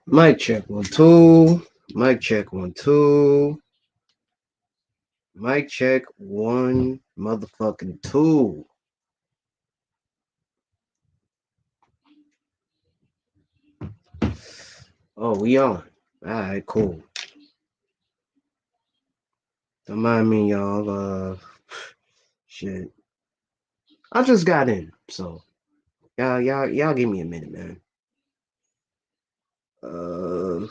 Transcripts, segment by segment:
Mic check 1 2. Mic check 1 2. Mic check 1 motherfucking 2. Oh, we on. Alright, cool. Don't mind me, y'all. Shit. I just got in, so y'all give me a minute, man. Uh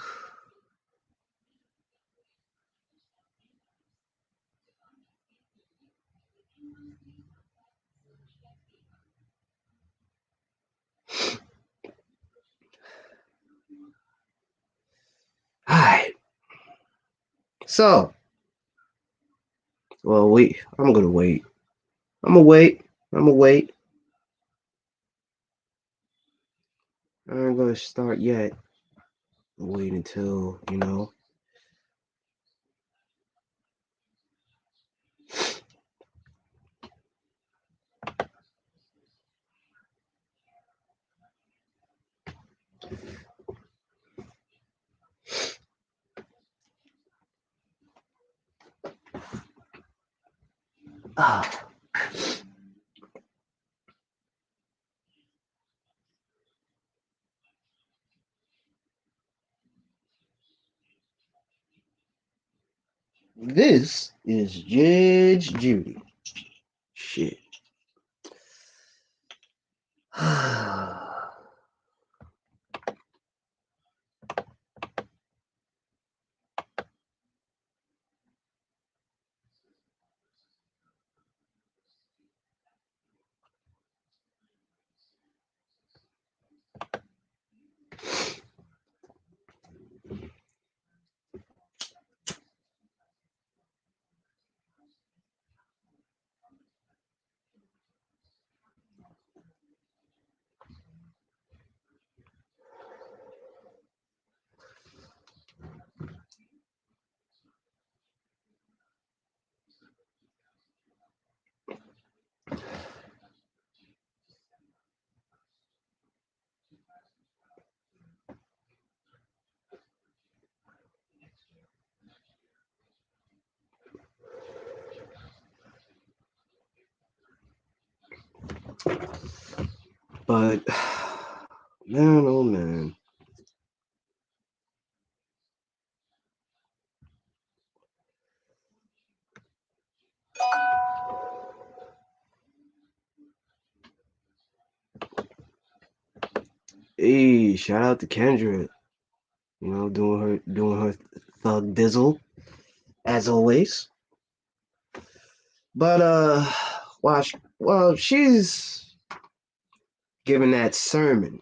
Alright. So, well, wait. I'm gonna wait. I'm gonna wait. I'm gonna wait. I ain't gonna start yet. Wait until, Ah. This is Judge Judy. Shit. But man, oh man. Hey, shout out to Kendra. Doing her thug dizzle as always. But while she's giving that sermon,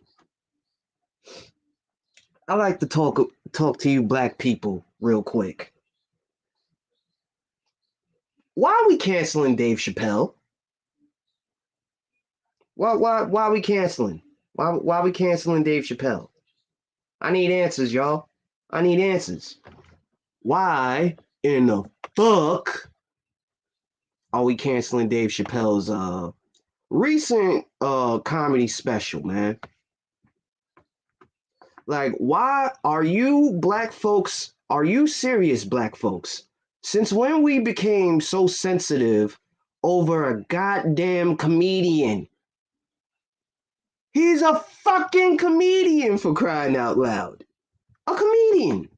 I like to talk to you black people real quick. Why are we canceling Dave Chappelle? Why are we canceling? Why are we canceling Dave Chappelle? I need answers, y'all. I need answers. Why in the fuck are we canceling Dave Chappelle's recent comedy special, man? Like, why are you black folks? Are you serious, black folks? Since when we became so sensitive over a goddamn comedian? He's a fucking comedian, for crying out loud. A comedian.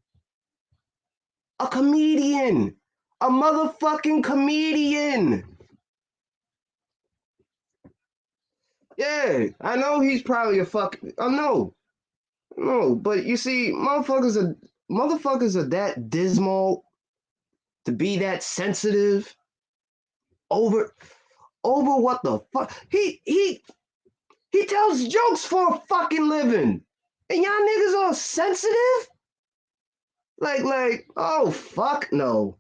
A comedian. A motherfucking comedian. Yeah, I know he's probably a fucking. Oh no, no, but you see, motherfuckers are that dismal to be that sensitive over what the fuck. He tells jokes for a fucking living, and y'all niggas are sensitive. Oh fuck no,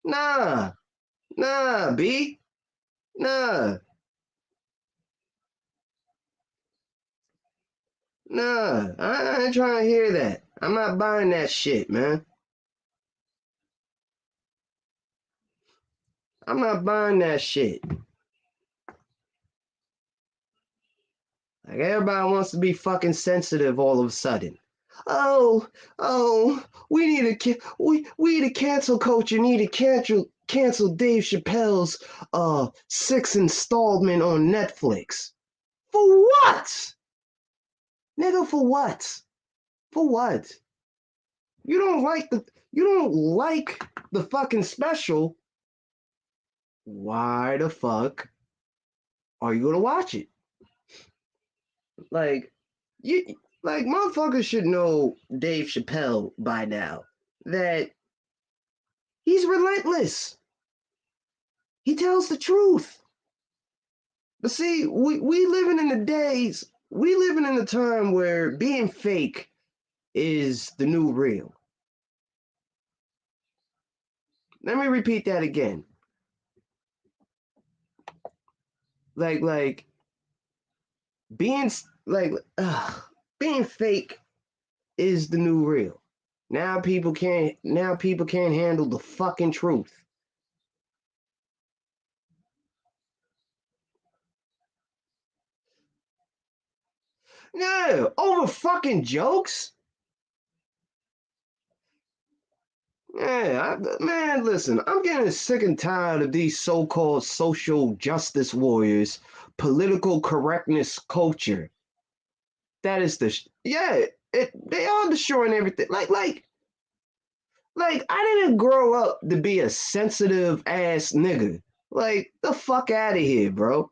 nah, B, nah, I ain't trying to hear that. I'm not buying that shit, man. I'm not buying that shit. Like everybody wants to be fucking sensitive all of a sudden. Oh, we need to we the cancel culture need to cancel Dave Chappelle's sixth installment on Netflix. For what? Nigga, for what? For what? You don't like the fucking special. Why the fuck are you gonna watch it? Like you like motherfuckers should know Dave Chappelle by now. That he's relentless. He tells the truth. But see, we living in the days, we living in a time where being fake is the new real. Let me repeat that again. Like being like being fake is the new real. Now people can't handle the fucking truth. No, over fucking jokes. Yeah, man, listen, I'm getting sick and tired of these so-called social justice warriors, political correctness culture. That is yeah, they are destroying everything. Like I didn't grow up to be a sensitive ass nigga. Like the fuck out of here, bro.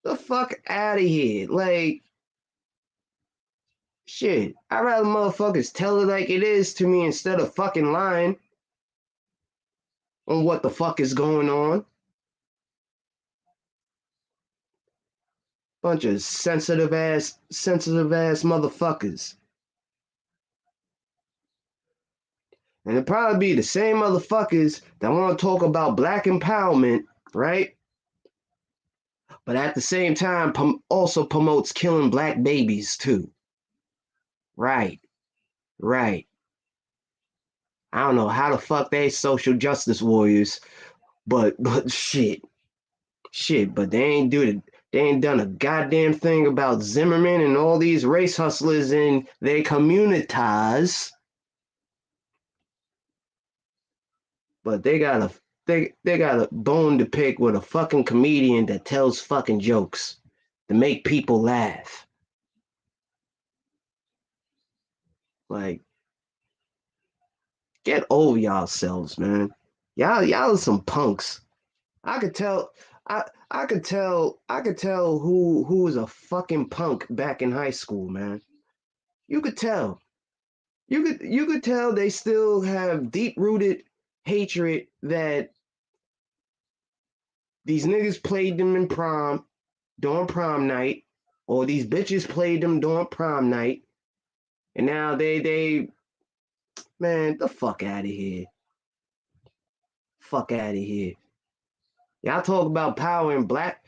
The fuck out of here. Like shit. I'd rather motherfuckers tell it like it is to me instead of fucking lying on what the fuck is going on. Bunch of sensitive ass motherfuckers. And it'd probably be the same motherfuckers that want to talk about black empowerment, right? But at the same time, also promotes killing black babies too. Right, right. I don't know how the fuck they social justice warriors, but shit. But they ain't do it. They ain't done a goddamn thing about Zimmerman and all these race hustlers in their communities. But they got a bone to pick with a fucking comedian that tells fucking jokes to make people laugh. Like, get over yourselves, man. Y'all are some punks. I could tell I could tell who was a fucking punk back in high school, man. You could tell. You could tell they still have deep rooted hatred that these niggas played them in prom during prom night, or these bitches played them during prom night, and now they man, the fuck out of here. Fuck out of here. Y'all talk about power and black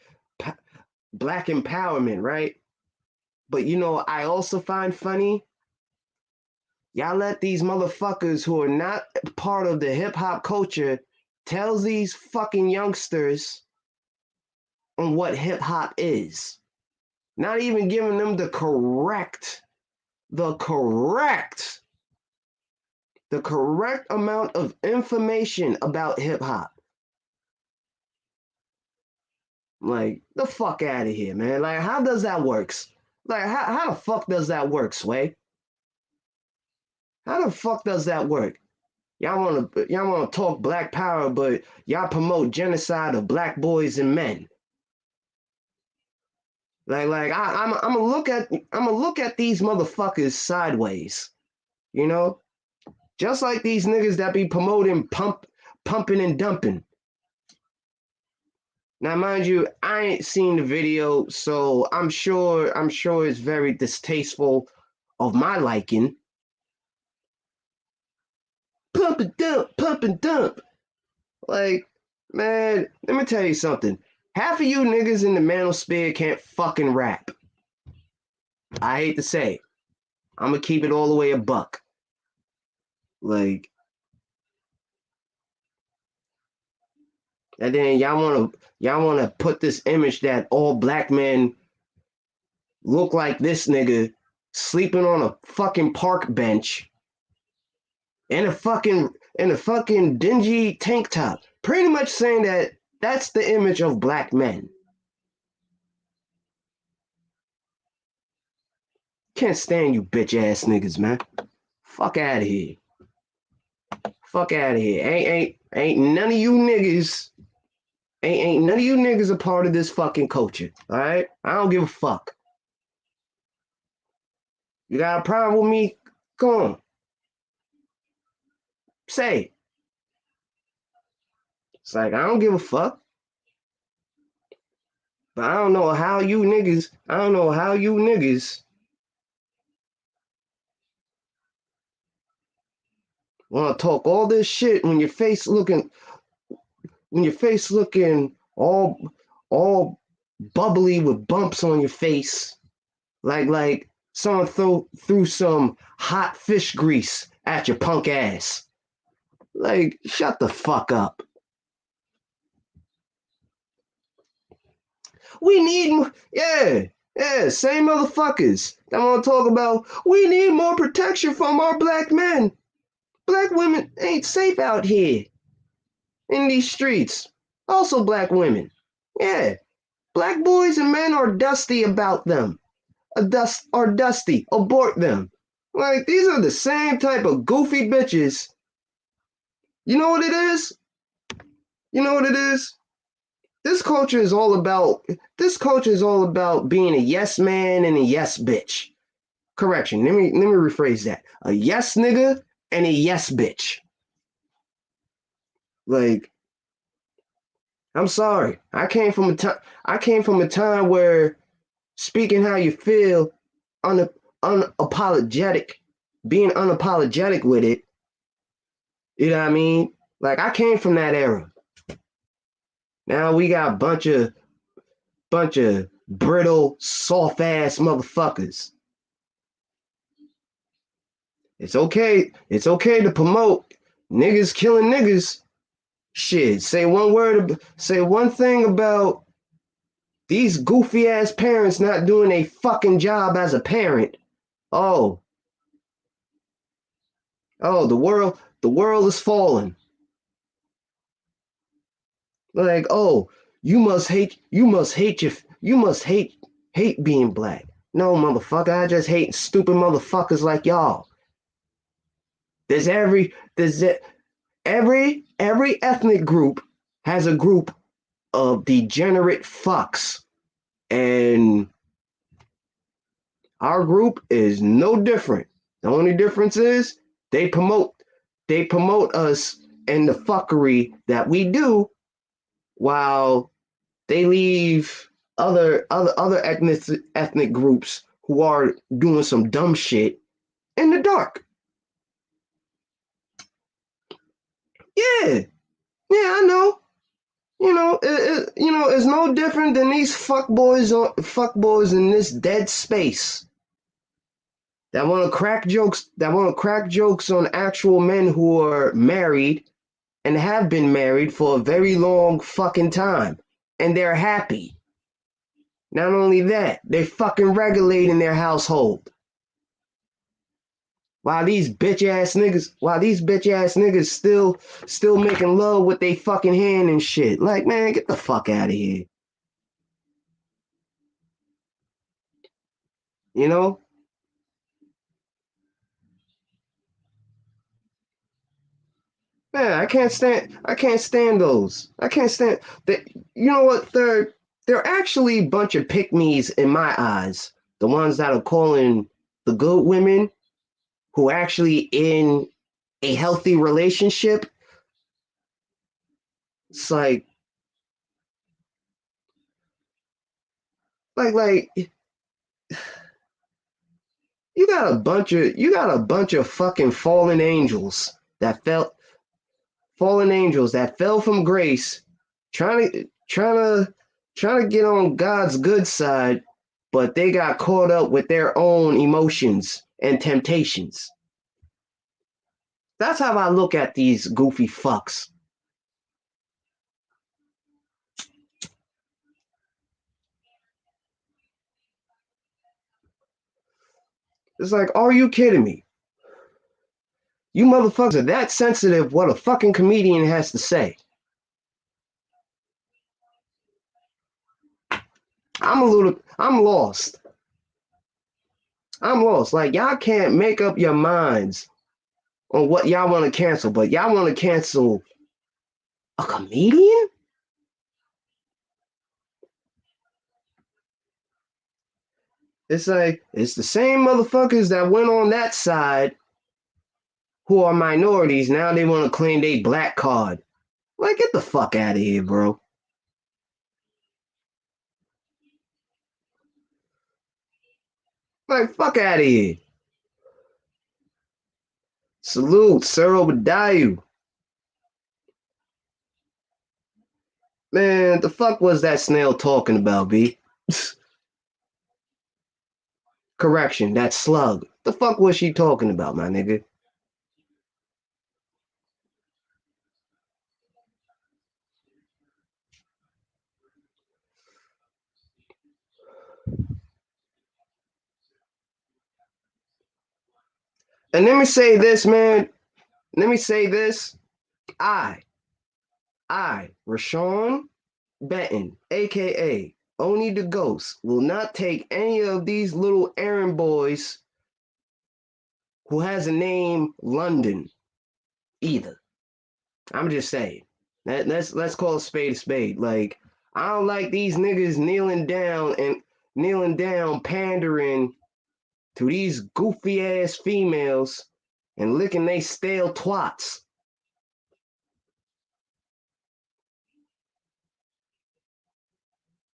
empowerment, right? But you know, I also find funny. Y'all let these motherfuckers who are not part of the hip hop culture tells these fucking youngsters on what hip hop is. Not even giving them the correct the correct amount of information about hip hop. Like, the fuck out of here, man. Like, how does that works? Like, how the fuck does that work, Sway? How the fuck does that work? Y'all wanna talk black power, but y'all promote genocide of black boys and men. I'm gonna look at these motherfuckers sideways, you know? Just like these niggas that be promoting pumping and dumping. Now, mind you, I ain't seen the video, so I'm sure it's very distasteful of my liking. Pump and dump. Like, man, let me tell you something. Half of you niggas in the manosphere can't fucking rap. I hate to say it. I'm gonna keep it all the way a buck. Like, And then y'all wanna put this image that all black men look like this nigga sleeping on a fucking park bench in a fucking dingy tank top. Pretty much saying that that's the image of black men. Can't stand you bitch ass niggas, man. Fuck out of here. Fuck out of here. Ain't none of you niggas. Ain't none of you niggas a part of this fucking culture. Alright? I don't give a fuck. You got a problem with me? Go on. Say it. It's like I don't give a fuck. But I don't know how you niggas wanna talk all this shit when your face looking all bubbly with bumps on your face, like someone threw some hot fish grease at your punk ass. Like, shut the fuck up. We need, same motherfuckers that want to talk about we need more protection from our black men. Black women ain't safe out here in these streets. Also, black women. Yeah, black boys and men are dusty about them. Are dusty. Abort them. Like, these are the same type of goofy bitches. You know what it is? You know what it is? This culture is all about being a yes man and a yes bitch. Correction. Let me rephrase that. A yes nigga and a yes bitch. Like, I'm sorry. I came from a time where speaking how you feel, unapologetic, being unapologetic with it. You know what I mean? Like, I came from that era. Now we got a bunch of brittle, soft ass motherfuckers. It's okay to promote niggas killing niggas. Shit, say one thing about these goofy ass parents not doing a fucking job as a parent. Oh, the world is falling. Like, oh, you must hate being black. No, motherfucker, I just hate stupid motherfuckers like y'all. There's every ethnic group has a group of degenerate fucks, and our group is no different. The only difference is they promote us and the fuckery that we do, while they leave other ethnic groups who are doing some dumb shit in the dark. Yeah, I know. It's no different than these fuckboys in this dead space that want to crack jokes on actual men who are married and have been married for a very long fucking time, and they're happy. Not only that, they're fucking regulating their household. While these bitch ass niggas still making love with they fucking hand and shit. Like, man, get the fuck out of here. You know? Man, I can't stand those. I can't stand that. You know what? They're actually a bunch of pick-me's in my eyes. The ones that are calling the good women who actually in a healthy relationship. It's like you got a bunch of fucking that fell fallen angels that fell from grace, trying to get on God's good side, but they got caught up with their own emotions and temptations. That's how I look at these goofy fucks. It's like, are you kidding me? You motherfuckers are that sensitive what a fucking comedian has to say. I'm lost. I'm lost. Like, y'all can't make up your minds on what y'all want to cancel, but y'all want to cancel a comedian? It's like, it's the same motherfuckers that went on that side who are minorities. Now they want to claim they black card. Like, get the fuck out of here, bro. Like, fuck out of here. Salute, Sir Obadiah. Man, the fuck was that snail talking about, B? Correction, that slug. The fuck was she talking about, my nigga? And let me say this, man. Let me say this. I, Rashawn Benton, aka Oni the Ghost, will not take any of these little errand boys who has a name London either. I'm just saying. Let's call a spade a spade. Like, I don't like these niggas kneeling down, pandering to these goofy ass females and licking they stale twats.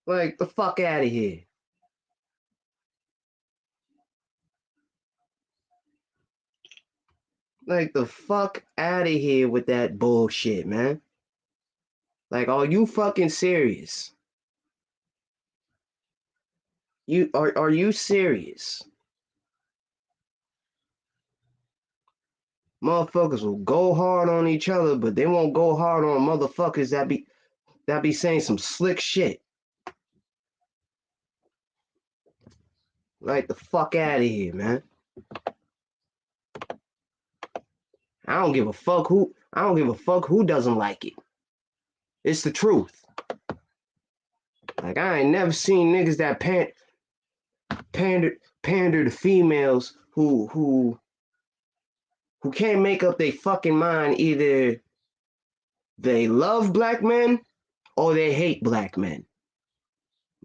Like, the fuck out of here. Like, the fuck out of here with that bullshit, man. Like, are you fucking serious? Are you serious? Motherfuckers will go hard on each other, but they won't go hard on motherfuckers that be saying some slick shit. Like, the fuck out of here, man. I don't give a fuck who doesn't like it. It's the truth. Like, I ain't never seen niggas that pander to females who can't make up their fucking mind. Either they love black men or they hate black men.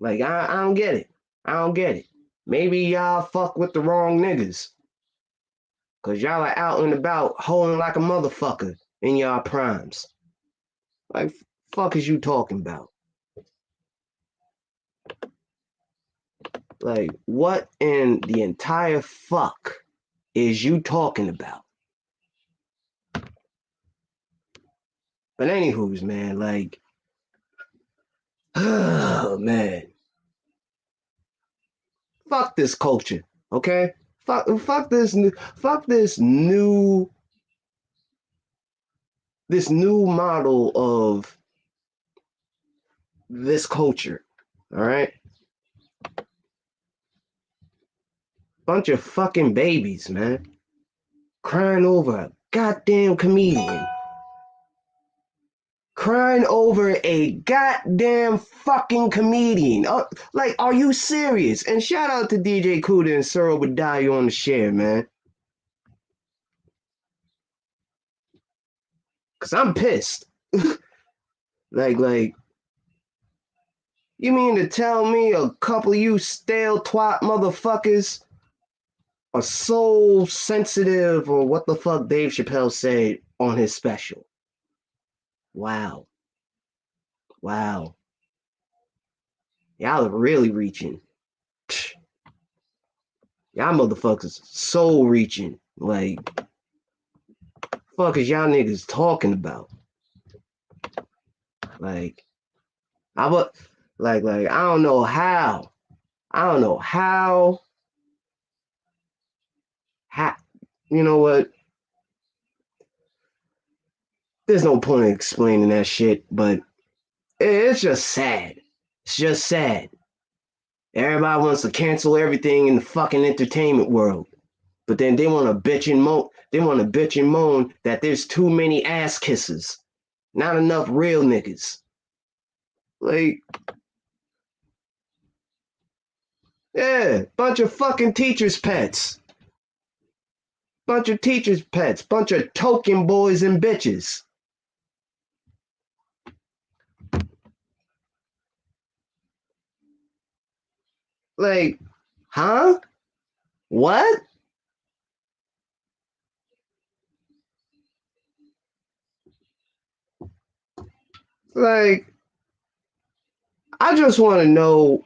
Like, I don't get it. I don't get it. Maybe y'all fuck with the wrong niggas. Cause y'all are out and about holding like a motherfucker in y'all primes. Like, fuck is you talking about? Like, what in the entire fuck is you talking about? But anywho's, man, like, oh man, fuck this culture, okay? Fuck this new model of this culture. All right, bunch of fucking babies, man, crying over a goddamn comedian. Crying over a goddamn fucking comedian. Like, are you serious? And shout out to DJ Kuda and Sir Obadiah on the share, man. Cause I'm pissed. like, you mean to tell me a couple of you stale twat motherfuckers are so sensitive, or what the fuck Dave Chappelle said on his special? Wow. Wow. Y'all are really reaching. Y'all motherfuckers so reaching. Like, fuck is y'all niggas talking about? Like, I would like I don't know how. I don't know how you know what? There's no point in explaining that shit, but it's just sad. It's just sad. Everybody wants to cancel everything in the fucking entertainment world. But then they want to bitch and moan. They want to bitch and moan that there's too many ass kissers, not enough real niggas. Like, yeah, bunch of fucking teachers' pets. Bunch of teachers' pets. Bunch of token boys and bitches. Like, huh? What? Like, I just want to know,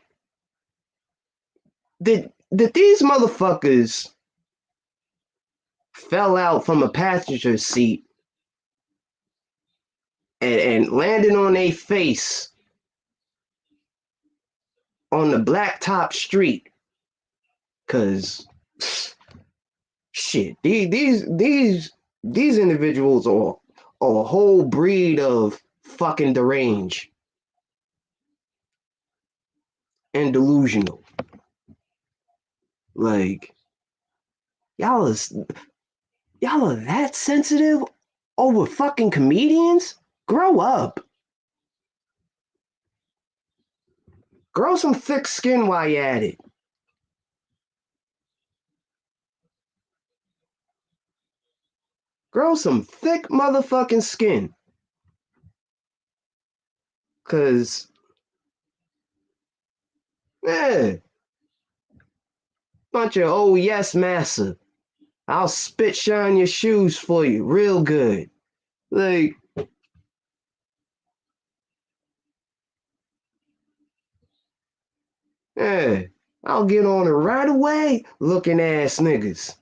did these motherfuckers fell out from a passenger seat and landed on their face on the blacktop street? Cause shit, these individuals are a whole breed of fucking deranged and delusional. Like, y'all is y'all are that sensitive over fucking comedians? Grow up. Grow some thick skin while you at it. Grow some thick motherfucking skin. Cause, yeah, bunch of oh yes, massa. I'll spit shine your shoes for you real good. Like, yeah, I'll get on it right away, looking ass niggas.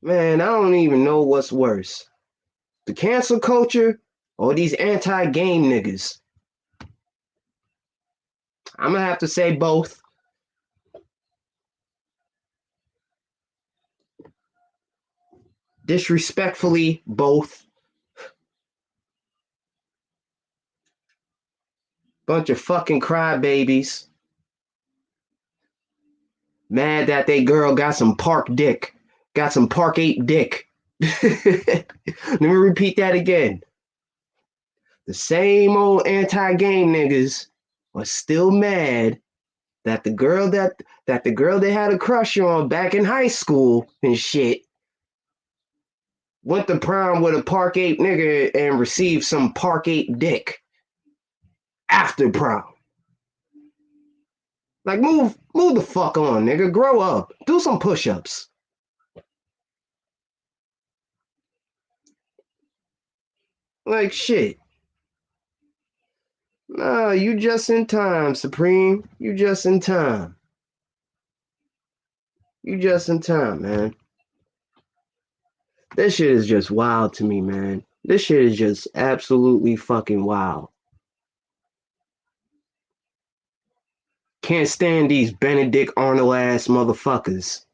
Man, I don't even know what's worse. The cancel culture or these anti-game niggas. I'm gonna have to say both. Disrespectfully, both. Bunch of fucking crybabies. Mad that they girl got some park dick. Got some park 8 dick. Let me repeat that again. The same old anti-game niggas are still mad that the girl they had a crush on back in high school and shit went to prom with a Park 8 nigga and received some Park 8 dick after prom. Like, move the fuck on, nigga. Grow up. Do some push-ups. Like, shit. Nah, you just in time, Supreme. You just in time. You just in time, man. This shit is just wild to me, man. This shit is just absolutely fucking wild. Can't stand these Benedict Arnold ass motherfuckers.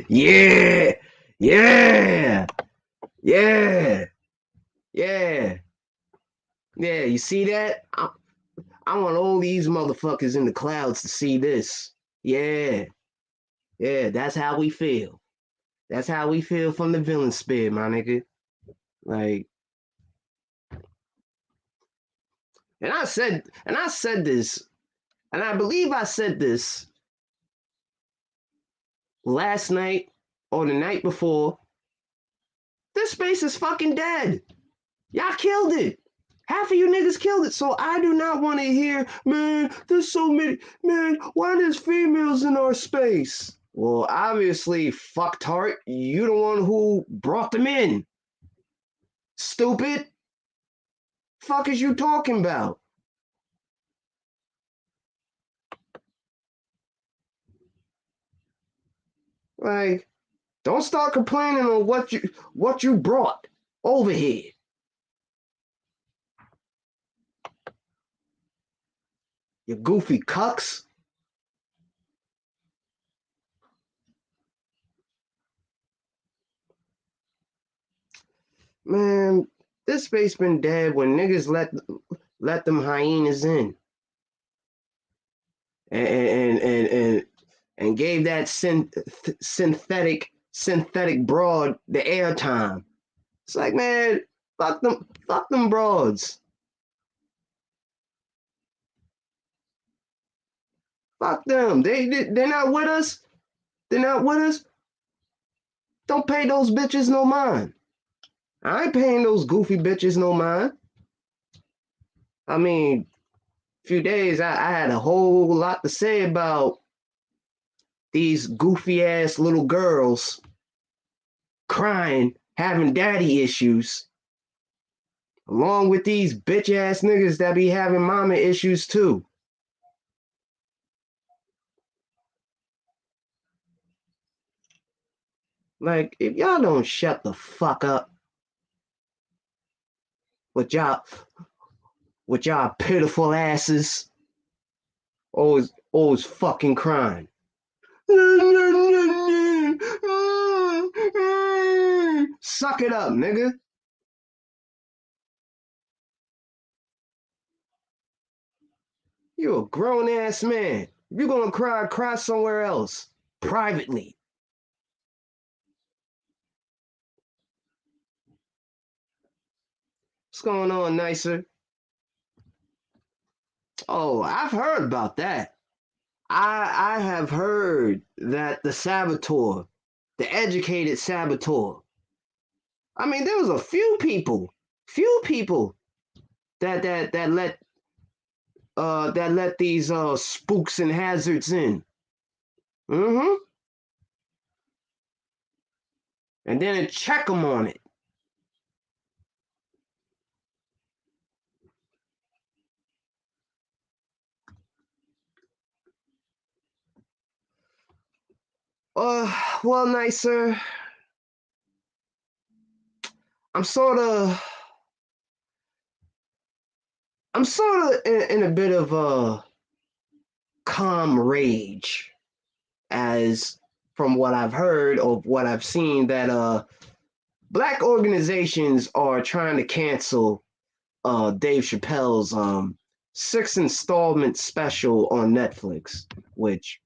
Yeah, yeah, yeah, yeah, yeah. You see that? I want all these motherfuckers in the clouds to see this. Yeah, yeah. That's how we feel. That's how we feel from the villain spear, my nigga. Like, and I said this, and I believe I said this last night or the night before. This space is fucking dead. Y'all killed it. Half of you niggas killed it. So I do not want to hear, man, there's so many, man, why there's females in our space? Well, obviously, fucktard, you the one who brought them in. Stupid. Fuck is you talking about? Like, don't start complaining on what you brought over here. You goofy cucks. Man, this space been dead when niggas let them hyenas in and gave that synthetic broad the airtime. It's like, man, fuck them broads. Fuck them. They're not with us. They're not with us. Don't pay those bitches no mind. I ain't paying those goofy bitches no mind. I mean, a few days I had a whole lot to say about these goofy ass little girls crying, having daddy issues, along with these bitch ass niggas that be having mama issues too. Like, if y'all don't shut the fuck up with y'all pitiful asses, always fucking crying. Suck it up, nigga. You a grown ass man. If you're gonna cry somewhere else, privately. What's going on, Nicer? Oh, I've heard about that. I have heard that the saboteur, the educated saboteur. I mean, there was a few people that let these spooks and hazards in. Mm-hmm. And then check them on it. Well, Nicer. I'm sort of in a bit of a calm rage, as from what I've heard or what I've seen, that black organizations are trying to cancel Dave Chappelle's 6 installment special on Netflix, which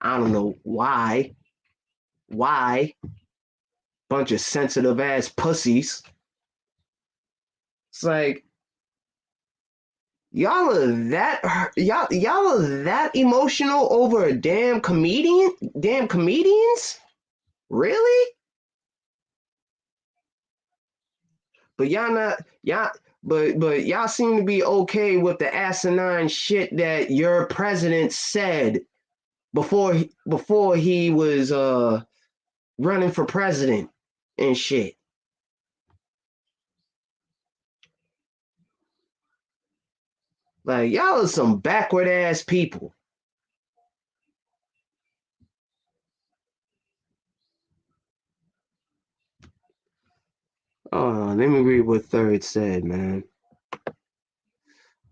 I don't know why. Why? Bunch of sensitive ass pussies. It's like, y'all are that emotional over a damn comedians? Really? But y'all seem to be okay with the asinine shit that your president said before he was running for president and shit. Like, y'all are some backward ass people. Oh, let me read what Third said, man.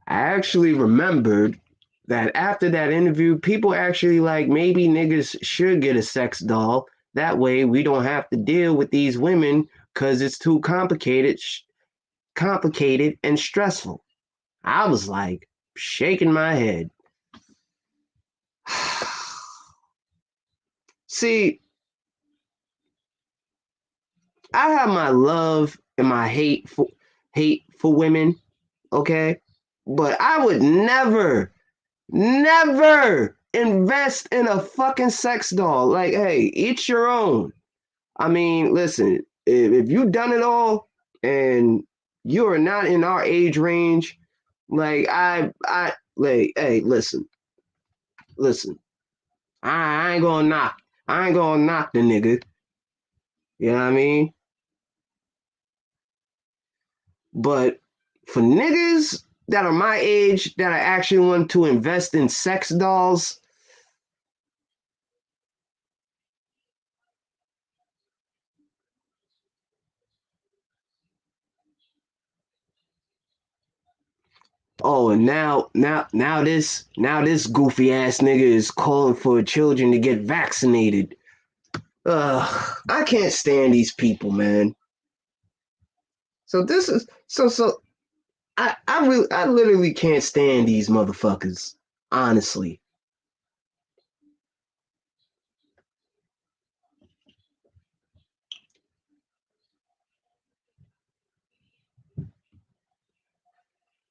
I actually remembered that after that interview, people actually like, maybe niggas should get a sex doll. That way we don't have to deal with these women because it's too complicated and stressful. I was like shaking my head. See, I have my love and my hate for women, okay? But I would never invest in a fucking sex doll. Like, hey, each your own. I mean, listen, if you've done it all and you are not in our age range, like like, hey, listen. I ain't gonna knock the nigga. You know what I mean? But for niggas that are my age that I actually want to invest in sex dolls, oh, and now this goofy ass nigga is calling for children to get vaccinated. I can't stand these people, man. So this is so I literally can't stand these motherfuckers. Honestly.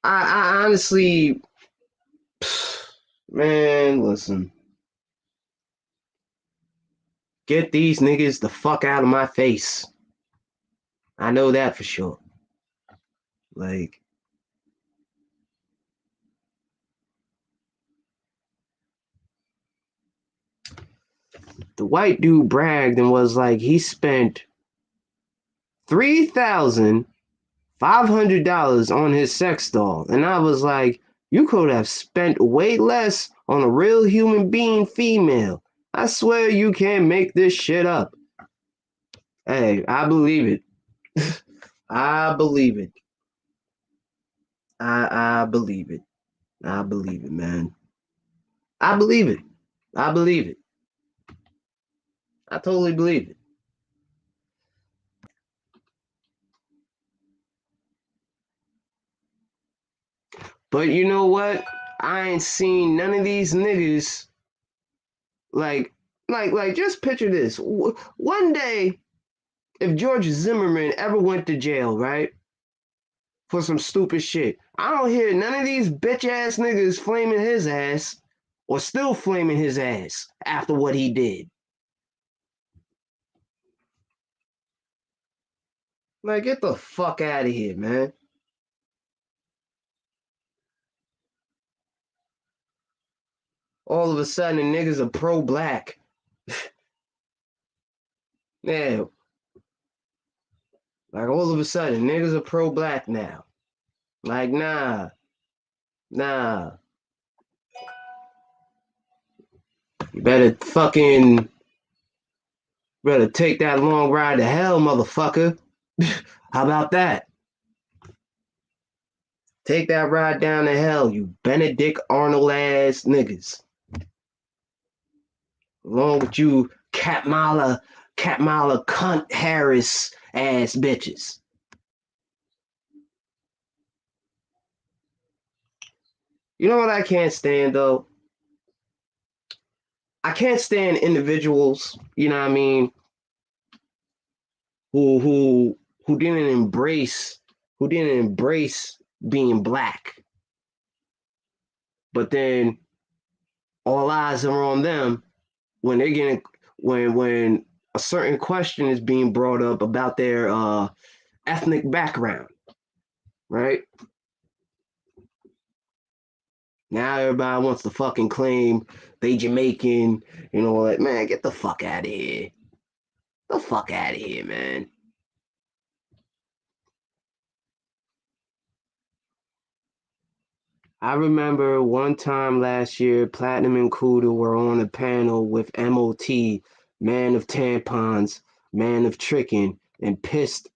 I honestly, man, listen. Get these niggas the fuck out of my face. I know that for sure. Like, the white dude bragged and was like, he spent $3,500 on his sex doll. And I was like, you could have spent way less on a real human being female. I swear you can't make this shit up. Hey, I believe it. I believe it. I believe it. I believe it, man. I believe it. I believe it. I totally believe it. But you know what? I ain't seen none of these niggas like just picture this. One day, if George Zimmerman ever went to jail, right, for some stupid shit, I don't hear none of these bitch ass niggas flaming his ass or still flaming his ass after what he did. Like, get the fuck out of here, man. All of a sudden, niggas are pro black. Yeah, like all of a sudden, niggas are pro black now. Like, nah. You better take that long ride to hell, motherfucker. How about that? Take that ride down to hell, you Benedict Arnold ass niggas. Along with you Katmala cunt Harris ass bitches. You know what I can't stand though? I can't stand individuals, you know what I mean, who who who didn't embrace being black. But then all eyes are on them when they're getting when a certain question is being brought up about their ethnic background, right? Now everybody wants to fucking claim they Jamaican, you know, like, man, get the fuck out of here. The fuck out of here, man. I remember one time last year, Platinum and Kuda were on a panel with MOT, Man of Tampons, Man of Tricking, and pissed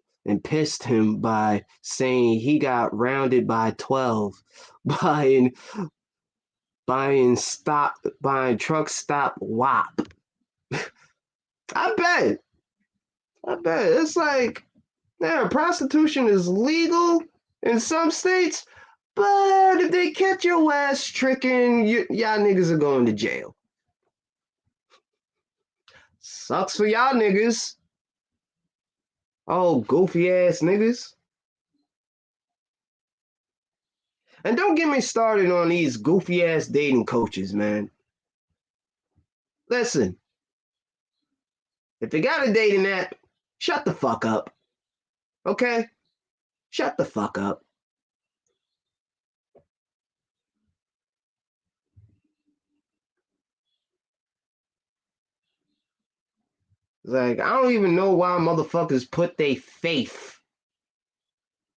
him by saying he got rounded by 12 buying buying truck stop WAP. I bet. I bet. It's like, yeah, prostitution is legal in some states, but if they catch your ass tricking, y'all niggas are going to jail. Sucks for y'all niggas. Oh, goofy ass niggas. And don't get me started on these goofy ass dating coaches, man. Listen, if they got a dating app, shut the fuck up. Okay? Shut the fuck up. Like, I don't even know why motherfuckers put their faith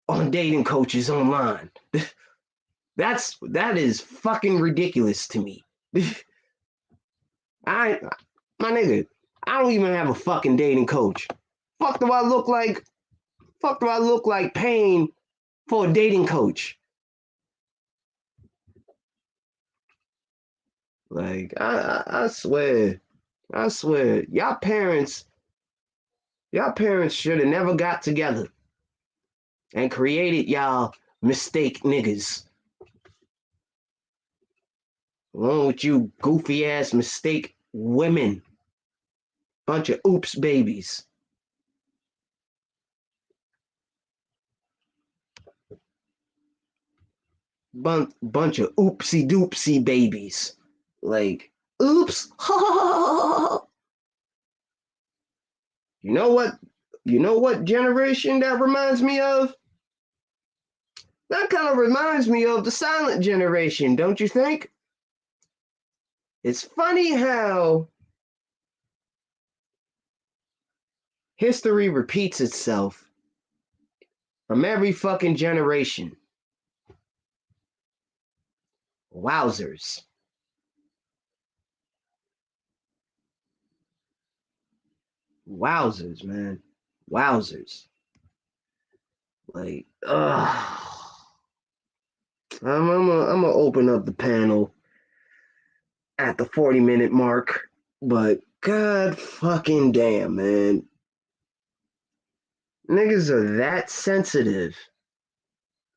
on dating coaches online. That is fucking ridiculous to me. I my nigga, I don't even have a fucking dating coach. Fuck do I look like? Fuck do I look like paying for a dating coach? Like I swear, y'all parents should have never got together. and created y'all mistake niggas. Along with you goofy ass mistake women. Bunch of oops babies. Bunch of oopsie doopsie babies. Like, oops. You know what? You know what generation that reminds me of? That kind of reminds me of the silent generation, don't you think? It's funny how history repeats itself from every fucking generation. Wowzers. Wowzers, man. Wowzers. Like, I'm gonna open up the panel at the 40-minute mark, but god fucking damn, man. Niggas are that sensitive.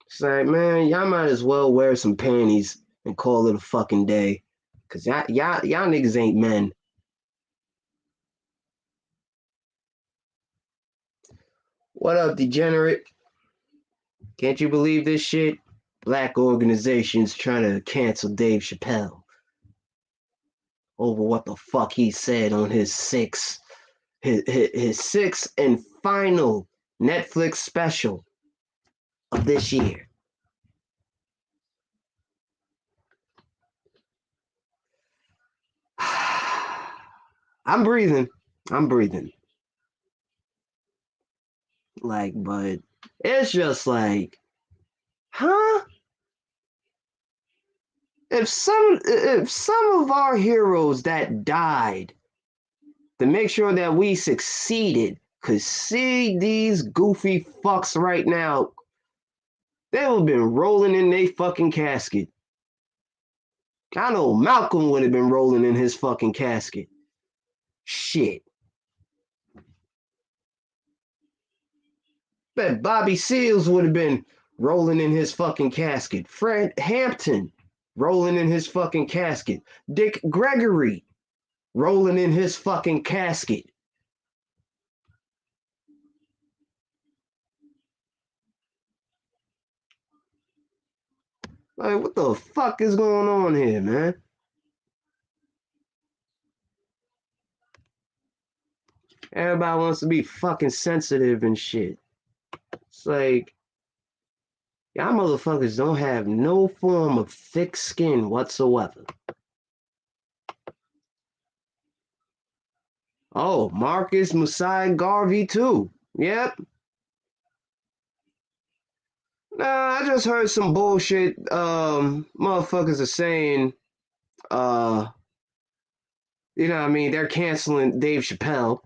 It's like, man, y'all might as well wear some panties and call it a fucking day. Cause y'all niggas ain't men. What up, degenerate? Can't you believe this shit? Black organizations trying to cancel Dave Chappelle over what the fuck he said on his sixth and final Netflix special of this year. I'm breathing. Like, but it's just like, huh? If some of our heroes that died to make sure that we succeeded could see these goofy fucks right now, they would have been rolling in their fucking casket. I know Malcolm would have been rolling in his fucking casket. Shit. Bet Bobby Seals would have been rolling in his fucking casket. Fred Hampton rolling in his fucking casket. Dick Gregory rolling in his fucking casket. Like, what the fuck is going on here, man? Everybody wants to be fucking sensitive and shit. It's like, y'all motherfuckers don't have no form of thick skin whatsoever. Oh, Marcus Musai Garvey too. Yep. Nah, I just heard some bullshit. Motherfuckers are saying, you know what I mean? They're canceling Dave Chappelle.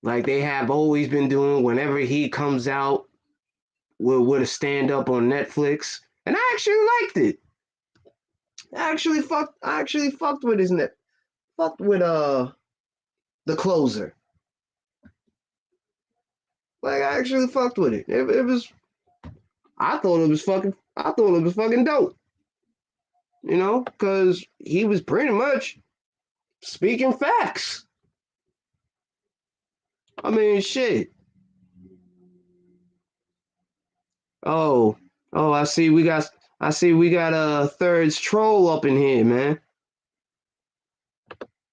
Like they have always been doing whenever he comes out with a stand-up on Netflix. And I actually liked it. I actually fucked with his net. Fucked with the closer. Like I actually fucked with it. It was I thought it was fucking dope. You know, because he was pretty much speaking facts. I mean, shit. Oh, I see we got a third's troll up in here, man.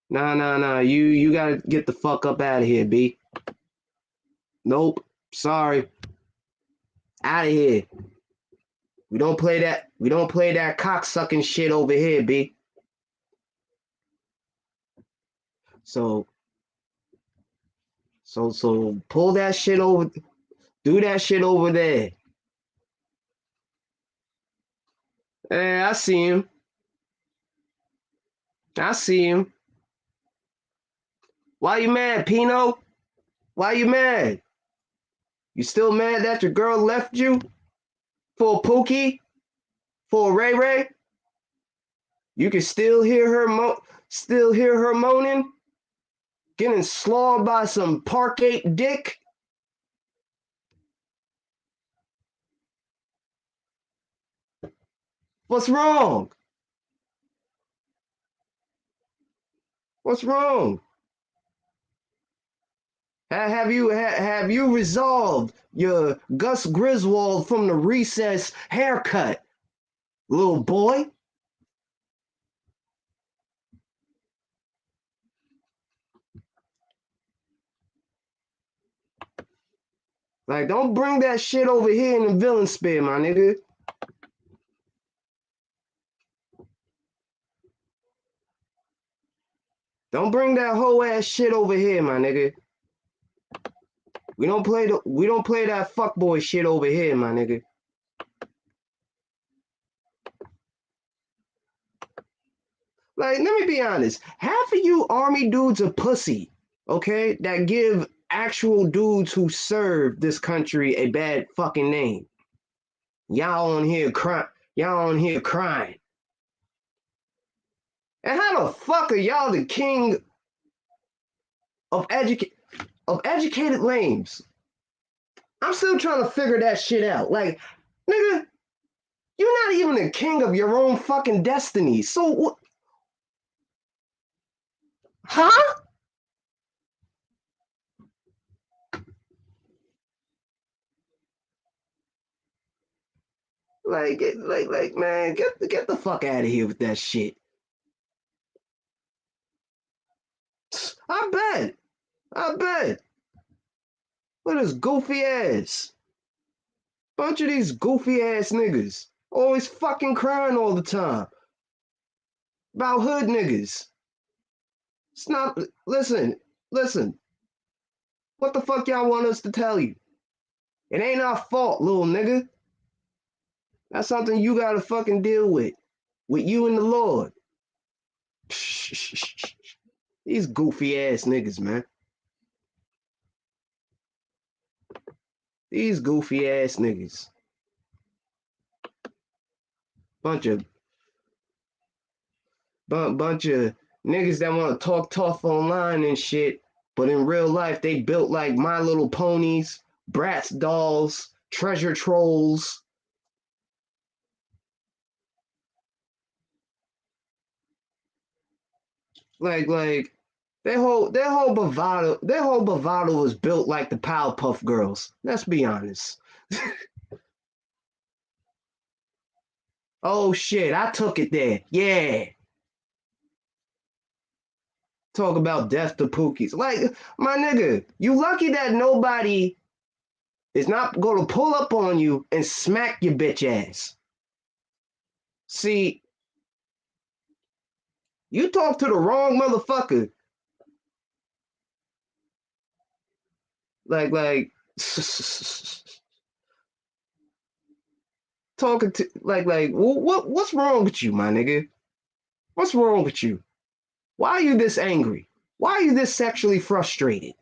Nah. You gotta get the fuck up out of here, B. Nope. Sorry. Out of here. We don't play that cocksucking shit over here, B. So pull that shit over. Do that shit over there. Hey, I see him. Why you mad, Pino? Why you mad? You still mad that your girl left you? For Pookie? For Ray Ray? You can still hear her moaning? getting slaughtered by some Park 8 dick? What's wrong? What's wrong? Have you resolved your Gus Griswold from the Recess haircut, little boy? Like, don't bring that shit over here in the villain spear, my nigga. Don't bring that whole ass shit over here, my nigga. We don't play that fuckboy shit over here, my nigga. Like, let me be honest. Half of you army dudes are pussy, okay? That give actual dudes who serve this country a bad fucking name. Y'all on here crying. And how the fuck are y'all the king of educated lames? I'm still trying to figure that shit out. Like, nigga, you're not even the king of your own fucking destiny. So what? Huh? Like, man, get the fuck out of here with that shit. I bet. Look at this goofy ass. Bunch of these goofy ass niggas. Always fucking crying all the time. About hood niggas. It's not, listen. What the fuck y'all want us to tell you? It ain't our fault, little nigga. That's something you gotta fucking deal with you and the Lord. These goofy ass niggas, man. These goofy ass niggas. Bunch of niggas that want to talk tough online and shit, but in real life they built like My Little Ponies, Bratz dolls, treasure trolls. Like their whole bravado was built like the Powerpuff Girls. Let's be honest. Oh shit, I took it there. Yeah. Talk about death to Pookies. Like, my nigga, you lucky that nobody is not gonna pull up on you and smack your bitch ass. See, you talk to the wrong motherfucker. Like talking to what's wrong with you, my nigga? What's wrong with you? Why are you this angry? Why are you this sexually frustrated?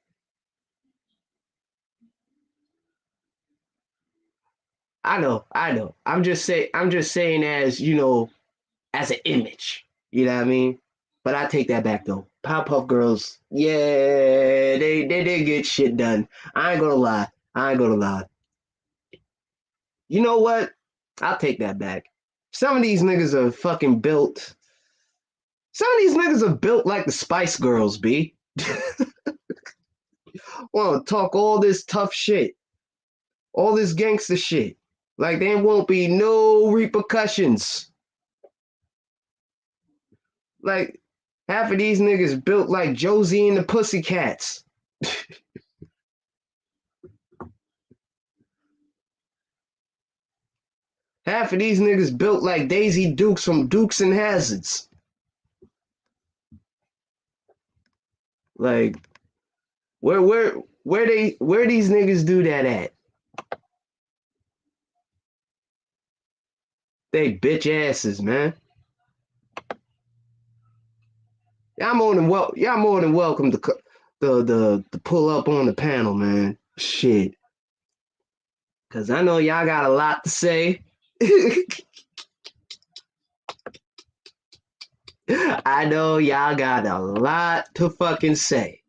I know. I'm just saying as, as an image. You know what I mean? But I take that back though. Powerpuff Girls, yeah, they did get shit done. I ain't gonna lie. You know what? I'll take that back. Some of these niggas are fucking built. Some of these niggas are built like the Spice Girls, B. Want to talk all this tough shit, all this gangster shit. Like there won't be no repercussions. Like half of these niggas built like Josie and the Pussycats. Half of these niggas built like Daisy Dukes from Dukes and Hazards. Like where these niggas do that at? They bitch asses, man. Y'all more than welcome to pull up on the panel, man. Shit. Cause I know y'all got a lot to say. I know y'all got a lot to fucking say.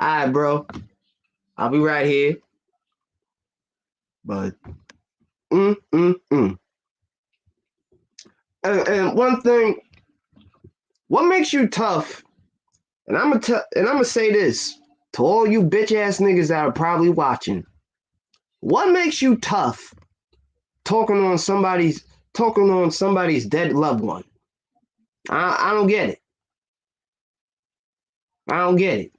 All right, bro. I'll be right here. But And one thing, what makes you tough? And I'm gonna say this to all you bitch ass niggas that are probably watching. What makes you tough talking on somebody's dead loved one? I don't get it. I don't get it.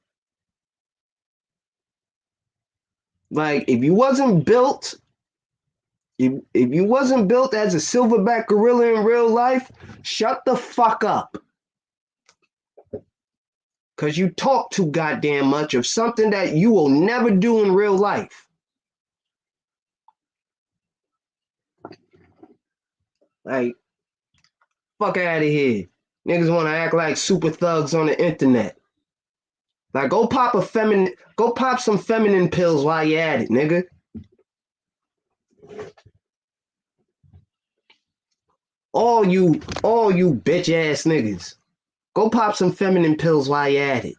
Like if you wasn't built, if you wasn't built as a silverback gorilla in real life, shut the fuck up. Cause you talk too goddamn much of something that you will never do in real life. Like, fuck out of here. Niggas want to act like super thugs on the internet. Like, go pop some feminine pills while you at it, nigga. All you bitch ass niggas. Go pop some feminine pills while you at it.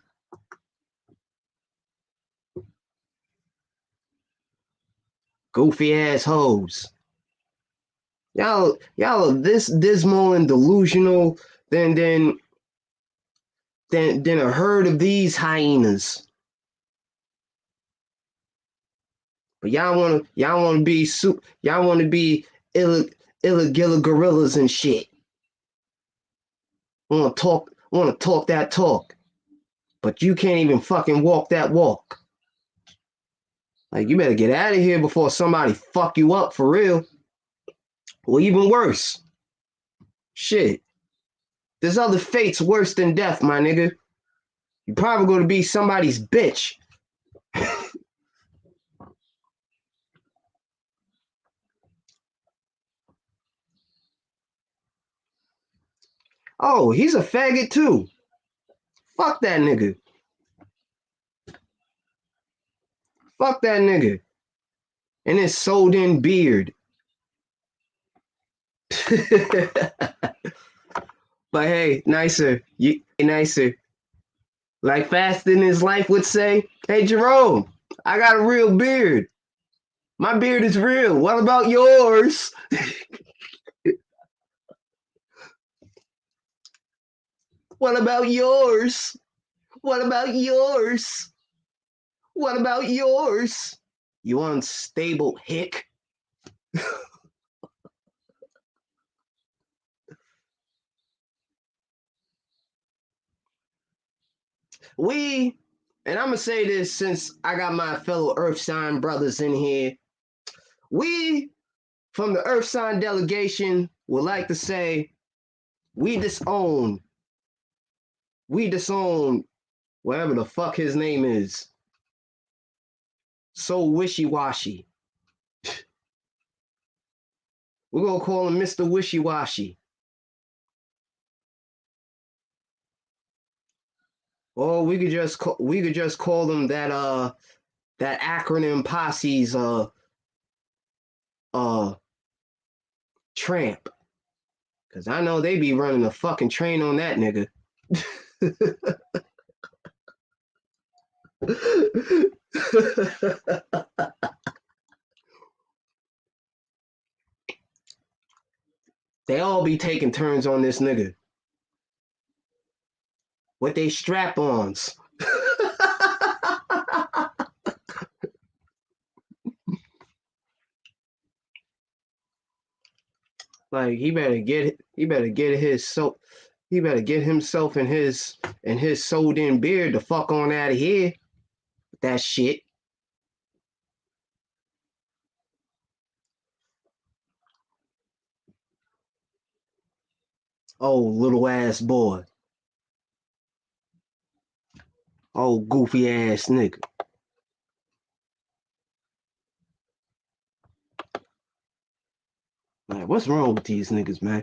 Goofy ass hoes. Y'all are this dismal and delusional than a herd of these hyenas. But y'all wanna be illegal gorillas and shit. Wanna talk that talk. But you can't even fucking walk that walk. Like you better get out of here before somebody fuck you up for real. Or even worse. Shit. There's other fates worse than death, my nigga. You're probably gonna be somebody's bitch. Oh, he's a faggot too. Fuck that nigga. Fuck that nigga. And his sold in beard. But hey, nicer. Nicer. Like Fast in His Life would say, hey Jerome, I got a real beard. My beard is real. What about yours? What about yours? What about yours? What about yours? You unstable hick. And I'm going to say this since I got my fellow Earth sign brothers in here. We, from the Earth sign delegation, would like to say we disown whatever the fuck his name is. So wishy-washy. We're going to call him Mr. Wishy-washy. Or we could just call them that acronym posse's tramp. Cause I know they be running a fucking train on that nigga. They all be taking turns on this nigga. With they strap-ons. Like he better get himself and his sold in beard the fuck on out of here. That shit. Oh, little ass boy. Oh, goofy ass nigga. Man, what's wrong with these niggas, man?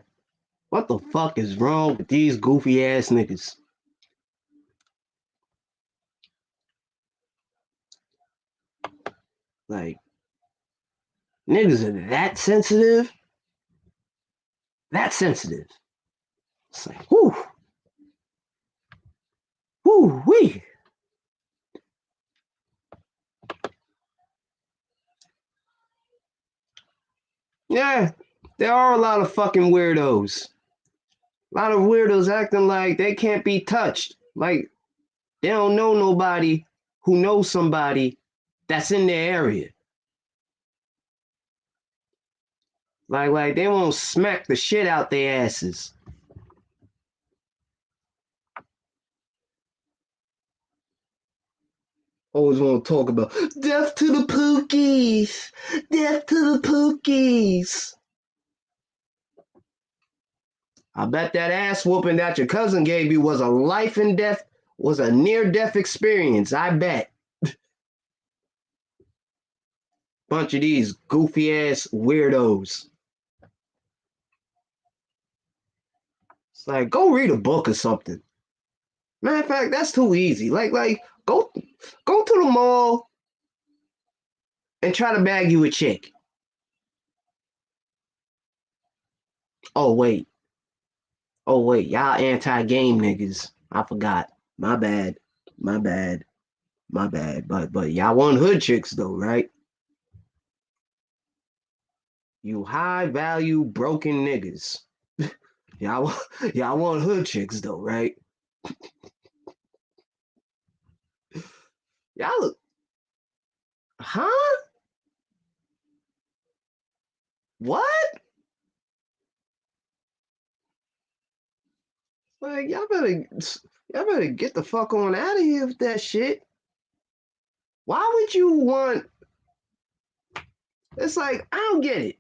What the fuck is wrong with these goofy ass niggas? Like, niggas are that sensitive? That sensitive. It's like, whoo. Whoo, wee. Yeah, there are a lot of fucking weirdos. A lot of weirdos acting like they can't be touched. Like they don't know nobody who knows somebody that's in their area. Like they won't smack the shit out their asses. Always want to talk about death to the Pookies, death to the Pookies. I bet that ass whooping that your cousin gave you was a life and death, was a near death experience. I bet. Bunch of these goofy ass weirdos. It's like go read a book or something. Matter of fact, that's too easy. Like go to the mall and try to bag you a chick. Oh wait. Oh wait, y'all anti-game niggas. I forgot. My bad. My bad. My bad. But y'all want hood chicks though, right? You high value broken niggas. Y'all y'all want hood chicks though, right? Y'all look, huh? What? Like y'all better get the fuck on out of here with that shit. Why would you want? It's like I don't get it.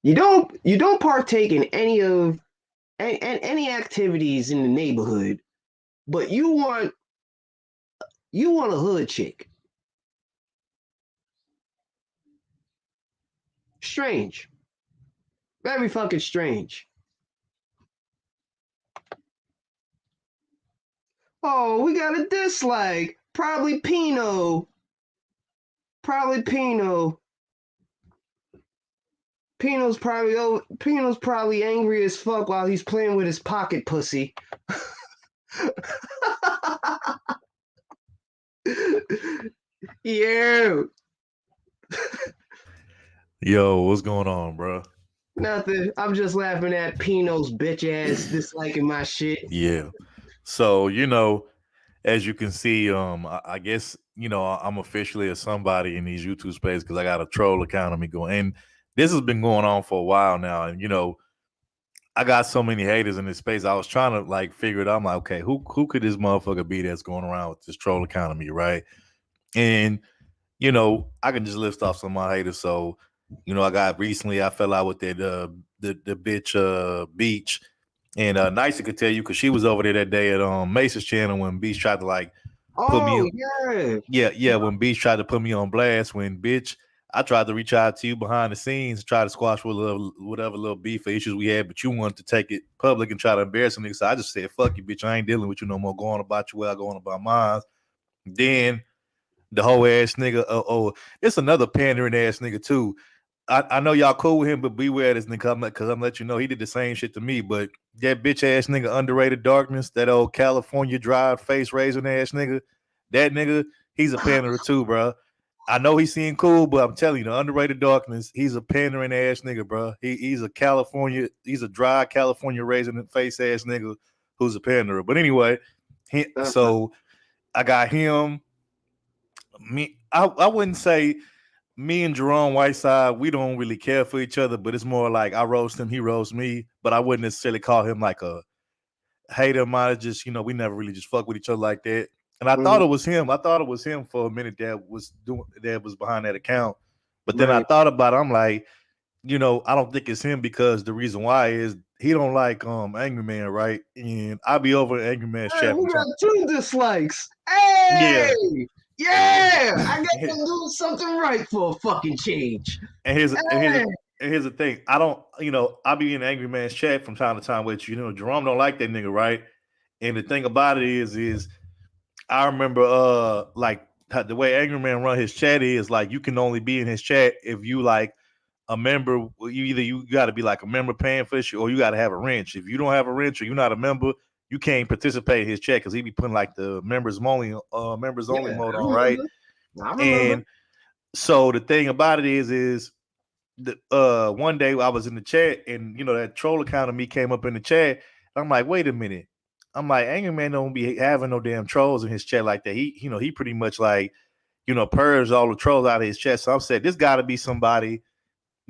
You don't partake in any activities in the neighborhood, but you want a hood chick. Strange. Very fucking strange. Oh, we got a dislike. Probably Pino. Probably Pino. Pino's probably angry as fuck while he's playing with his pocket pussy. Yeah. Yo, what's going on, bro? Nothing. I'm just laughing at Pino's bitch ass disliking my shit. Yeah. So, as you can see, I guess, I'm officially a somebody in these YouTube space because I got a troll account on me going. And this has been going on for a while now. And, I got so many haters in this space. I was trying to like figure it out. I'm like, okay, who could this motherfucker be that's going around with this troll account of me, right? And, I can just list off some of my haters. So, I fell out with that the bitch Beach. And Nysa could tell you because she was over there that day at Mace's channel when Beach tried to like put me Oh on. yeah. Yeah, when Beach tried to put me on blast, when bitch, I tried to reach out to you behind the scenes, try to squash whatever little beef or issues we had, but you wanted to take it public and try to embarrass me. So I just said, fuck you, bitch. I ain't dealing with you no more. Going about your way, I going about mine. Then the whole ass nigga, it's another pandering ass nigga too. I know y'all cool with him, but beware this nigga because I'm letting you know he did the same shit to me. But that bitch ass nigga, underrated darkness, that old California drive face raising ass nigga, that nigga, he's a panderer too, bro. I know he seemed cool, but I'm telling you, the underrated darkness, he's a pandering ass nigga, bro. He's a dry California raising face ass nigga who's a panderer. But anyway, Uh-huh. so I got him. I wouldn't say me and Jerome Whiteside, we don't really care for each other, but it's more like I roast him, he roasts me, but I wouldn't necessarily call him like a hater of mine. Just, we never really just fuck with each other like that. And I thought Mhm. it was him. I thought it was him for a minute that was behind that account. But then I Right. thought about it, I'm like, I don't think it's him because the reason why is he don't like Angry Man, right? And I be over Angry Man's Hey, chat we from time. got two dislikes. Hey, Yeah. yeah, I guess I'm doing something right for a fucking change. And here's and here's Hey, and here's the thing. I don't, I be in Angry Man's chat from time to time with you. Jerome don't like that nigga, right? And the thing about it is I remember like the way Angry Man run his chat is like you can only be in his chat if you like a member. You got to be like a member paying for shit, or you got to have a wrench. If you don't have a wrench or you're not a member, you can't participate in his chat because he be putting like the members only yeah, mode I on, right? remember. I remember. And So the thing about it is the one day I was in the chat and that troll account of me came up in the chat. I'm like, wait a minute. I'm like, Angry Man don't be having no damn trolls in his chat like that. He pretty much like, purged all the trolls out of his chat. So I'm saying this gotta be somebody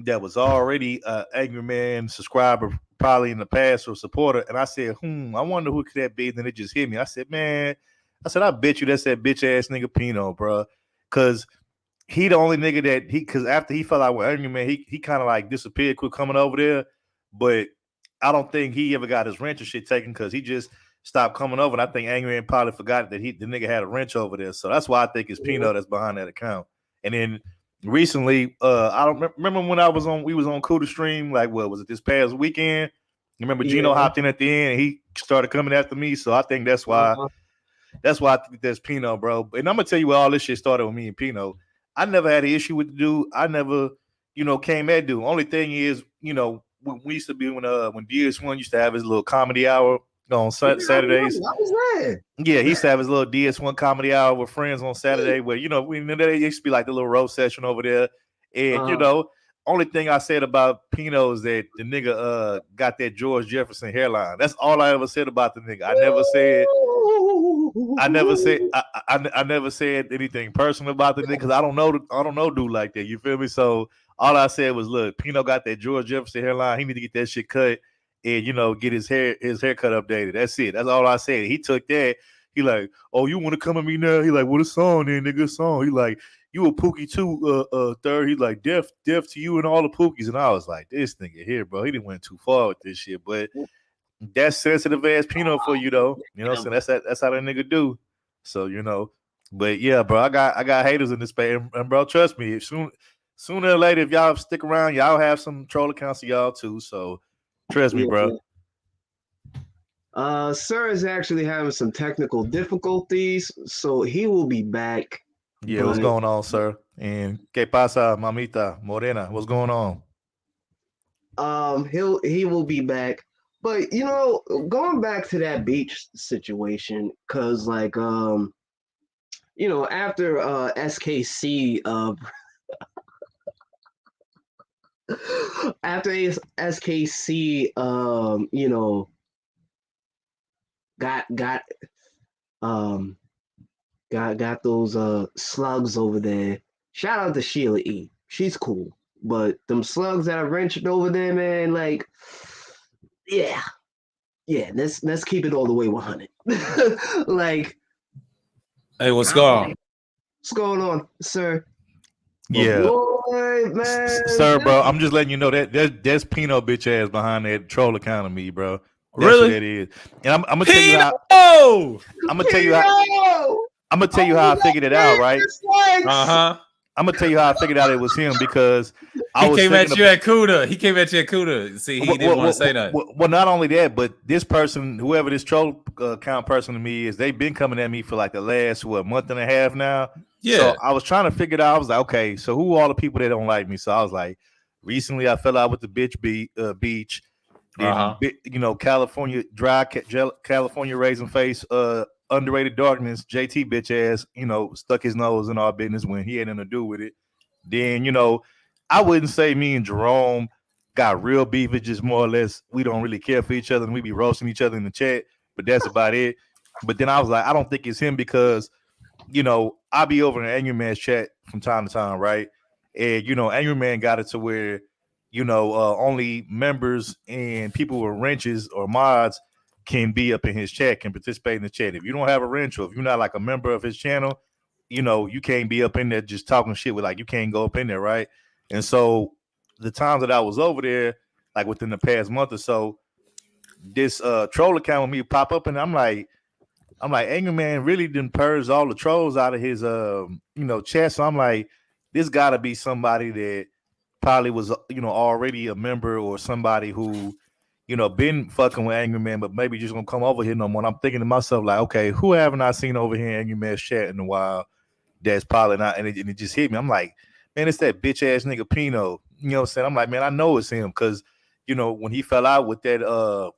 that was already a Angry Man subscriber probably in the past or supporter. And I said, I wonder who could that be? And then it just hit me. I said, man, I bet you that's that bitch ass nigga Pino, bro. Cause he the only nigga that because after he fell out with Angry Man, he kind of like disappeared, quit coming over there. But I don't think he ever got his wrench or shit taken because he just stopped coming over. And I think Angry Man probably forgot that the nigga had a wrench over there. So that's why I think it's Pino that's behind that account. And then recently, I don't remember when we was on Cuda Stream, like what was it this past weekend? You remember Gino hopped in at the end and he started coming after me. So I think that's why I think that's Pino, bro. And I'm gonna tell you where all this shit started with me and Pino. I never had an issue with the dude. I never, came at dude. Only thing is, we used to be when DS1 used to have his little comedy hour on Saturdays. I was there. Yeah, he used to have his little DS1 comedy hour with friends on Saturday where, there used to be like the little roast session over there. And, only thing I said about Pino is that the nigga got that George Jefferson hairline. That's all I ever said about the nigga. I never said anything personal about the nigga because I don't know dude like that. You feel me? So all I said was, look, Pino got that George Jefferson hairline. He need to get that shit cut and get his haircut updated. That's it. That's all I said. He took that. He like, oh, you want to come at me now? He like, what a song then, nigga? Song. He like, you a Pookie too, third. He like, deaf to you and all the Pookies. And I was like, this nigga here, bro. He didn't went too far with this shit, but that's sensitive ass Pino for you though. You know what I'm saying? That's how that nigga do. So but yeah, bro, I got haters in this space, and bro, trust me, sooner or later, if y'all stick around, y'all have some troll accounts of y'all too. So trust me, bro. Sir is actually having some technical difficulties, so he will be back. Yeah, what's going on, sir? And ¿Qué pasa, mamita morena? What's going on? He will be back. But going back to that beach situation, cause like after SKC after SKC got those slugs over there. Shout out to Sheila E. She's cool. But them slugs that I wrenched over there, man, like yeah, let's keep it all the way 100. Like, hey, what's going on, sir? Yeah, boy, man, sir, bro. I'm just letting you know that there's Pino bitch ass behind that troll account of me, bro. That's really? What that is. And I'm gonna tell you how. I'm gonna tell you how I figured it out, right? I'm gonna tell you how I figured out it was him because he came at you at Cuda. See, he didn't want to say that. Well, not only that, but this person, whoever this troll account person to me is, they've been coming at me for like the last month and a half now. Yeah. So I was trying to figure it out. I was like, okay, so who are all the people that don't like me? So I was like, recently I fell out with the bitch beach. Then, California California raisin face, underrated darkness, JT bitch ass, stuck his nose in our business when he had nothing to do with it. Then, I wouldn't say me and Jerome got real beef. It's just more or less we don't really care for each other and we be roasting each other in the chat, but that's about it. But then I was like, I don't think it's him because, I be over in Angry Man's chat from time to time, right? And, Angry Man got it to where, only members and people with wrenches or mods can be up in his chat, can participate in the chat. If you don't have a wrench or if you're not like a member of his channel, you can't be up in there just talking shit with, like, you can't go up in there, right? And so the times that I was over there, like within the past month or so, this troll account with me pop up and I'm like, Angry Man really didn't purge all the trolls out of his chat. So I'm like, this gotta be somebody that probably was already a member or somebody who been fucking with Angry Man, but maybe just gonna come over here no more. And I'm thinking to myself, like, okay, who haven't I seen over here in Angry Man's chat in a while? That's probably not, and it just hit me. I'm like, man, it's that bitch ass nigga Pino. You know what I'm saying? I'm like, man, I know it's him because you know, when he fell out with that,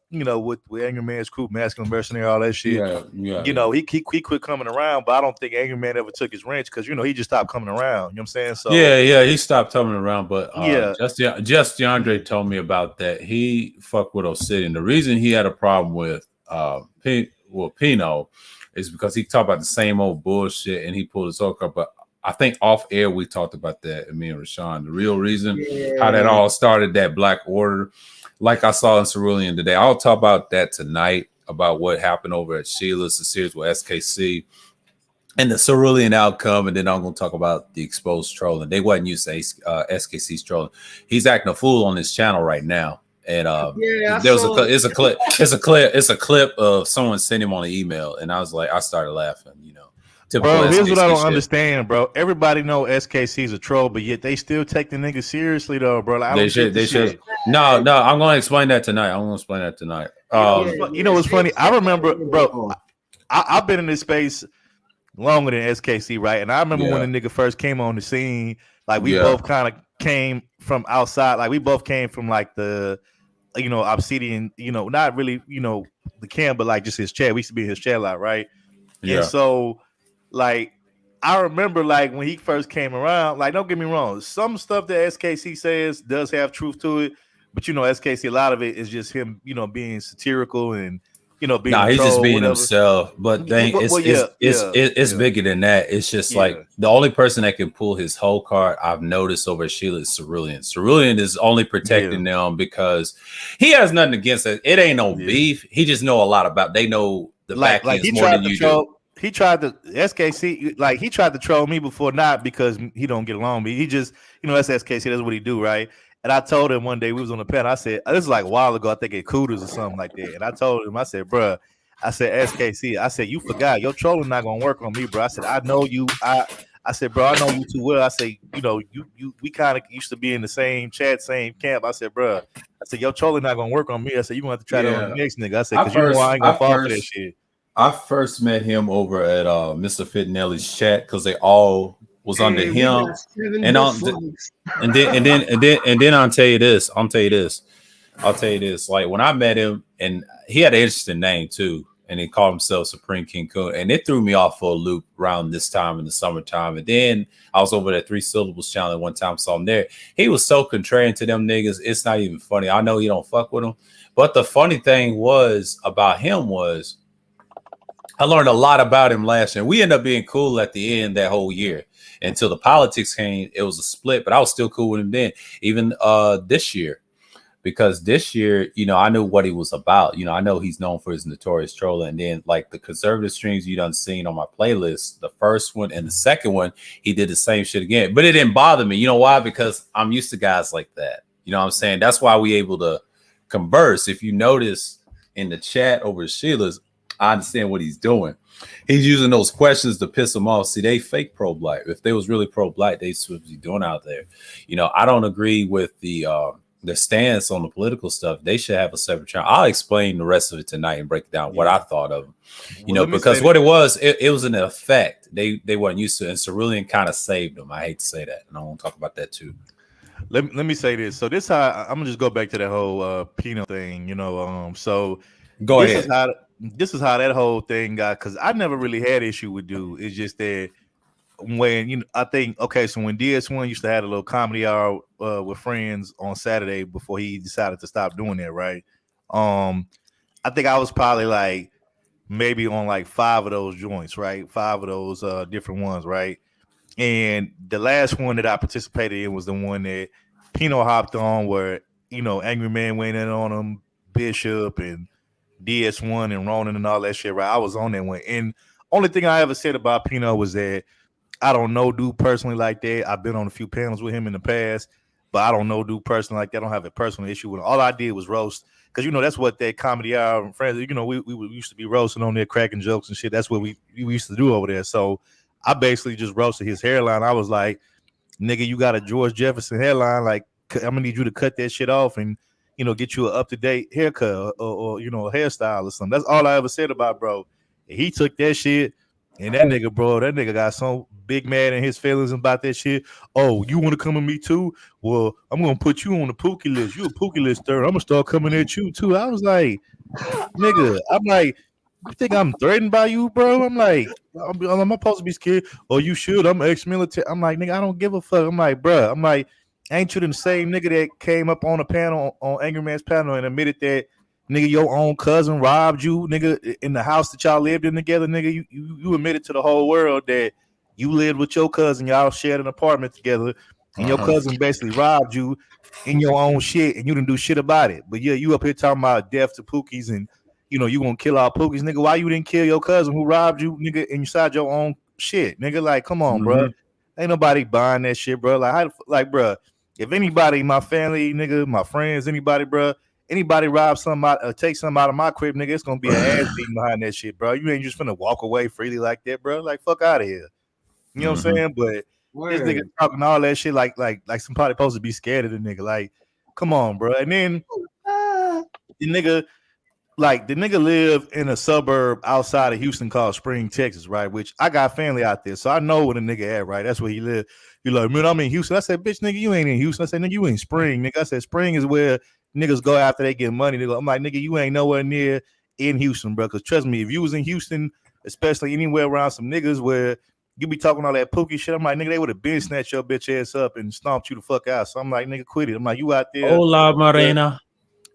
you know, with Angry Man's Crew, Masculine Mercenary, all that shit. You know, he quit coming around, but I don't think Angry Man ever took his wrench because, you know, he just stopped coming around. You know what I'm saying? So he stopped coming around. But just DeAndre Mm-hmm. told me about that. He fucked with Obsidian. The reason he had a problem with Pino is because he talked about the same old bullshit and he pulled his own up. But I think off air we talked about that, me and Rashawn. The real reason how that all started, that Black Order, like I saw in Cerulean today. I'll talk about that tonight, about what happened over at Sheila's, the series with SKC, and the Cerulean outcome. And then I'm going to talk about the exposed trolling. They wasn't used to SKC's trolling. He's acting a fool on his channel right now. And it's a clip of someone sending him on an email, and I started laughing. You know. Bro, here's what I don't understand, bro. Everybody know SKC's a troll, but yet they still take the nigga seriously, though, bro. Like, they should. No, I'm going to explain that tonight. You know what's funny? I remember, bro. I've been in this space longer than SKC, right? And I remember when the nigga first came on the scene. Like we both kind of came from outside. Like we both came from like the, you know, Obsidian. You know, not really, you know, the camp, but like just his chat. We used to be in his chat a lot, right? Yeah. And so. Like, I remember, like, when he first came around, like, don't get me wrong, some stuff that SKC says does have truth to it, but, you know, SKC, a lot of it is just him, you know, being satirical and, you know, being he's just being himself, but it's bigger than that. It's just like the only person that can pull his whole card I've noticed over at Sheila is Cerulean. Cerulean is only protecting them because he has nothing against it. It ain't no beef. He just know a lot about, they know the back ends more than you do. He tried to SKC, like he tried to troll me before, not because he don't get along, but he just, you know, that's SKC, that's what he do, right? And I told him one day we was on the panel, I said, this is like a while ago, I think at Cooters or something like that. And I told him, I said, bro, I said, SKC, I said, you forgot, your trolling not gonna work on me, bro. I said, I know you, I said, bro, I know you too well. I say, you know, we kind of used to be in the same chat, same camp. I said, bro, I said, your trolling not gonna work on me. I said, you gonna have to try that on the next nigga. I said, because you know I ain't gonna fall for that shit. I first met him over at Mr. Fittinelli's chat because they all was under him, and then I'll tell you this. Like when I met him, and he had an interesting name too, and he called himself Supreme King Coon, and it threw me off for a loop around this time in the summertime. And then I was over at 3 Syllables channel at one time, saw him there. He was so contrarian to them niggas, it's not even funny. I know you don't fuck with him, but the funny thing was about him was, I learned a lot about him last year. We ended up being cool at the end that whole year until the politics came. It was a split, but I was still cool with him then, even this year, because this year, you know, I knew what he was about. You know, I know he's known for his notorious trolling. And then like the conservative streams you done seen on my playlist, the first one and the second one, he did the same shit again. But it didn't bother me. You know why? Because I'm used to guys like that. You know what I'm saying? That's why we able to converse. If you notice in the chat over Sheila's, I understand what he's doing. He's using those questions to piss them off. See, they fake pro-black. If they was really pro-black, they would be doing out there. You know, I don't agree with the stance on the political stuff. They should have a separate channel. I'll explain the rest of it tonight and break down what I thought of them. You know, because what it was an effect. They weren't used to it, and Cerulean kind of saved them. I hate to say that, and I want to talk about that too. Let me say this. So this how I'm gonna just go back to that whole Pino thing. You know, so go ahead. This is how that whole thing got, because I never really had issue with dude. It's just that when, you know, I think, okay, so when DS1 used to have a little comedy hour with friends on Saturday before he decided to stop doing that, right? I think I was probably like maybe on like 5 of those joints, right? 5 of those different ones, right? And the last one that I participated in was the one that Pino hopped on, where, you know, Angry Man went in on him, Bishop and DS1 and Ronan and all that shit, right? I was on that one. And only thing I ever said about Pino was that I don't know dude personally like that. I've been on a few panels with him in the past, but I don't know dude personally like that. I don't have a personal issue with him. All I did was roast, because, you know, that's what that comedy hour and friends, you know, we used to be roasting on there, cracking jokes and shit. That's what we used to do over there. So I basically just roasted his hairline. I was like, nigga, you got a George Jefferson hairline. Like, I'm going to need you to cut that shit off and, you know, get you an up-to-date haircut or, you know, a hairstyle or something. That's all I ever said about bro. And he took that shit And that nigga, bro, that nigga got so big mad in his feelings about that shit. Oh, you want to come at me too? Well, I'm gonna put you on the Pookie list. You a Pookie list third. I'm gonna start coming at you too. I was like, nigga, I'm like, you think I'm threatened by you, bro? I'm like, I'm supposed to be scared. Oh, you should. I'm ex-military. I'm like, nigga, I don't give a fuck. I'm like, bro, I'm like, ain't you the same nigga that came up on a panel on Angry Man's panel and admitted that nigga your own cousin robbed you, nigga, in the house that y'all lived in together, nigga? You admitted to the whole world that you lived with your cousin, y'all shared an apartment together, and your cousin basically robbed you in your own shit, and you didn't do shit about it. But yeah, you up here talking about death to Pookies and you know, you gonna kill all Pookies, nigga. Why you didn't kill your cousin who robbed you, nigga, inside your own shit, nigga? Like, come on, bro. Ain't nobody buying that shit, bro. Like, bro, if anybody, my family, nigga, my friends, anybody, bro, anybody rob somebody or take something out of my crib, nigga, it's gonna be an ass beating behind that shit, bro. You ain't just finna walk away freely like that, bro. Like, fuck out of here. You know what I'm saying? But this nigga talking all that shit like somebody supposed to be scared of the nigga. Like, come on, bro. And then the nigga. Like the nigga live in a suburb outside of Houston called Spring, Texas, right? Which I got family out there, so I know where the nigga at, right? That's where he live. You like, man, I'm in Houston. I said, bitch, nigga, you ain't in Houston. I said, nigga, you in Spring, nigga. I said, Spring is where niggas go after they get money. Nigga, I'm like, nigga, you ain't nowhere near in Houston, bro. Because trust me, if you was in Houston, especially anywhere around some niggas where you be talking all that Pookie shit, I'm like, nigga, they would have been snatched your bitch ass up and stomped you the fuck out. So I'm like, nigga, quit it. I'm like, you out there? Hola, Morena.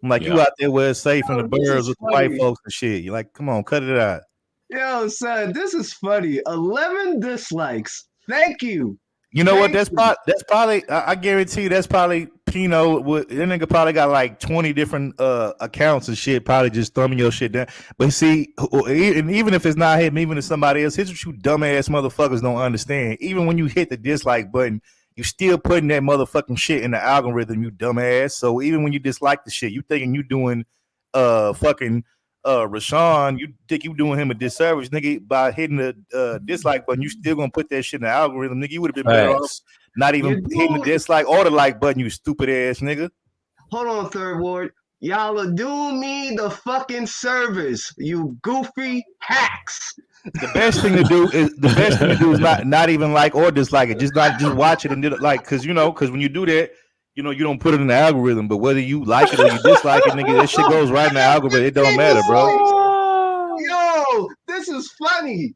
I'm like, you out there where it's safe in the birds with the white folks and shit. You're like, come on, cut it out. Yo, son, this is funny. 11 dislikes. Thank you. You know what? That's probably. I guarantee you that's probably Pino. That nigga probably got like 20 different accounts and shit. Probably just thumbing your shit down. But see, and even if it's not him, even if somebody else, here's what you dumbass motherfuckers don't understand. Even when you hit the dislike button, you still putting that motherfucking shit in the algorithm, you dumbass. So even when you dislike the shit, you thinking you doing fucking Rashawn, you think you doing him a disservice, nigga, by hitting the dislike button. You still gonna put that shit in the algorithm, nigga. You would have been better off not even hitting the dislike or the like button, you stupid ass nigga. Hold on, Third Ward. Y'all are doing me the fucking service, you goofy hacks. The best thing to do is not even like or dislike it. Just watch it and do it, like, because when you do that, you don't put it in the algorithm. But whether you like it or you dislike it, nigga, that shit goes right in the algorithm. It don't matter, bro. Yo, this is funny.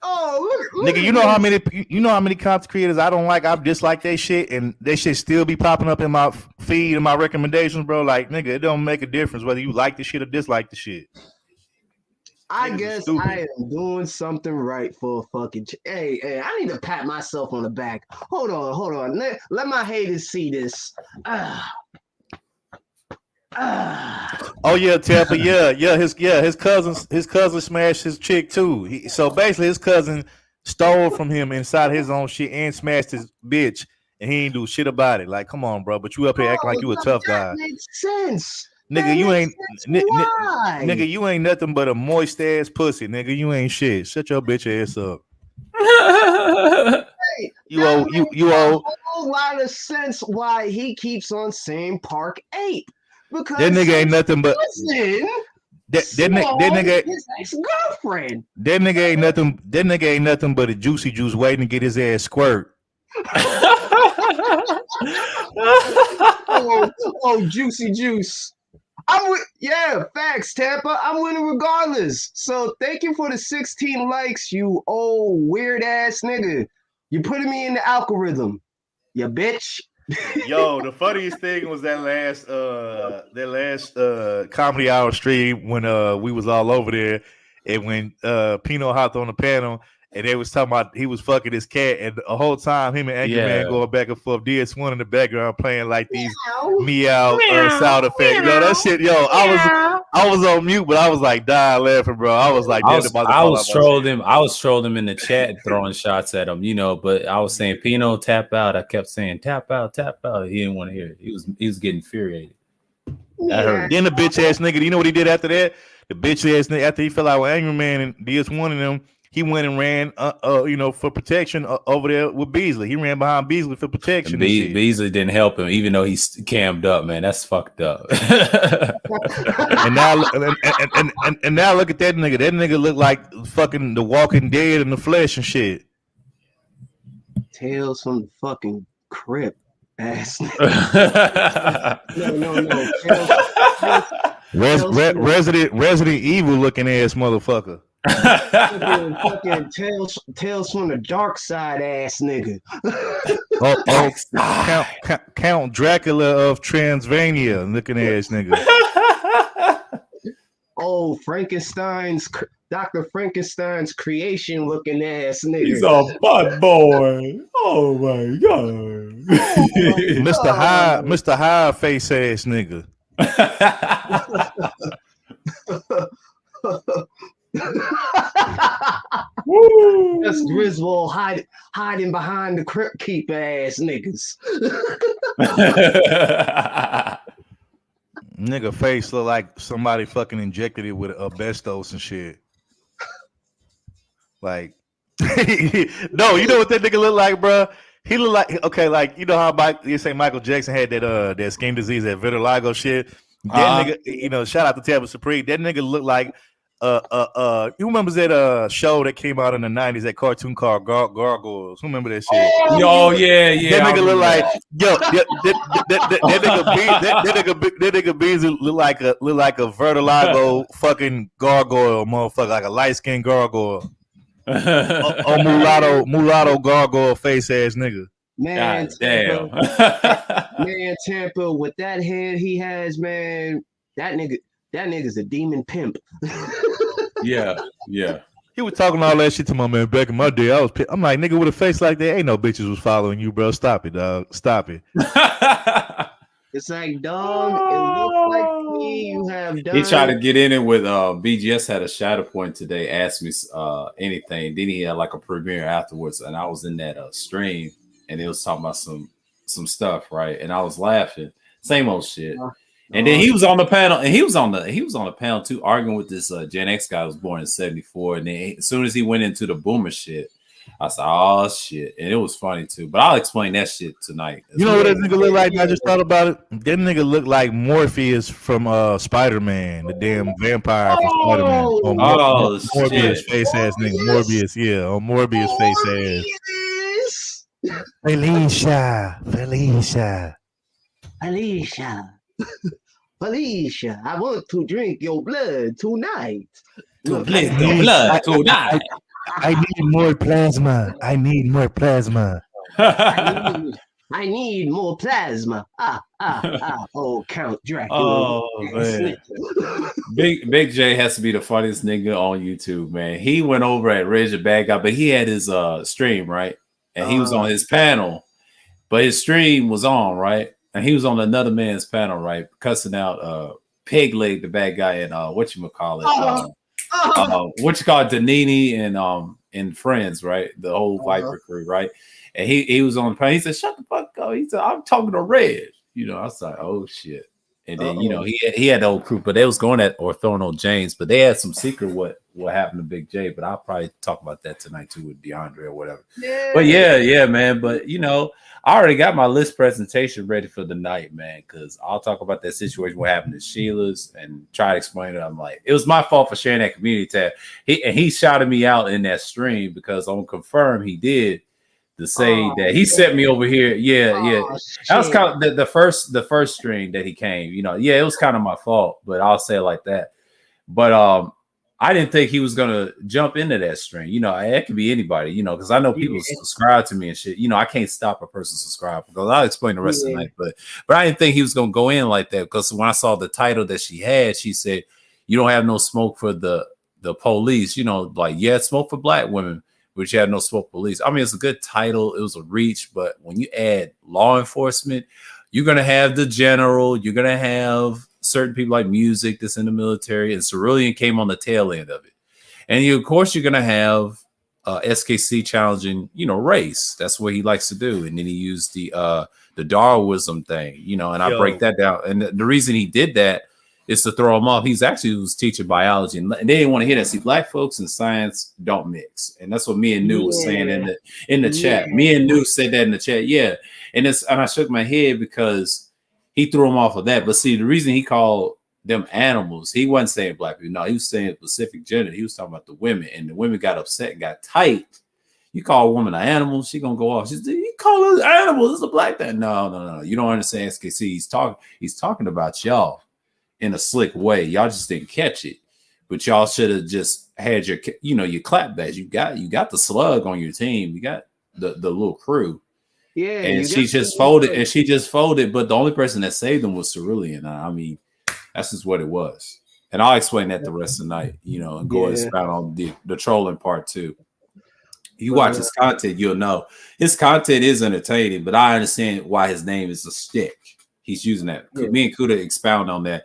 Oh, look nigga, you know how many content creators I don't like. I've disliked that shit, and they shit still be popping up in my feed and my recommendations, bro. Like, nigga, it don't make a difference whether you like the shit or dislike the shit. I guess I am doing something right for a fucking. Hey, I need to pat myself on the back. Hold on. Let my haters see this. Oh yeah, Tampa. Yeah. His cousin smashed his chick too. So basically, his cousin stole from him inside his own shit and smashed his bitch, and he ain't do shit about it. Like, come on, bro. But you up here acting like you a tough guy. That makes sense. Nigga, you ain't nigga, you ain't nothing but a moist ass pussy, nigga. You ain't shit. Shut your bitch ass up. Hey, you owe a whole lot of sense why he keeps on saying Park 8. Because that nigga ain't nothing but that nigga his ex-girlfriend. That nigga ain't nothing but a juicy juice waiting to get his ass squirt. oh, juicy juice. Facts, Tampa. I'm winning regardless. So thank you for the 16 likes, you old weird ass nigga. You putting me in the algorithm, you bitch. Yo, the funniest thing was that last comedy hour stream when we was all over there, and when Pino hopped on the panel. And they was talking about he was fucking his cat, and the whole time him and Angry Man going back and forth. DS1 in the background playing like these meow sound effects. Yo, that shit, I was on mute, but I was like dying laughing, bro. I was like, I was trolling him in the chat, throwing shots at him, But I was saying, Pino, tap out. I kept saying, tap out. He didn't want to hear it. He was getting infuriated. That hurt. Then the bitch ass nigga, you know what he did after that? The bitch ass nigga, after he fell out with Angry Man and DS1 and them. he went and ran, for protection over there with Beasley. He ran behind Beasley for protection. Beasley didn't help him, even though he's cammed up. Man, that's fucked up. and now look at that nigga. That nigga look like fucking The Walking Dead in the flesh and shit. Tales from the fucking crypt, ass nigga. No. Resident Evil looking ass motherfucker. fucking tales from the dark side, ass nigga. Count Dracula of Transylvania looking ass nigga. Oh, Dr. Frankenstein's creation looking ass nigga. He's a butt boy. Oh my god. Mr. High face ass nigga. That's Griswold hiding behind the crypt keeper ass niggas. Nigga face look like somebody fucking injected it with asbestos and shit. Like, no, you know what that nigga look like, bro? He look like, okay, like, you know how you say Michael Jackson had that skin disease, that vitiligo shit. That nigga, shout out to Tampa Supreme. That nigga look like you remember that show that came out in the 90s, that cartoon called Gargoyles? Who remember that shit? Oh yeah. That nigga look like that nigga Beasley look like a vertigo fucking gargoyle, motherfucker, like a light skinned gargoyle. Mulatto gargoyle face ass nigga. Man, God damn. Man, Tampa, with that head he has, man, that nigga's a demon pimp. Yeah. He was talking all that shit to my man back in my day. I'm like, nigga, with a face like that, ain't no bitches was following you, bro. Stop it, dog. Stop it. It's like, dog, it looks like you have done. He tried to get in it with BGS had a shadow point today, asked me anything. Then he had like a premiere afterwards, and I was in that stream, and it was talking about some stuff, right? And I was laughing, same old shit. And then he was on the panel, and he was on the panel too, arguing with this Gen X guy who was born in '74. And then as soon as he went into the boomer shit, I said, "Oh shit!" And it was funny too. But I'll explain that shit tonight. You know what that nigga look like? I just thought about it. That nigga look like Morpheus from Spider-Man, the damn vampire from Spider-Man. Morbius face ass nigga. Morbius, yeah, on Morbius face ass. Felicia, I want to drink your blood tonight. I need more plasma. I need more plasma. Oh, Count Dracula. Oh man. Big J has to be the funniest nigga on YouTube, man. He went over at Reg the Bad Guy, but he had his stream, right? And he was on his panel, but his stream was on, right? And he was on another man's panel, right? Cussing out Pig Leg, the bad guy, and whatchamacallit, Danini and Friends, right? The whole Viper crew, right? And he was on the panel. He said, "Shut the fuck up." He said, "I'm talking to Red." I was like, "Oh shit." And then he had the whole crew, but they was going at Orthogonal James, but they had some secret what happened to Big J. But I'll probably talk about that tonight too with DeAndre or whatever. Yeah. But yeah, man. But I already got my list presentation ready for the night, man, because I'll talk about that situation, what happened to Sheila's, and try to explain it. I'm like, it was my fault for sharing that community tab. He shouted me out in that stream because on Confirm he did to say that he sent me over here. Yeah. That was kind of the first stream that he came. It was kind of my fault, but I'll say it like that. But I didn't think he was gonna jump into that stream. It could be anybody, because I know people subscribe to me and shit. I can't stop a person subscribe because I'll explain the rest of the night. But I didn't think he was gonna go in like that because when I saw the title that she had, she said, "You don't have no smoke for the police." Smoke for black women, but you have no smoke for police. I mean, it's a good title. It was a reach, but when you add law enforcement, you're gonna have the general. You're gonna have certain people like music that's in the military, and Cerulean came on the tail end of it. And of course, you're going to have SKC challenging, race. That's what he likes to do. And then he used the Darwinism thing, and I break that down. And the reason he did that It's to throw him off. He's actually was teaching biology, and they didn't want to hear that. See, black folks and science don't mix, and that's what me and New was saying in the chat. Me and New said that in the chat, yeah. And I shook my head because he threw him off of that. But see, the reason he called them animals, he wasn't saying black people. No, he was saying specific gender. He was talking about the women, and the women got upset and got tight. You call a woman an animal, she gonna go off. She's you call her an animal. This is a black thing. No. You don't understand. SKC. He's talking about y'all in a slick way. Y'all just didn't catch it, but y'all should have just had your your clapbacks. You got the slug on your team. You got the little crew. Yeah, and she just folded. And she just folded. But the only person that saved them was Cerulean. I mean, that's just what it was. And I'll explain that the rest of the night. And go expound on the trolling part too. You watch his content, you'll know his content is entertaining, but I understand why his name is a stick. He's using that. Yeah. Me and Kuda expound on that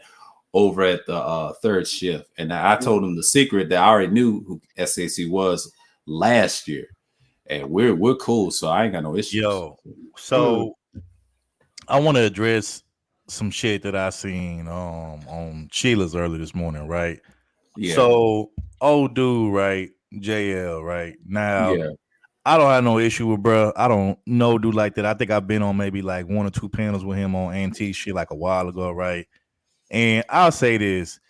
over at the third shift, and I told him the secret that I already knew who SAC was last year, and we're cool, so I ain't got no issues. Yo, so I want to address some shit that I seen on Sheila's early this morning, right? Yeah. So old dude, right? JL, right? Now, I don't have no issue with bro. I don't know dude like that. I think I've been on maybe like 1 or 2 panels with him on antique shit like a while ago, right? And I'll say this: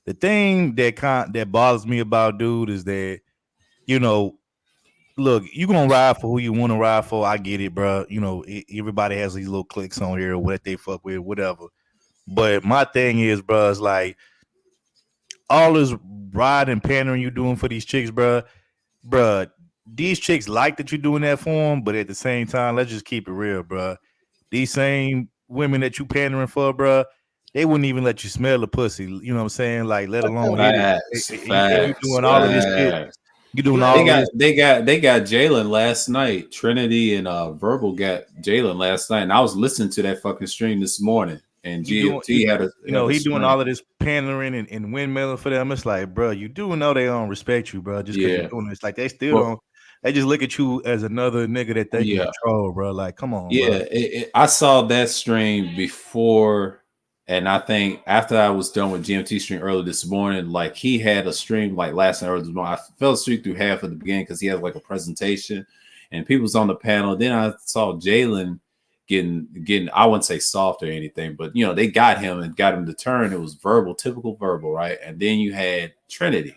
the thing that bothers me about dude is that, look, you gonna ride for who you want to ride for. I get it, bro. Everybody has these little clicks on here, what they fuck with, whatever. But my thing is, bro, is like all this ride and pandering you doing for these chicks, bro. These chicks like that you're doing that for them, but at the same time, let's just keep it real, bro. These same women that you pandering for, bro, they wouldn't even let you smell the pussy. You know what I'm saying? Like, let alone you doing all of this shit. You doing all this. They got Jalen last night. Trinity and Verbal got Jalen last night, and I was listening to that fucking stream this morning. And GFT had a he's doing all of this pandering and windmilling for them. It's like, bro, you do know they don't respect you, bro. Just because you're doing this, like they still don't. They just look at you as another nigga that they can control, bro. Like, come on. Yeah, I saw that stream before, and I think after I was done with GMT stream early this morning, like he had a stream like last night early this morning. I fell asleep through half of the beginning because he had like a presentation, and people was on the panel. Then I saw Jalen getting I wouldn't say soft or anything, but they got him to turn. It was verbal, typical verbal, right? And then you had Trinity,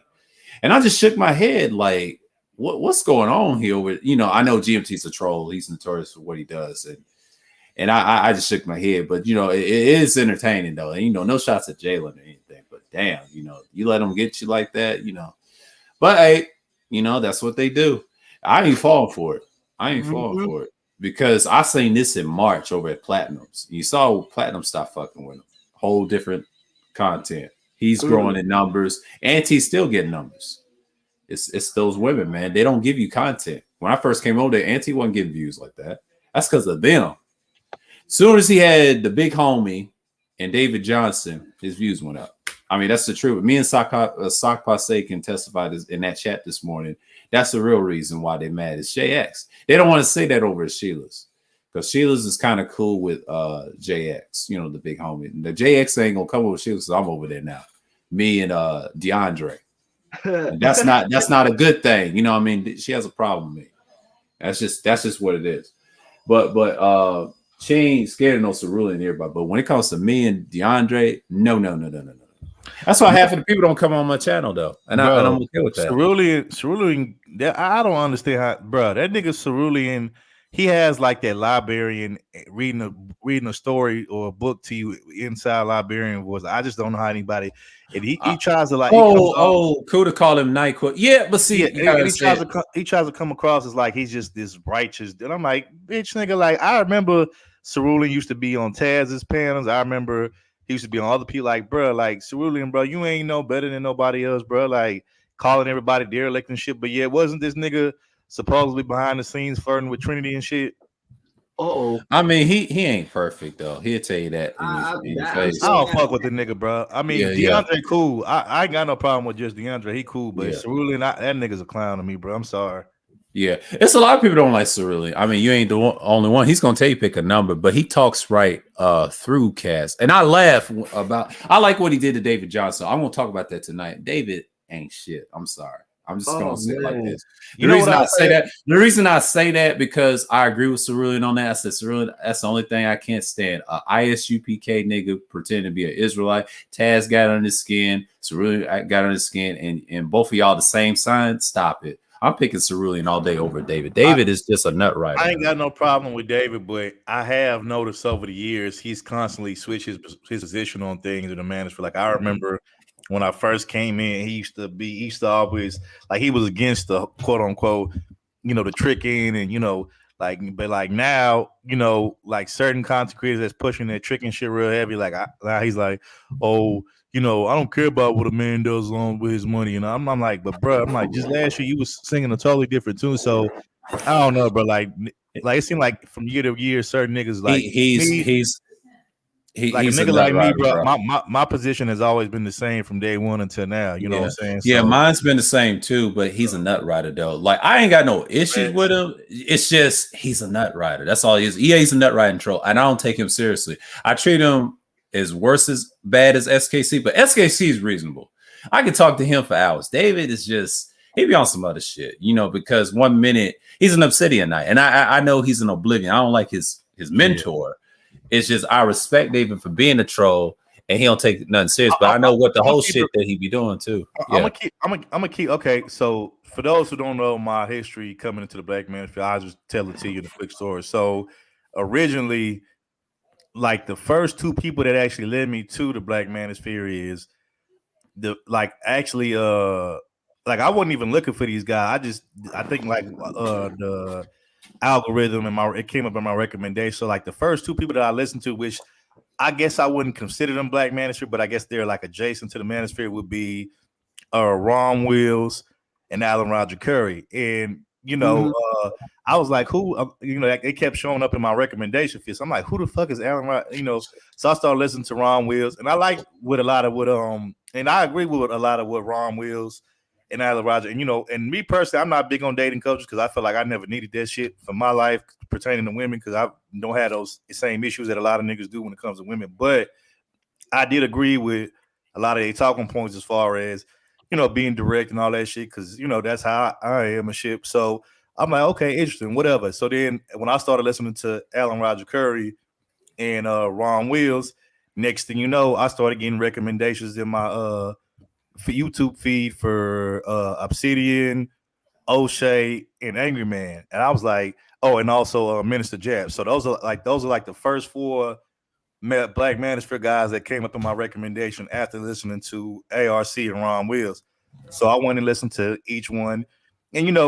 and I just shook my head like, what's going on here? With I know GMT's a troll. He's notorious for what he does, and I just shook my head. But it is entertaining though. And no shots at Jalen or anything. But damn, you let them get you like that, But hey, that's what they do. I ain't falling for it. Because I seen this in March over at Platinum's. You saw Platinum stop fucking with him. Whole different content. He's growing in numbers, and he's still getting numbers. It's those women, man. They don't give you content. When I first came over there, Auntie wasn't getting views like that. That's because of them. Soon as he had the big homie and David Johnson, his views went up. I mean, that's the truth. Me and Sock Passe can testify in that chat this morning. That's the real reason why they're mad. It's JX. They don't want to say that over at Sheila's because Sheila's is kind of cool with JX, the big homie. The JX ain't gonna come over with Sheila's because I'm over there now. Me and DeAndre. And that's not a good thing. I mean, she has a problem with me. That's just what it is. But she ain't scared of no Cerulean everybody. But when it comes to me and DeAndre, no. That's why half of the people don't come on my channel though, and I'm okay with that. Cerulean, I don't understand how, bro. That nigga Cerulean, he has like that librarian reading a story or a book to you inside librarian voice. I just don't know how anybody. And he tries to like. Cool to call him NyQuil. Yeah, but see, he tries to come across as like he's just this righteous. And I'm like, bitch, nigga. Like I remember Cerulean used to be on Taz's panels. I remember. He used to be on other people like, bro, like Cerulean, bro, you ain't no better than nobody else, bro. Like calling everybody derelict and shit. But yeah, wasn't this nigga supposedly behind the scenes flirting with Trinity and shit? I mean, he ain't perfect though. He'll tell you that in your face. I don't fuck with the nigga, bro. I mean, DeAndre cool. I ain't got no problem with just DeAndre. He cool, but Cerulean, that nigga's a clown to me, bro. I'm sorry. Yeah, it's a lot of people don't like Cerulean. I mean, you ain't the only one. He's gonna tell you pick a number, but he talks right through Cass. And I laugh about. I like what he did to David Johnson. I'm gonna talk about that tonight. David ain't shit. I'm sorry. I'm just gonna say it like this. The reason I say that because I agree with Cerulean on that. I said Cerulean, that's the only thing I can't stand. ISUPK nigga pretending to be an Israelite. Taz got on his skin. Cerulean got on his skin, and both of y'all the same sign. Stop it. I'm picking Cerulean all day over David. David is just a nut writer. I ain't got no problem with David, but I have noticed over the years he's constantly switched his position on things in the manosphere. Like I remember when I first came in, he used to always like he was against the quote unquote, the tricking and but like now, like certain content creators that's pushing that tricking shit real heavy. Like now he's like, oh. I don't care about what a man does along with his money. I'm like, but bro, I'm like, just last year you was singing a totally different tune. So I don't know, bro. Like it seemed like from year to year, certain niggas like he's like a nigga like me, bro. My position has always been the same from day one until now. You know what I'm saying? Yeah, mine's been the same too, but he's a nut rider though. Like I ain't got no issues with him. It's just he's a nut rider. That's all he is. Yeah, he's a nut riding troll, and I don't take him seriously. I treat him as worse as bad as SKC, but SKC is reasonable. I can talk to him for hours. David is just he be on some other shit, because 1 minute he's an Obsidian Knight, and I know he's an Oblivion. I don't like his mentor. Yeah. It's just I respect David for being a troll, and he don't take nothing serious. But I know what the whole shit that he be doing too. I'm gonna keep. Okay, so for those who don't know my history coming into the Black Manosphere, I'll just tell it to you in a quick story. So originally, like the first two people that actually led me to the Black Manosphere is I wasn't even looking for these guys. I think the algorithm and it came up in my recommendation. So like the first two people that I listened to, which I guess I wouldn't consider them Black Manosphere, but I guess they're like adjacent to the Manosphere, would be Ron Wills and Alan Roger Curry. And I was like, who? It kept showing up in my recommendation feed. So I'm like, who the fuck is Alan Roger? So I started listening to Ron Wills, and I like and I agree with a lot of what Ron Wills and Alan Roger. And me personally, I'm not big on dating coaches because I feel like I never needed that shit for my life pertaining to women because I don't have those same issues that a lot of niggas do when it comes to women. But I did agree with a lot of their talking points as far as being direct and all that shit, because that's how I am and shit. So I'm like, okay, interesting, whatever. So then when I started listening to Alan Roger Curry and Ron Wills, next thing you know, I started getting recommendations in my YouTube feed for Obsidian, O'Shea, and Angry Man. And I was like, oh, and also Minister Jab. So those are like the first four Black Manosphere guys that came up in my recommendation after listening to ARC and Ron Wills. So I went and listened to each one. And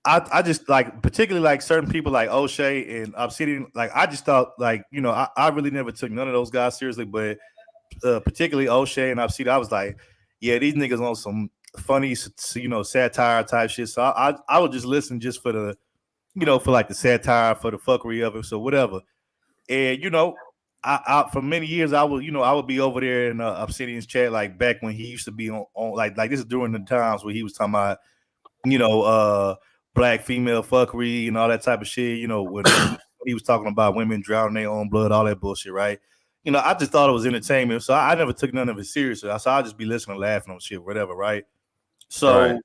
I just like particularly like certain people like O'Shea and Obsidian. Like I just thought like I really never took none of those guys seriously, but particularly O'Shea and Obsidian, I was like, yeah, these niggas on some funny satire type shit. So I would just listen just for the for like the satire, for the fuckery of it, so whatever. And I for many years I would be over there in Obsidian's chat, like back when he used to be on like this is during the times where he was talking about Black female fuckery and all that type of shit, when he was talking about women drowning their own blood, all that bullshit, right? I just thought it was entertainment, so I never took none of it seriously. So I'll just be listening, laughing on shit, whatever, right? So,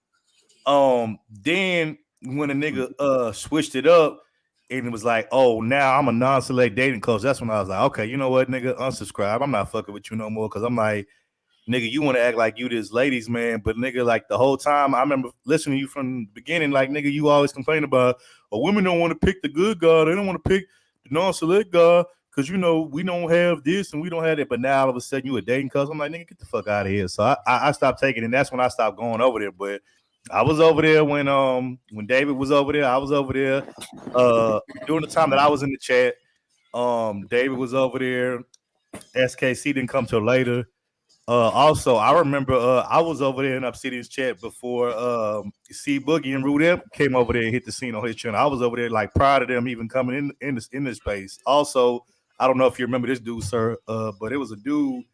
then when a nigga switched it up and it was like, oh, now I'm a non-select dating coach, that's when I was like, okay, you know what, nigga, unsubscribe. I'm not fucking with you no more because I'm like, nigga, you want to act like you this ladies man, but nigga, like the whole time I remember listening to you from the beginning, like nigga, you always complain about, women don't want to pick the good guy, they don't want to pick the non-select guy because we don't have this and we don't have that. But now all of a sudden you a dating coach. I'm like, nigga, get the fuck out of here. So I stopped taking it, and that's when I stopped going over there. But I was over there when David was over there. I was over there during the time that I was in the chat. David was over there. SKC didn't come till later. Also, I remember I was over there in Obsidian's chat before C Boogie and Rude came over there and hit the scene on his channel. I was over there like prior to them even coming in this space. Also, I don't know if you remember this dude, sir, but it was a dude.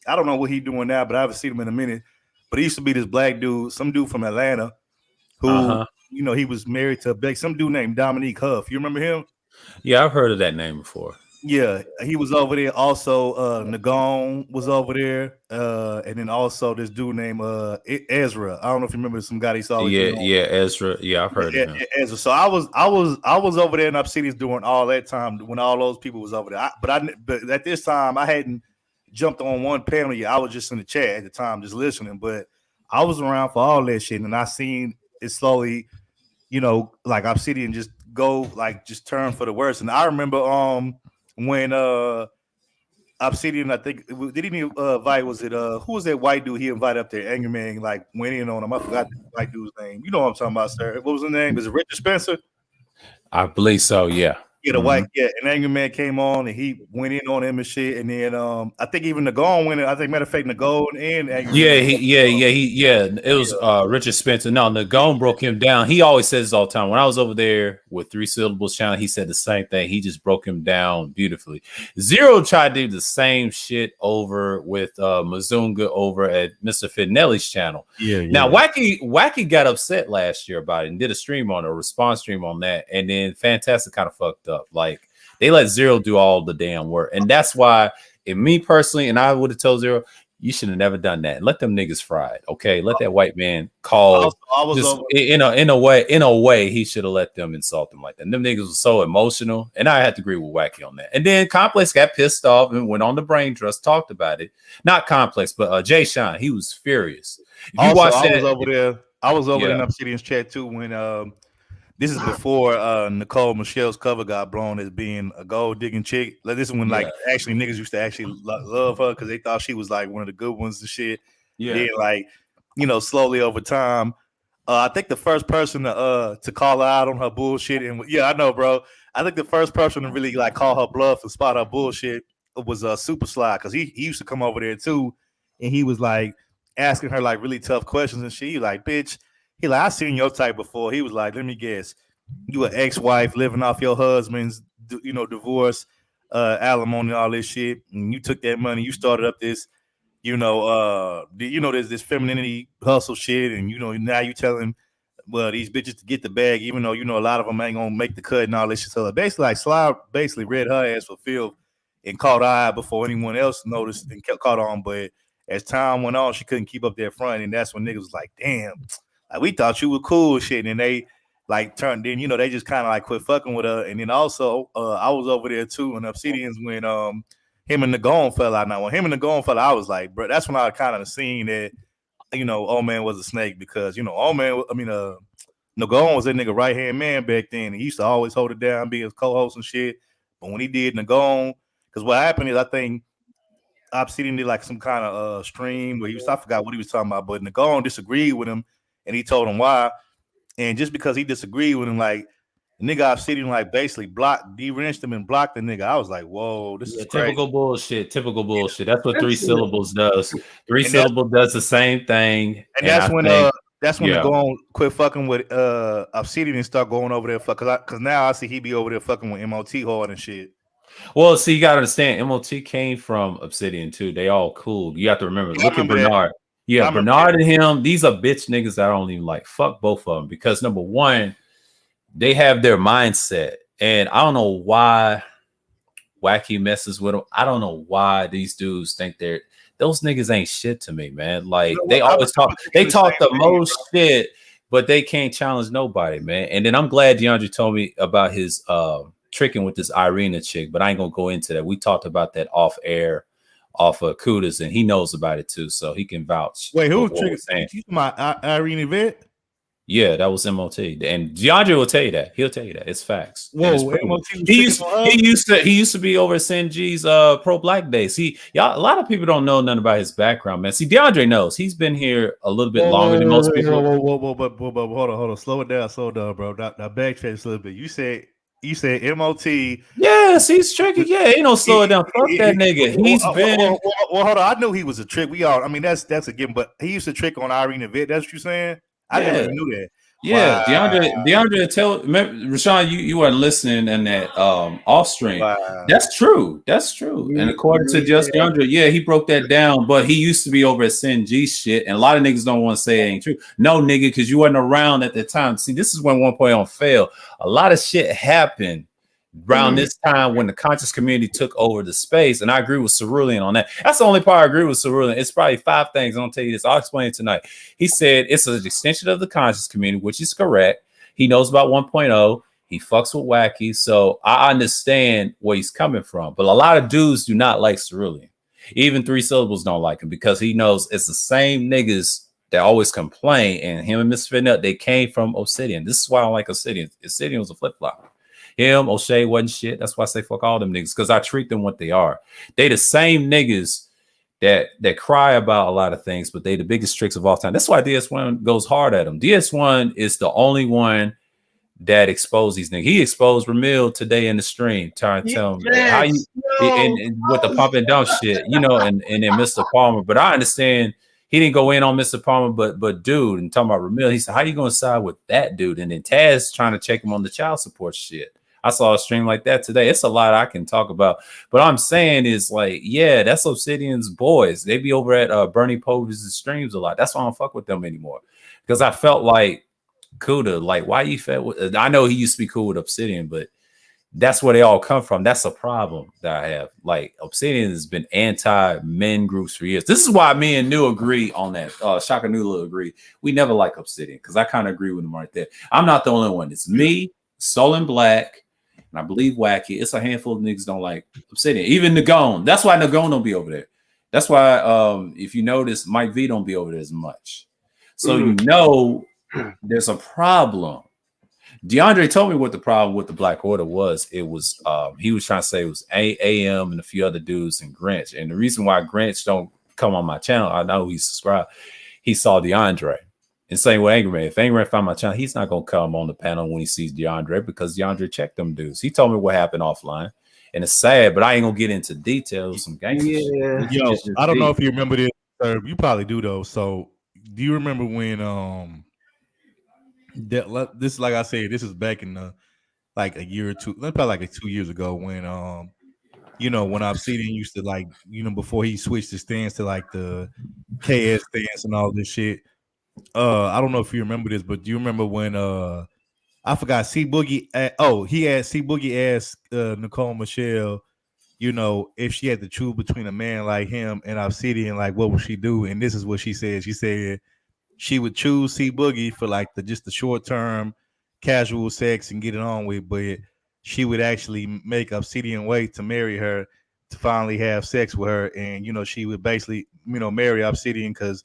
I don't know what he's doing now, but I haven't seen him in a minute. But he used to be this black dude, some dude from Atlanta, who he was married to some dude named Dominique Huff. You remember him? Yeah, I've heard of that name before. Yeah, he was over there. Also, Nagone was over there, and then also this dude named Ezra. I don't know if you remember some guy he saw. Yeah, Ezra. Yeah, I've heard of him. Ezra. So I was over there in Obsidians during all that time when all those people was over there. But at this time I hadn't jumped on one panel yet. I was just in the chat at the time, just listening. But I was around for all that shit, and I seen it slowly, like Obsidian just go just turn for the worse. And I remember when Obsidian, I think, did he invite, was it who was that white dude he invited up there? Angry Man went in on him. I forgot the white dude's name. You know what I'm talking about, sir. What was his name? Is it Richard Spencer? I believe so, yeah. Yeah, the white, and Angry Man came on and he went in on him and shit. And then I think even Nagone went in. I think matter of fact, Nagone and Angry Man. It was Richard Spencer. No, Nagone broke him down. He always says this all the time. When I was over there with 3 Syllables channel, he said the same thing. He just broke him down beautifully. Zero tried to do the same shit over with Mazunga over at Mr. Finelli's channel. Yeah. Now Wacky got upset last year about it and did a response stream on that, and then Fantastic kind of fucked up. Like, they let Zero do all the damn work, and that's why, and me personally, and I would have told Zero, you should have never done that. Let them niggas fried, okay? Let that white man call. In a way, he should have let them insult them like that. And them niggas was so emotional, and I had to agree with Wacky on that. And then Complex got pissed off and went on the Brain Trust, talked about it. Not Complex, but Jay Sean, he was furious. If you watch that, I was over there in Obsidian's chat too when this is before Nicole Michelle's cover got blown as being a gold digging chick. Like, this is when actually niggas used to actually love her because they thought she was like one of the good ones and shit. Yeah, then, slowly over time, I think the first person to call her out on her bullshit, and I know, bro. I think the first person to really call her bluff and spot her bullshit was Super Sly, because he used to come over there too, and he was asking her really tough questions and shit. He bitch. He I seen your type before. He was let me guess, you an ex-wife living off your husband's, divorce, alimony, all this shit, and you took that money, you started up this, there's this femininity hustle shit, and now you telling these bitches to get the bag, even though a lot of them ain't gonna make the cut and all this shit. So basically, Sly basically read her ass for filth and caught eye before anyone else noticed and caught on. But as time went on, she couldn't keep up that front, and that's when niggas was damn. We thought you were cool shit, and they turned in, they just kind of quit fucking with her. And then also I was over there too in Obsidians when him and Nagone fell out. Now when him and Nagone fell out, I was bro, that's when I kind of seen that old man was a snake, because Nagone was that nigga right hand man back then. He used to always hold it down, be his co-host and shit. But when he did Nagone, because what happened is I think Obsidian did some kind of stream where I forgot what he was talking about, but Nagone disagreed with him. And he told him why. And just because he disagreed with him, the nigga Obsidian basically de-wrenched him and blocked the nigga. I was whoa, this is crazy. Typical bullshit. That's what 3 Syllables does. 3 Syllables does the same thing. And that's when Nagone quit fucking with Obsidian and start going over there because now I see he be over there fucking with MOT hard and shit. Well, see, you gotta understand, MOT came from Obsidian too. They all cool. You have to remember. Look at Bernard. That. Yeah, Bernard and him, these are bitch niggas that I don't even fuck both of them, because number one, they have their mindset, and I don't know why Wacky messes with them. I don't know why these dudes think those niggas ain't shit to me, man. They always talk the most shit, but they can't challenge nobody, man. And then I'm glad DeAndre told me about his tricking with this Irina chick, but I ain't gonna go into that. We talked about that off air. Off of Kudas, and he knows about it too, so he can vouch. Wait, who triggered my Irene Vet? Yeah, that was MOT, and DeAndre will tell you that. He'll tell you that. It's facts. Whoa, he used to be over at San G's Pro Black Days. A lot of people don't know nothing about his background, man. See, DeAndre knows. He's been here a little bit longer than most people. Whoa, hold on, slow it down, bro. Now backtrack a little bit. You said MOT. Yes, he's tricky. Yeah, ain't no slow it down. Fuck that nigga. He's been. Well, hold on. I knew he was a trick. That's a given. But he used to trick on Irene Vet. That's what you're saying? I never knew that. Yeah, Wow. DeAndre, Rashawn, you weren't listening in that off stream. Wow. That's true. And according to just DeAndre, yeah, he broke that down, but he used to be over at CNG shit, and a lot of niggas don't want to say it ain't true. No, nigga, because you weren't around at the time. See, this is when 1.0 failed. A lot of shit happened around this time when the conscious community took over the space, and I agree with Cerulean on that. That's the only part I agree with Cerulean. It's probably 5 things. I'm gonna tell you this. I'll explain it tonight. He said it's an extension of the conscious community, which is correct. He knows about 1.0. He fucks with Wacky, so I understand where he's coming from. But a lot of dudes do not like Cerulean. Even 3 syllables don't like him because he knows it's the same niggas that always complain. And him and Mr. Fitnut, they came from Obsidian. This is why I don't like Obsidian. Obsidian was a flip flop. Him, O'Shea wasn't shit. That's why I say fuck all them niggas, because I treat them what they are. They the same niggas that cry about a lot of things, but they the biggest tricks of all time. That's why DS1 goes hard at them. DS1 is the only one that exposed these niggas. He exposed Ramil today in the stream, trying to tell him how you and with the pump and dump shit, you know, and then Mr. Palmer. But I understand he didn't go in on Mr. Palmer, but dude, and talking about Ramil, he said, how you gonna side with that dude? And then Taz trying to check him on the child support shit. I saw a stream like that today. It's a lot I can talk about. But I'm saying is like, yeah, that's Obsidian's boys. They be over at Bernie Povers' streams a lot. That's why I don't fuck with them anymore. Because I felt like Kuda, like, why you felt with, I know he used to be cool with Obsidian, but that's where they all come from. That's a problem that I have. Like, Obsidian has been anti-men groups for years. This is why me and New agree on that. Shaka Nula agree. We never like Obsidian because I kind of agree with him right there. I'm not the only one. It's me, Soul and Black, and I believe Wacky. It's a handful of niggas don't like Obsidian. Even Nagone. That's why Nagone don't be over there. That's why, if you notice, Mike V don't be over there as much. So you know there's a problem. DeAndre told me what the problem with the Black Order was. It was he was trying to say it was AM and a few other dudes and Grinch. And the reason why Grinch don't come on my channel, I know he's subscribed. He saw DeAndre. And same with Angry Man. If Angry Man found my channel, he's not gonna come on the panel when he sees DeAndre because DeAndre checked them dudes. He told me what happened offline. And it's sad, but I ain't gonna get into details. Some gangster shit. Yo, I don't know if you remember this. You probably do though. So do you remember when this, like I said, this is back in the like a year or two, probably like 2 years ago when you know, when Obsidian used to, like, you know, before he switched his stance to like the KS stance and all this shit. I don't know if you remember this, but do you remember when I forgot C Boogie he asked C Boogie asked Nicole Michelle, you know, if she had to choose between a man like him and Obsidian, like what would she do? And this is what she said. She said she would choose C Boogie for like just the short term casual sex and get it on with, but she would actually make Obsidian wait to marry her to finally have sex with her. And, you know, she would basically, you know, marry Obsidian because,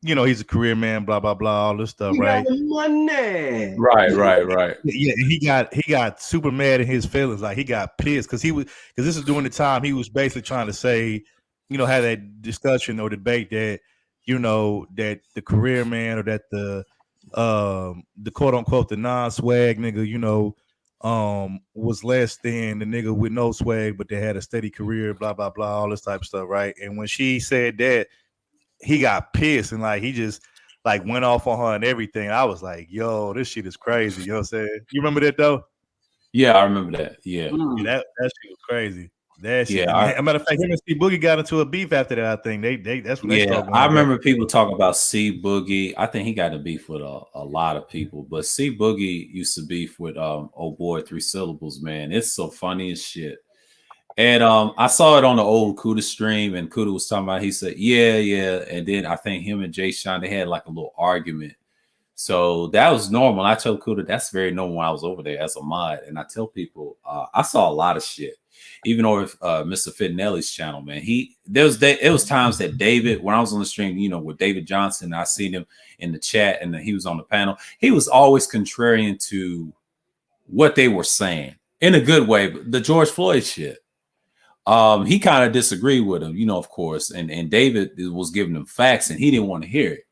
you know, he's a career man, blah, blah, blah, all this stuff, He right? got the money. Right. Yeah, he got super mad in his feelings. Like, he got pissed because this is during the time he was basically trying to say, you know, have that discussion or debate that, you know, that the career man or that the quote unquote the non-swag nigga, you know, was less than the nigga with no swag, but they had a steady career, blah, blah, blah, all this type of stuff, right? And when she said that, he got pissed and like he just like went off on her and everything. I was like, yo, this shit is crazy. You know what I'm saying? You remember that though? Yeah, I remember that. Yeah. That shit was crazy. That shit. Yeah, As a matter of fact, him and C Boogie got into a beef after that. I think they that's when they started. I remember people talking about C Boogie. I think he got a beef with a lot of people, but C Boogie used to beef with old boy 3 syllables, man. It's so funny as shit. And I saw it on the old Kuda stream, and Kuda was talking about. He said, "Yeah," and then I think him and Jay Sean they had like a little argument. So that was normal. I told Kuda that's very normal when I was over there as a mod, and I tell people I saw a lot of shit. Even over Mr. Fitnelli's channel, man. It was times that David, when I was on the stream, you know, with David Johnson, I seen him in the chat, and he was on the panel. He was always contrarian to what they were saying in a good way. But the George Floyd shit. He kind of disagreed with him, you know, of course, and David was giving him facts and he didn't want to hear it.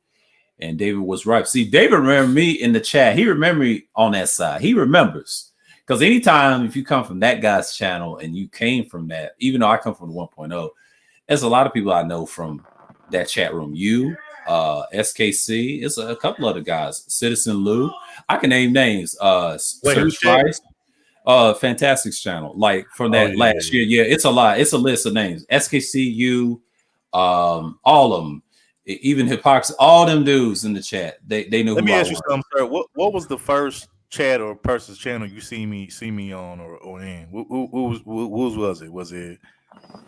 And David was right. See, David remembered me in the chat. He remembered me on that side. He remembers. Because anytime if you come from that guy's channel and you came from that, even though I come from the 1.0, there's a lot of people I know from that chat room. You, SKC. It's a couple other guys. Citizen Lou. I can name names. Wait, Search who's that? Price. Fantastic's channel. Like from that yeah, last year. Yeah, it's a lot. It's a list of names. SKCU. All of them. Even Hypocrisy. All them dudes in the chat. They knew. Let who me I ask you was. something, sir. What was the first chat or person's channel you see me on or in? Whose was it? Was it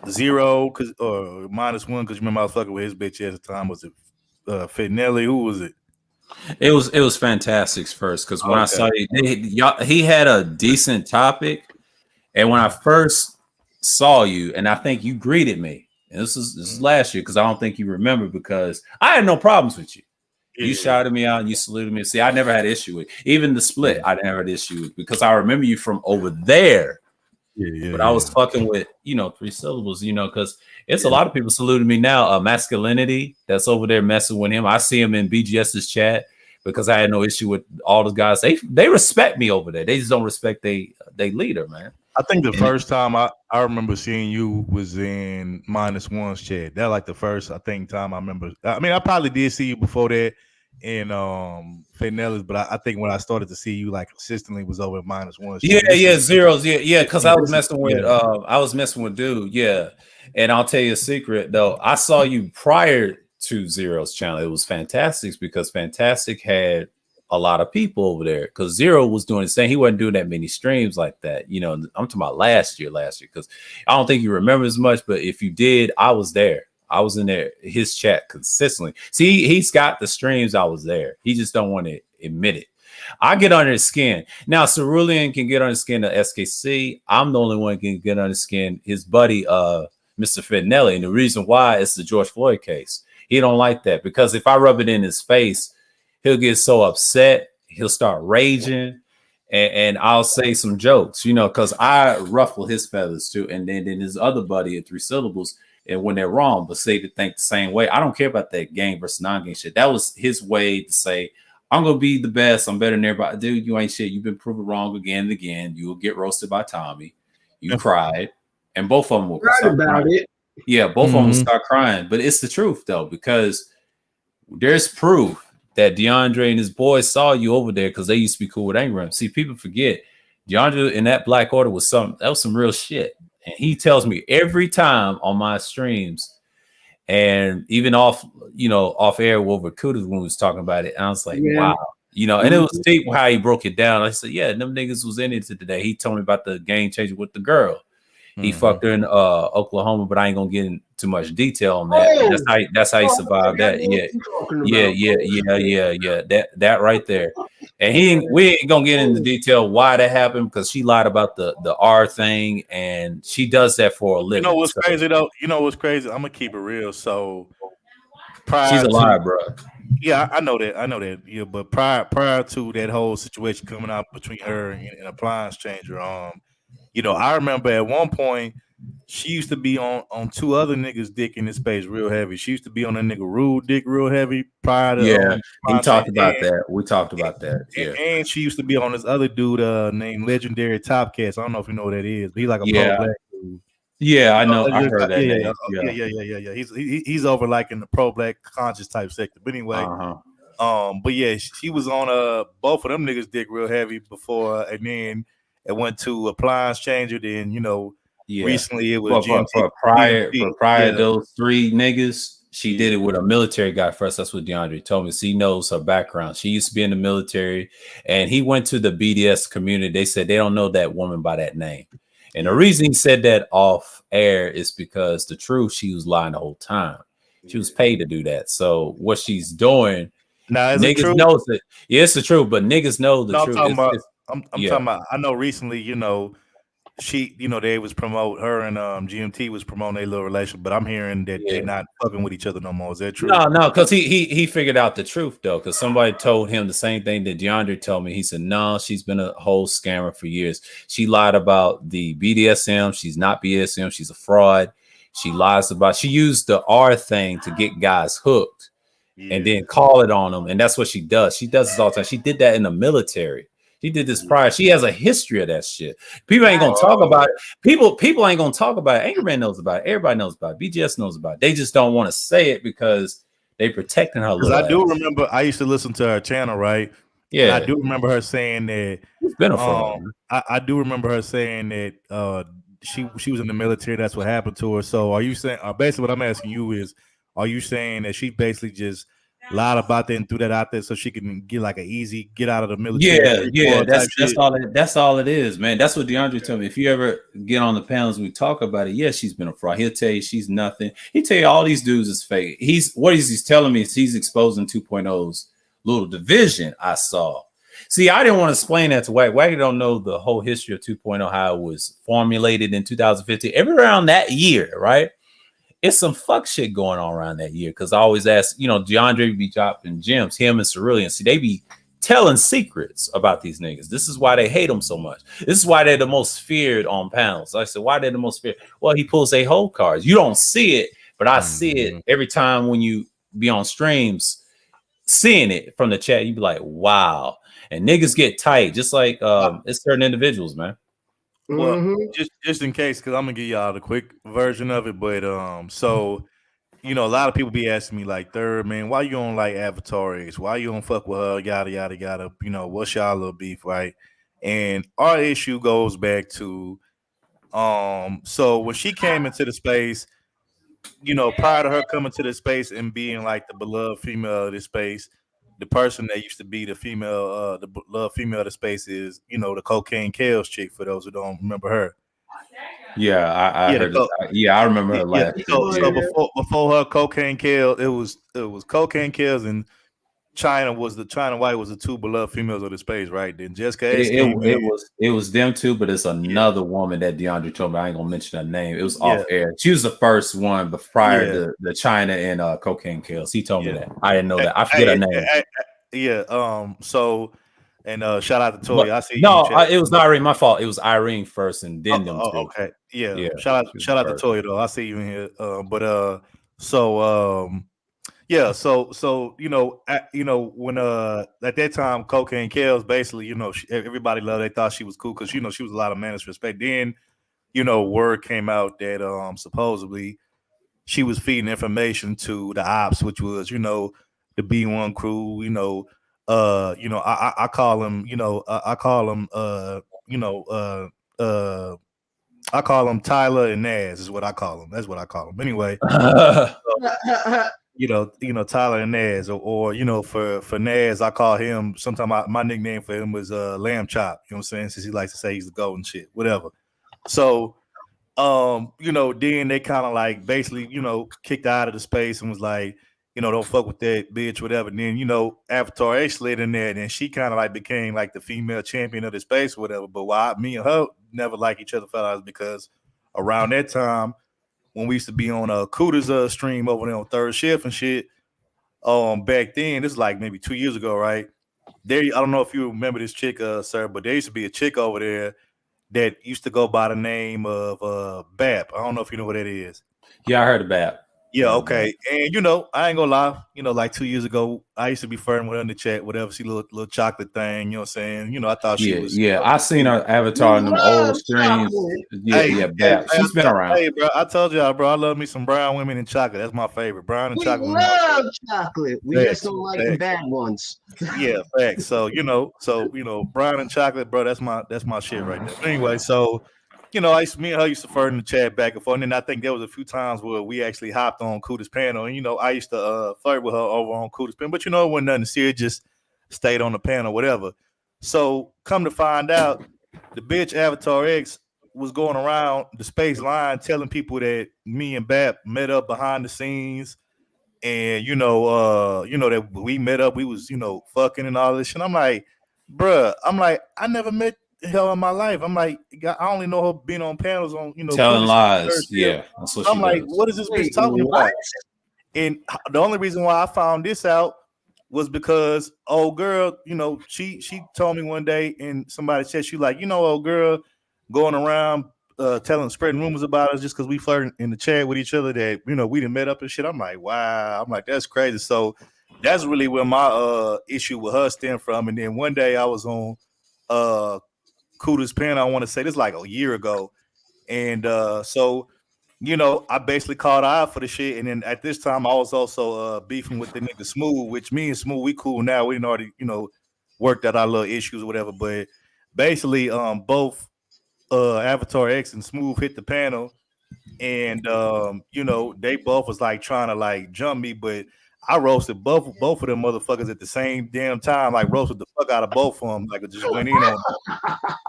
Zero or -1? Because you remember I was fucking with his bitch at the time. Was it Fitnelli? Who was it? It was Fantastic's first because when I saw it, he had a decent topic, and when I first saw you, and I think you greeted me, and this is last year because I don't think you remember because I had no problems with you. You shouted me out and you saluted me. See, I never had an issue with even the split. I never had an issue with because I remember you from over there. But I was fucking with, 3 syllables, because it's a lot of people saluting me now. Masculinity that's over there messing with him. I see him in BGS's chat because I had no issue with all the guys. They respect me over there. They just don't respect they leader, man. I think the first time I remember seeing you was in -1's chat. That like the first time I remember. I mean, I probably did see you before that in Fitnelli's, but I think when I started to see you like consistently was over at -1's chat. Zeros, because I was messing with dude, and I'll tell you a secret though. I saw you prior to Zero's channel. It was Fantastic's because Fantastic had a lot of people over there because Zero was doing his thing. He wasn't doing that many streams like that. I'm talking about last year because I don't think you remember as much, but if you did, I was there. I was in there, his chat consistently. See, he's got the streams. I was there. He just don't want to admit it. I get under his skin. Now, Cerulean can get under the skin of SKC. I'm the only one who can get under his skin. His buddy, Mr. Fitnelli. And the reason why is the George Floyd case. He don't like that because if I rub it in his face, he'll get so upset. He'll start raging. And I'll say some jokes, because I ruffle his feathers too. And then his other buddy at 3 syllables. And when they're wrong, but say to think the same way. I don't care about that game versus non-game shit. That was his way to say, I'm going to be the best. I'm better than everybody. Dude, you ain't shit. You've been proven wrong again and again. You will get roasted by Tommy. You cried. And both of them will start about it. Yeah, both of them will start crying. But it's the truth, though, because there's proof that DeAndre and his boys saw you over there because they used to be cool with Ingram. See, people forget DeAndre in that Black Order was some real shit. And he tells me every time on my streams and even off air with Kudas when we was talking about it. And I was like, wow, and it was deep how he broke it down. I said, yeah, them niggas was in it today. He told me about the game changer with the girl. He fucked her in Oklahoma, but I ain't gonna get into too much detail on that. That's how he survived that. Yeah. That right there. And we ain't gonna get into detail why that happened because she lied about the R thing, and she does that for a living. You know what's crazy though? You know what's crazy? I'm gonna keep it real. So she's a liar, bro. Yeah, I know that. Yeah, but prior to that whole situation coming out between her and Appliance Changer, I remember at one point she used to be on 2 other niggas' dick in this space real heavy. She used to be on that nigga Rude dick real heavy prior to we talked about that. We talked about that. Yeah. And she used to be on this other dude named Legendary Topcats. I don't know if you know what that is, but he's like a pro black dude. Yeah, I know. I heard that. Yeah. He's over like in the pro black conscious type sector. But anyway, but yeah, she was on both of them niggas' dick real heavy before, and then it went to Appliance Changer. Then recently it was for prior those 3 niggas. She did it with a military guy first. That's what DeAndre told me. So he knows her background. She used to be in the military, and he went to the BDS community. They said they don't know that woman by that name. And the reason he said that off air is because the truth, she was lying the whole time. She was paid to do that. So what she's doing, niggas knows it. Yeah, it's the truth, but niggas know the truth. I'm talking about. I know recently, she, they was promote her and GMT was promoting their little relationship, but I'm hearing that they're not fucking with each other no more. Is that true? No, because he figured out the truth though, because somebody told him the same thing that DeAndre told me. He said, no, she's been a whole scammer for years. She lied about the BDSM. She's not BDSM. She's a fraud. She lies about. She used the R thing to get guys hooked, and then call it on them, and that's what she does. She does this all the time. She did that in the military. She did this prior. She has a history of that shit. People ain't gonna talk about it. People ain't gonna talk about it. Anchorman knows about it. Everybody knows about it. BGS knows about it. They just don't want to say it because They protecting her Because little I do ass. remember I used to listen to her channel, right? And I Yeah, do remember her saying that. it's been a fraud. I do remember her saying that she was in the military. That's what happened to her. So are you saying? Basically, what I'm asking you is, are you saying that she basically just lied about that and threw that out there so she can get like an easy get out of the military Yeah, free yeah, card type that's shit? all it is, man. That's what DeAndre told me. If you ever get on the panels, we talk about it. Yeah, she's been a fraud. He'll tell you she's nothing. He'll tell you all these dudes is fake. He's telling me is he's exposing 2.0's little division I saw. See, I didn't want to explain that to Wack. Wack don't know the whole history of 2.0, how it was formulated in 2015. Every around that year, right? It's some fuck shit going on around that year. Cause I always ask, DeAndre be dropping gems, him and Cerulean. See, they be telling secrets about these niggas. This is why they hate them so much. This is why they're the most feared on panels. I said, why they're the most feared? Well, he pulls a whole cards. You don't see it, but I see it every time when you be on streams, seeing it from the chat. You be like, wow. And niggas get tight, just like it's certain individuals, man. Well, just in case, because I'm gonna give y'all the quick version of it. But so a lot of people be asking me like, Third man, why you on like Avatar X? Why you don't fuck with her? Yada yada yada. What's y'all little beef, right? And our issue goes back to so when she came into the space, prior to her coming to the space and being like the beloved female of this space, the person that used to be the female, the beloved female of the space is, the Cocaine Kales chick. For those who don't remember her, yeah, I heard it. Yeah, I remember her last. So before her, Cocaine Kales, it was Cocaine Kales and China White was the two beloved females of the space, right? Then Jessica X it was them two, but it's another woman that DeAndre told me. I ain't gonna mention her name. It was off air. She was the first one, but prior to the China and Cocaine Kills. He told me that. I didn't know that. I forget her name. So and shout out to Toya. I see. It was not Irene. My fault. It was Irene first, and then them two. Okay. Yeah. Shout out to Toya though. I see you in here. Yeah, so when at that time Cocaine Kales basically, everybody loved. They thought she was cool because she was a lot of manners respect. Then, word came out that supposedly she was feeding information to the ops, which was the B1 crew. I call them I call them Tyler and Naz is what I call them. That's what I call them. Anyway. Tyler and Naz, or for Naz, I call him. Sometimes my nickname for him was Lamb Chop. You know what I'm saying? Since he likes to say he's the golden shit, whatever. So, then they kind of like basically, kicked out of the space and was like, don't fuck with that bitch, whatever. And then Avatar X slid in there, and then she kind of like became like the female champion of the space, or whatever. But why me and her never like each other, fellas, because around that time, when we used to be on Cooter's stream over there on Third Shift and shit, back then, this is like maybe 2 years ago, right? I don't know if you remember this chick, sir, but there used to be a chick over there that used to go by the name of Bap. I don't know if you know what that is. Yeah, I heard of Bap. Yeah, okay. And I ain't gonna lie, like 2 years ago, I used to be flirting with her in the chat, whatever, she little chocolate thing, you know what I'm saying? I thought she was I seen her avatar in them old streams. Bap. She's been around. Hey, bro, I told y'all, bro, I love me some brown women and chocolate. That's my favorite. Brown and chocolate. We love chocolate. We just don't like the bad ones. Yeah, facts. So, brown and chocolate, bro, that's my shit right there. But anyway, so me and her used to flirt in the chat back and forth. And then I think there was a few times where we actually hopped on Cooter's panel. And, I used to flirt with her over on Cooter's panel. But, it wasn't nothing serious, just stayed on the panel, whatever. So come to find out, the bitch Avatar X was going around the space line telling people that me and Bap met up behind the scenes. And, that we met up, we was, fucking and all this shit. I'm like, bruh, I never met hell in my life. I'm like, I only know her being on panels on, telling lies. Yeah. That's what I'm like, what is this bitch talking about? And the only reason why I found this out was because old girl, she told me one day, and somebody said, she like, old girl going around spreading rumors about us just because we flirting in the chat with each other that, we done met up and shit. I'm like, wow. I'm like, that's crazy. So that's really where my issue with her stemmed from. And then one day I was on Cooter's panel, I want to say this like a year ago. And so you know, I basically called her out for the shit. And then at this time, I was also beefing with the nigga Smooth, which me and Smooth, we cool now. We didn't already, you know, worked out our little issues or whatever. But basically, both Avatar X and Smooth hit the panel, and you know, they both was like trying to like jump me, but I roasted both of them motherfuckers at the same damn time, like roasted the fuck out of both of them, like I just went in on them.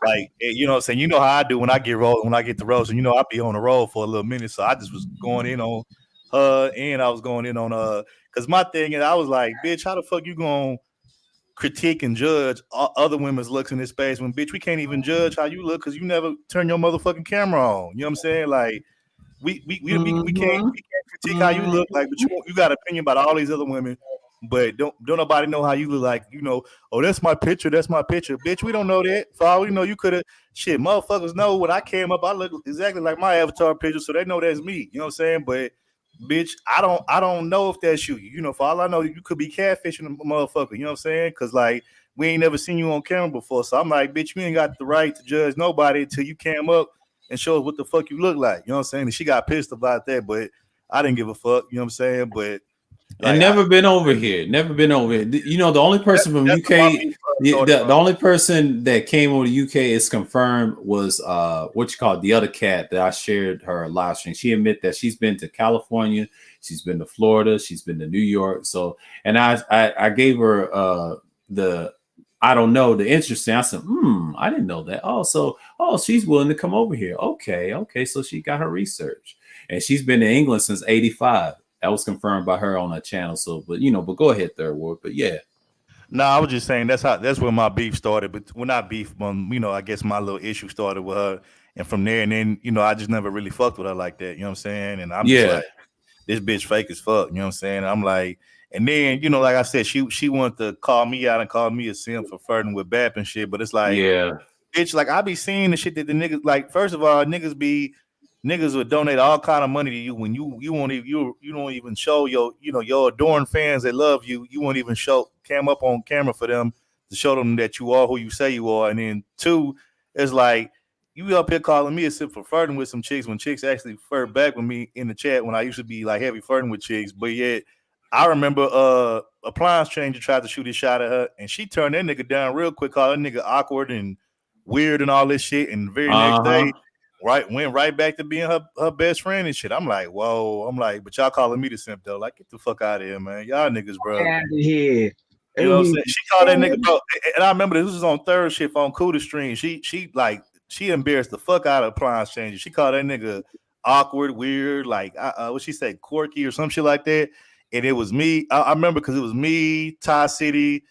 Like you know what I'm saying? You know how I do when I get rolled, when I get the roast, and you know I be on the roll for a little minute. So I just was going in on her and I was going in on because my thing is I was like, bitch, how the fuck you gonna critique and judge other women's looks in this space when bitch we can't even judge how you look because you never turn your motherfucking camera on. You know what I'm saying? Like we can't critique how you look like, but you got an opinion about all these other women, but don't nobody know how you look like. You know, oh that's my picture, bitch. We don't know that. For all we know, you could have shit. Motherfuckers know when I came up, I look exactly like my avatar picture, so they know that's me. You know what I'm saying? But bitch, I don't know if that's you. You know, for all I know, you could be catfishing a motherfucker. You know what I'm saying? Because like we ain't never seen you on camera before, so I'm like, bitch, you ain't got the right to judge nobody until you came up and show us what the fuck you look like. You know what I'm saying? And she got pissed about that, but I didn't give a fuck. You know what I'm saying? But like, and never been over here. Never been over here. You know, the only person from UK, the only person that came over to UK is confirmed was what you call the other cat that I shared her live stream. She admit that she's been to California, she's been to Florida, she's been to New York. So, and I gave her the I don't know the interesting. I said, I didn't know that. Oh, she's willing to come over here. Okay. So she got her research, and she's been to England since '85. That was confirmed by her on her channel. So, but go ahead, Third Ward. But yeah. No, I was just saying that's where my beef started. But when I beef, I guess my little issue started with her, and from there, and then I just never really fucked with her like that. You know what I'm saying? And I'm just like, this bitch fake as fuck. You know what I'm saying? And I'm like, and then like I said, she wanted to call me out and call me a simp for flirting with Bap and shit. But it's like, bitch, like I be seeing the shit that the niggas like. First of all, niggas would donate all kind of money to you when you won't even you don't even show your your adoring fans that love you. You won't even cam up on camera for them to show them that you are who you say you are. And then two, it's like you up here calling me a simp for flirting with some chicks when chicks actually flirt back with me in the chat when I used to be like heavy flirting with chicks. But yet I remember appliance changer tried to shoot his shot at her and she turned that nigga down real quick, called that nigga awkward and weird and all this shit. And the very next day, went right back to being her best friend and shit. I'm like, whoa. I'm like, but y'all calling me the simp though. Like, get the fuck out of here, man. Y'all niggas, bro. Get out of here. You know what I'm saying? She called that nigga, bro. And I remember this was on third shift on Cuda Stream. She embarrassed the fuck out of appliance changer. She called that nigga awkward, weird, like what she say, quirky or some shit like that. And it was me. I remember because it was me, Ty City,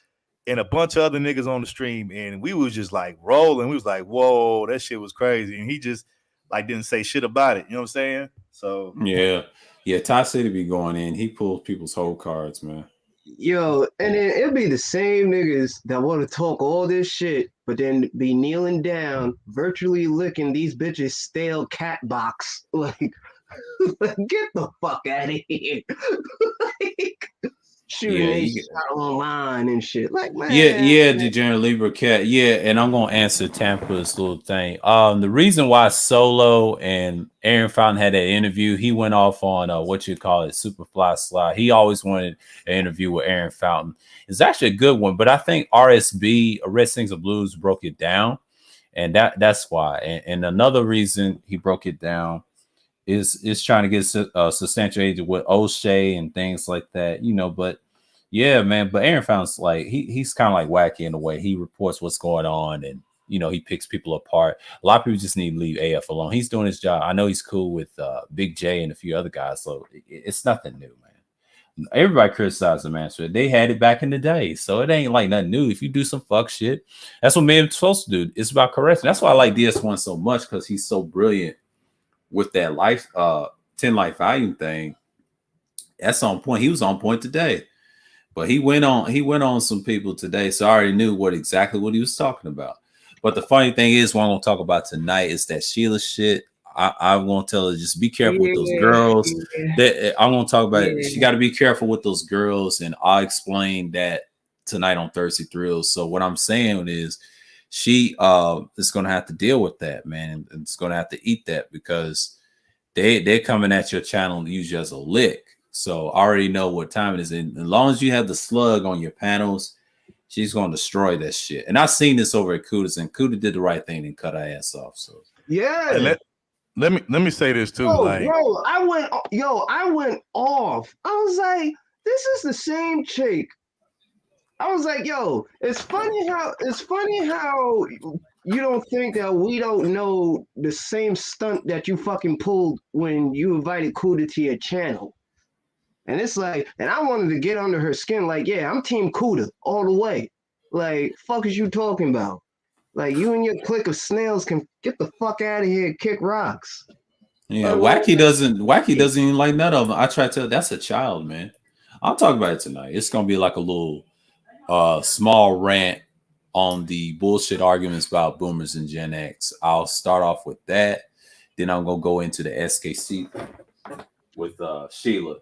and a bunch of other niggas on the stream, and we was just like rolling. We was like, whoa, that shit was crazy. And he just like didn't say shit about it. You know what I'm saying? So yeah. Ty City be going in. He pulls people's whole cards, man. Yo, and then it'll be the same niggas that want to talk all this shit, but then be kneeling down, virtually licking these bitches' stale cat box. Like, get the fuck out of here. Like, shooting a shot online and shit. Like, man. Yeah, Degenerate Libra Cat. Yeah, and I'm gonna answer Tampa's little thing. The reason why Solo and Aaron Fountain had that interview, he went off on Superfly Slide. He always wanted an interview with Aaron Fountain. It's actually a good one, but I think RSB, Red Stings of Blues, broke it down, and that's why. And another reason he broke it down is trying to get substantiated with O'Shea and things like that, but yeah, man. But Aaron Fountain's like he's kind of like wacky in a way. He reports what's going on and he picks people apart. A lot of people just need to leave AF alone. He's doing his job. I know he's cool with Big J and a few other guys, so it's nothing new, man. Everybody criticized the man. So they had it back in the day, so it ain't like nothing new. If you do some fuck shit, that's what men are supposed to do. It's about correction. That's why I like DS1 so much, because he's so brilliant with that 10 life volume thing. That's on point. He was on point today, but he went on some people today, so I already knew exactly what he was talking about. But the funny thing is, what I'm gonna talk about tonight is that Sheila shit. I'm gonna tell her, just be careful with those girls. That I'm gonna talk about. She got to be careful with those girls, and I'll explain that tonight on Thirsty Thrills. So what I'm saying is, she is gonna have to deal with that, man, and it's gonna have to eat that, because they're coming at your channel to use you as a lick. So I already know what time it is. And as long as you have the slug on your panels, she's going to destroy that shit. And I've seen this over at Kuda's, and Kuda did the right thing and cut her ass off. So yeah. Let me say this too. I went off. I was like, this is the same chick. I was like, yo, it's funny how you don't think that we don't know the same stunt that you fucking pulled when you invited Kuda to your channel. And it's like, and I wanted to get under her skin, like, yeah, I'm Team Kuda all the way. Like, fuck is you talking about? Like, you and your clique of snails can get the fuck out of here and kick rocks. Yeah, Wacky doesn't even like none of them. I try to tell, that's a child, man. I'll talk about it tonight. It's gonna be like a little small rant on the bullshit arguments about boomers and Gen X. I'll start off with that. Then I'm gonna go into the SKC with Sheila.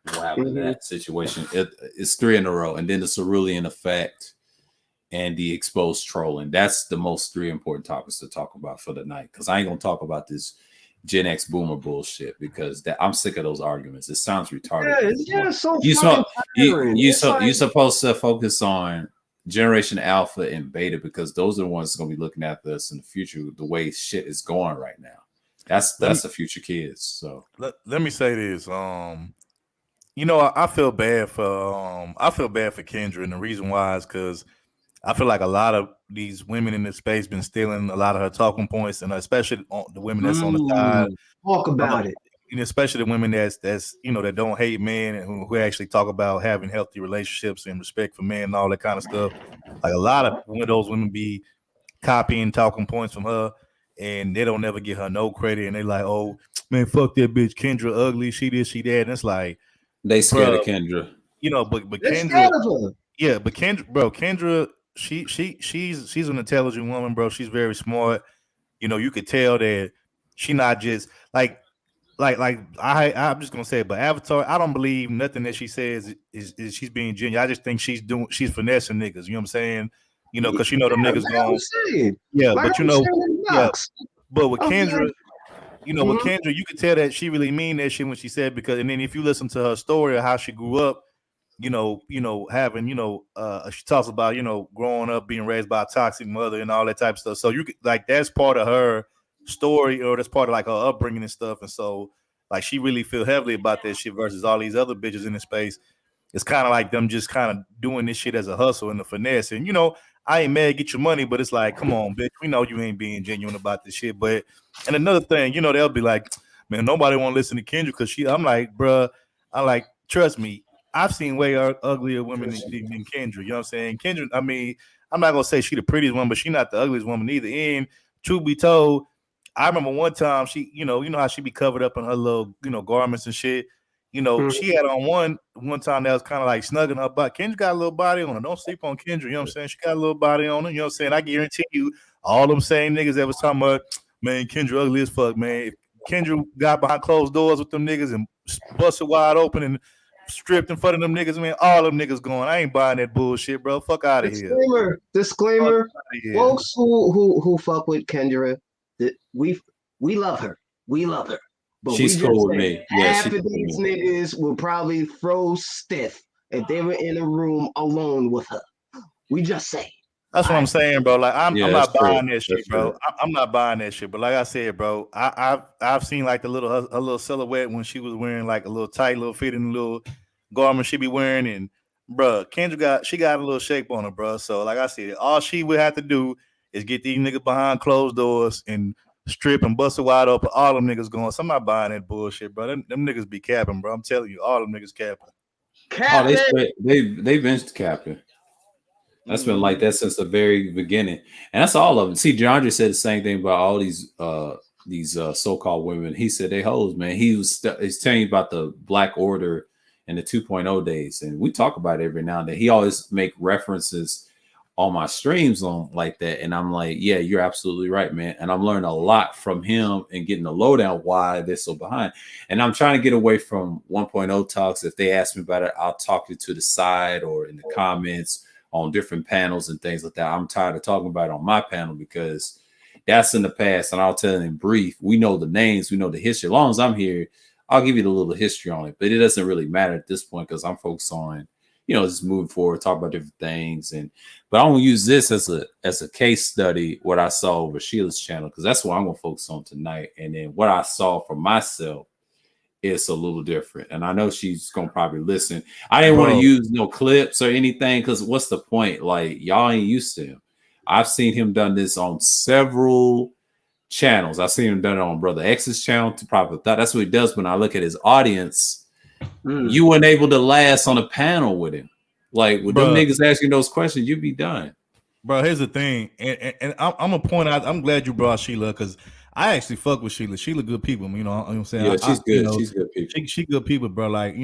What happened in that situation? It's 3 in a row, and then the Cerulean effect and the exposed trolling. That's the most 3 important topics to talk about for the night. Because I ain't gonna talk about this Gen X boomer bullshit because I'm sick of those arguments. It sounds retarded. Yeah, so you're supposed to focus on Generation Alpha and Beta because those are the ones that's gonna be looking after us in the future. The way shit is going right now, that's the future kids. So let me say this. You know, I feel bad for Kendra, and the reason why is because I feel like a lot of these women in this space been stealing a lot of her talking points, and especially the women that's on the side. Talk about it. And especially the women that's that don't hate men and who actually talk about having healthy relationships and respect for men and all that kind of stuff. Like a lot of those women be copying talking points from her, and they don't never give her no credit. And they like, oh man, fuck that bitch Kendra, ugly, she this, she that. And it's like they scared of Kendra. You know, but Kendra, yeah, but Kendra. She's an intelligent woman, bro. She's very smart. You know, you could tell that she not just like I'm just gonna say it, but Avatar, I don't believe nothing that she says is she's being genuine. I just think she's finessing niggas. You know what I'm saying? You know, because them niggas going. Yeah, but but with Kendra, with Kendra, you could tell that she really mean that shit when she said because, and then if you listen to her story of how she grew up. Having, she talks about, growing up, being raised by a toxic mother and all that type of stuff. So you could, like, that's part of her story or that's part of like her upbringing and stuff. And so like, she really feel heavily about that shit versus all these other bitches in the space. It's kind of like them just kind of doing this shit as a hustle and a finesse. And, I ain't mad, get your money, but it's like, come on, bitch, we know you ain't being genuine about this shit. But, and another thing, they'll be like, man, nobody want to listen to Kendra because I'm like, bruh, trust me, I've seen way uglier women than Kendra. You know what I'm saying? Kendra, I mean, I'm not gonna say she the prettiest one, but she not the ugliest woman either. And truth be told, I remember one time she, you know how she be covered up in her little, garments and shit. She had on one time that was kind of like snugging her butt. Kendra got a little body on her. Don't sleep on Kendra. You know what I'm saying? She got a little body on her. You know what I'm saying? I guarantee you, all them same niggas that was talking about, man, Kendra ugly as fuck, man. If Kendra got behind closed doors with them niggas and busted wide open and stripped in front of them niggas, man. All them niggas going. I ain't buying that bullshit, bro. Fuck out of here. Disclaimer. Folks who fuck with Kendra, we love her. We love her. But she's cool with me. Yeah, half of these niggas will probably throw stiff if they were in a room alone with her. We just say. That's what I'm saying, bro. Like I'm not buying that shit, bro. I'm not buying that shit. But like I said, bro, I've seen like a little silhouette when she was wearing like a little tight, little fitting little garment she be wearing, and bro, Kendra got a little shape on her, bro. So like I said, all she would have to do is get these niggas behind closed doors and strip and bust it wide open. All them niggas going. So I'm not buying that bullshit, bro. Them niggas be capping, bro. I'm telling you, all them niggas capping. Oh, they've been capping. That's been like that since the very beginning, and that's all of them. See, DeAndre said the same thing about all these so-called women. He said they hoes, man. He's telling you about the Black Order and the 2.0 days, and we talk about it every now and then. He always make references on my streams on like that, and I'm like, yeah, you're absolutely right, man. And I'm learning a lot from him and getting the lowdown why they're so behind. And I'm trying to get away from 1.0 talks. If they ask me about it, I'll talk you to the side or in the comments on different panels and things like that. I'm tired of talking about it on my panel because That's in the past, and I'll tell in brief. We know the names, we know the history. As long as I'm here, I'll give you the little history on it, but it doesn't really matter at this point because I'm focused on, just moving forward, talk about different things, but I'm gonna use this as a case study what I saw over Sheila's channel because that's what I'm gonna focus on tonight, and then what I saw for myself is a little different, and I know she's gonna probably listen. I didn't want to use no clips or anything because what's the point? Like y'all ain't used to him. I've seen him done this on several channels. I've seen him done it on Brother X's channel to Prophet Thought. That's what he does. When I look at his audience, you weren't able to last on a panel with him. Like with them niggas asking those questions, you'd be done. Bro, here's the thing, and I'm gonna point out. I'm glad you brought Sheila because I actually fuck with Sheila. Sheila good people. You know what I'm saying? Yeah, she's good. She's good people. She good people, bro. Like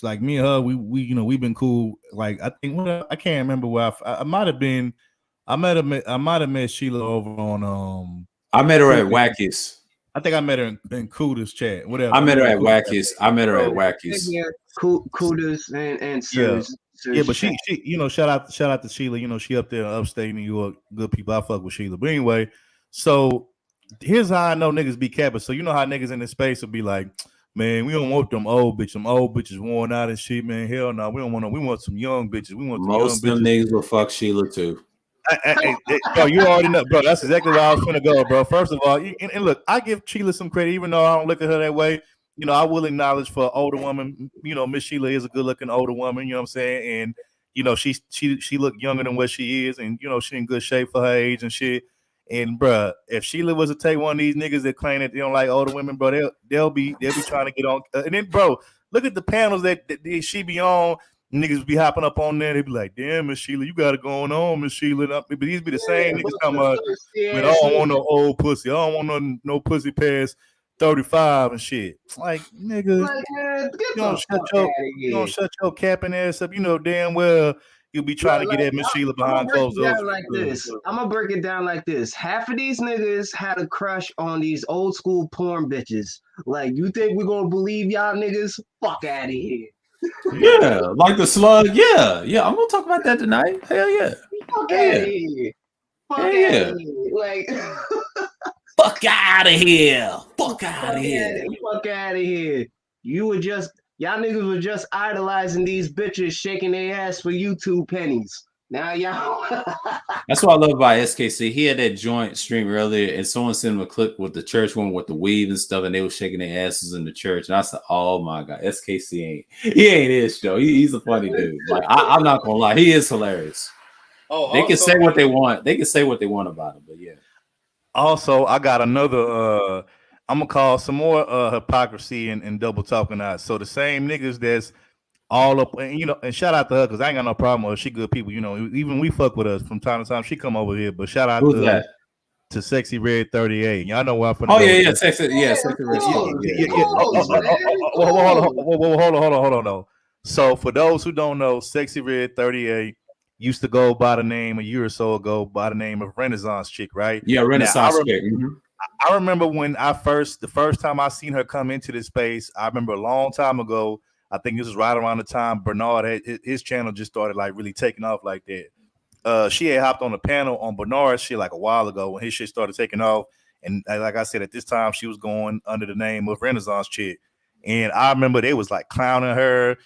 like me and her, we we've been cool. Like I think I can't remember where I might have been. I might have met Sheila over on I met her at Wackies. I think I met her in Kuda's chat. Whatever. I met her at Wackies. Yeah, Kuda's and Sirs. Yeah, but she shout out to Sheila. She up there in upstate New York. Good people. I fuck with Sheila. But anyway, so here's how I know niggas be capping. So you know how niggas in this space will be like, man, we don't want them old bitches. Them old bitches worn out and shit, man. Hell no, we don't want them. We want some young bitches. We want most of them niggas will fuck Sheila too. Bro, you already know, bro. That's exactly where I was gonna go, bro. First of all, and look, I give Sheila some credit, even though I don't look at her that way. I will acknowledge for an older woman. Miss Sheila is a good-looking older woman. You know what I'm saying? And she look younger than what she is, and she in good shape for her age and shit. And bro, if Sheila was to take one of these niggas that claim that they don't like older women, bro, they'll be trying to get on. And then, bro, look at the panels that she be on. Niggas be hopping up on there. They be like, "Damn, Miss Sheila, you got it going on, Miss Sheila." But these be the same niggas talking about, "Man, I don't want no old pussy. I don't want no pussy past 35 and shit." Like, nigga, you don't shut your capping ass up. You know damn well you'll be trying to get at Miss Sheila behind closed doors. I'm gonna break it down like this. Half of these niggas had a crush on these old school porn bitches. Like, you think we're gonna believe y'all niggas? Fuck out of here. Yeah, like the slug. Yeah. I'm gonna talk about that tonight. Hell yeah. Fuck out of here. Fuck out of here. Like, fuck out of here. Fuck out of here. Fuck out of here. Y'all niggas were just idolizing these bitches shaking their ass for YouTube pennies. Now y'all. That's what I love about SKC. He had that joint stream earlier, and someone sent him a clip with the church woman with the weave and stuff, and they were shaking their asses in the church. And I said, "Oh my god, SKC ain't ish though. He's a funny dude. Like I'm not gonna lie, he is hilarious. They can say what they want. They can say what they want about him, but yeah. Also, I got another. I'm gonna call some more hypocrisy and double talking out. So the same niggas that's all up, and shout out to her because I ain't got no problem with her. She good people, even we fuck with us from time to time. She come over here, but shout out to Sexy Red 38. Y'all know where I'm from. Oh yeah, Sexy Red. Hold on though. So for those who don't know, Sexy Red 38 used to go by the name a year or so ago by the name of Renaissance Chick, right? Yeah, Renaissance Chick. I remember when the first time I seen her come into this space. I remember a long time ago. I think this was right around the time Bernard had his channel just started like really taking off like that. She had hopped on the panel on Bernard's shit like a while ago when his shit started taking off. And like I said, at this time, she was going under the name of Renaissance Chick. And I remember they was like clowning her,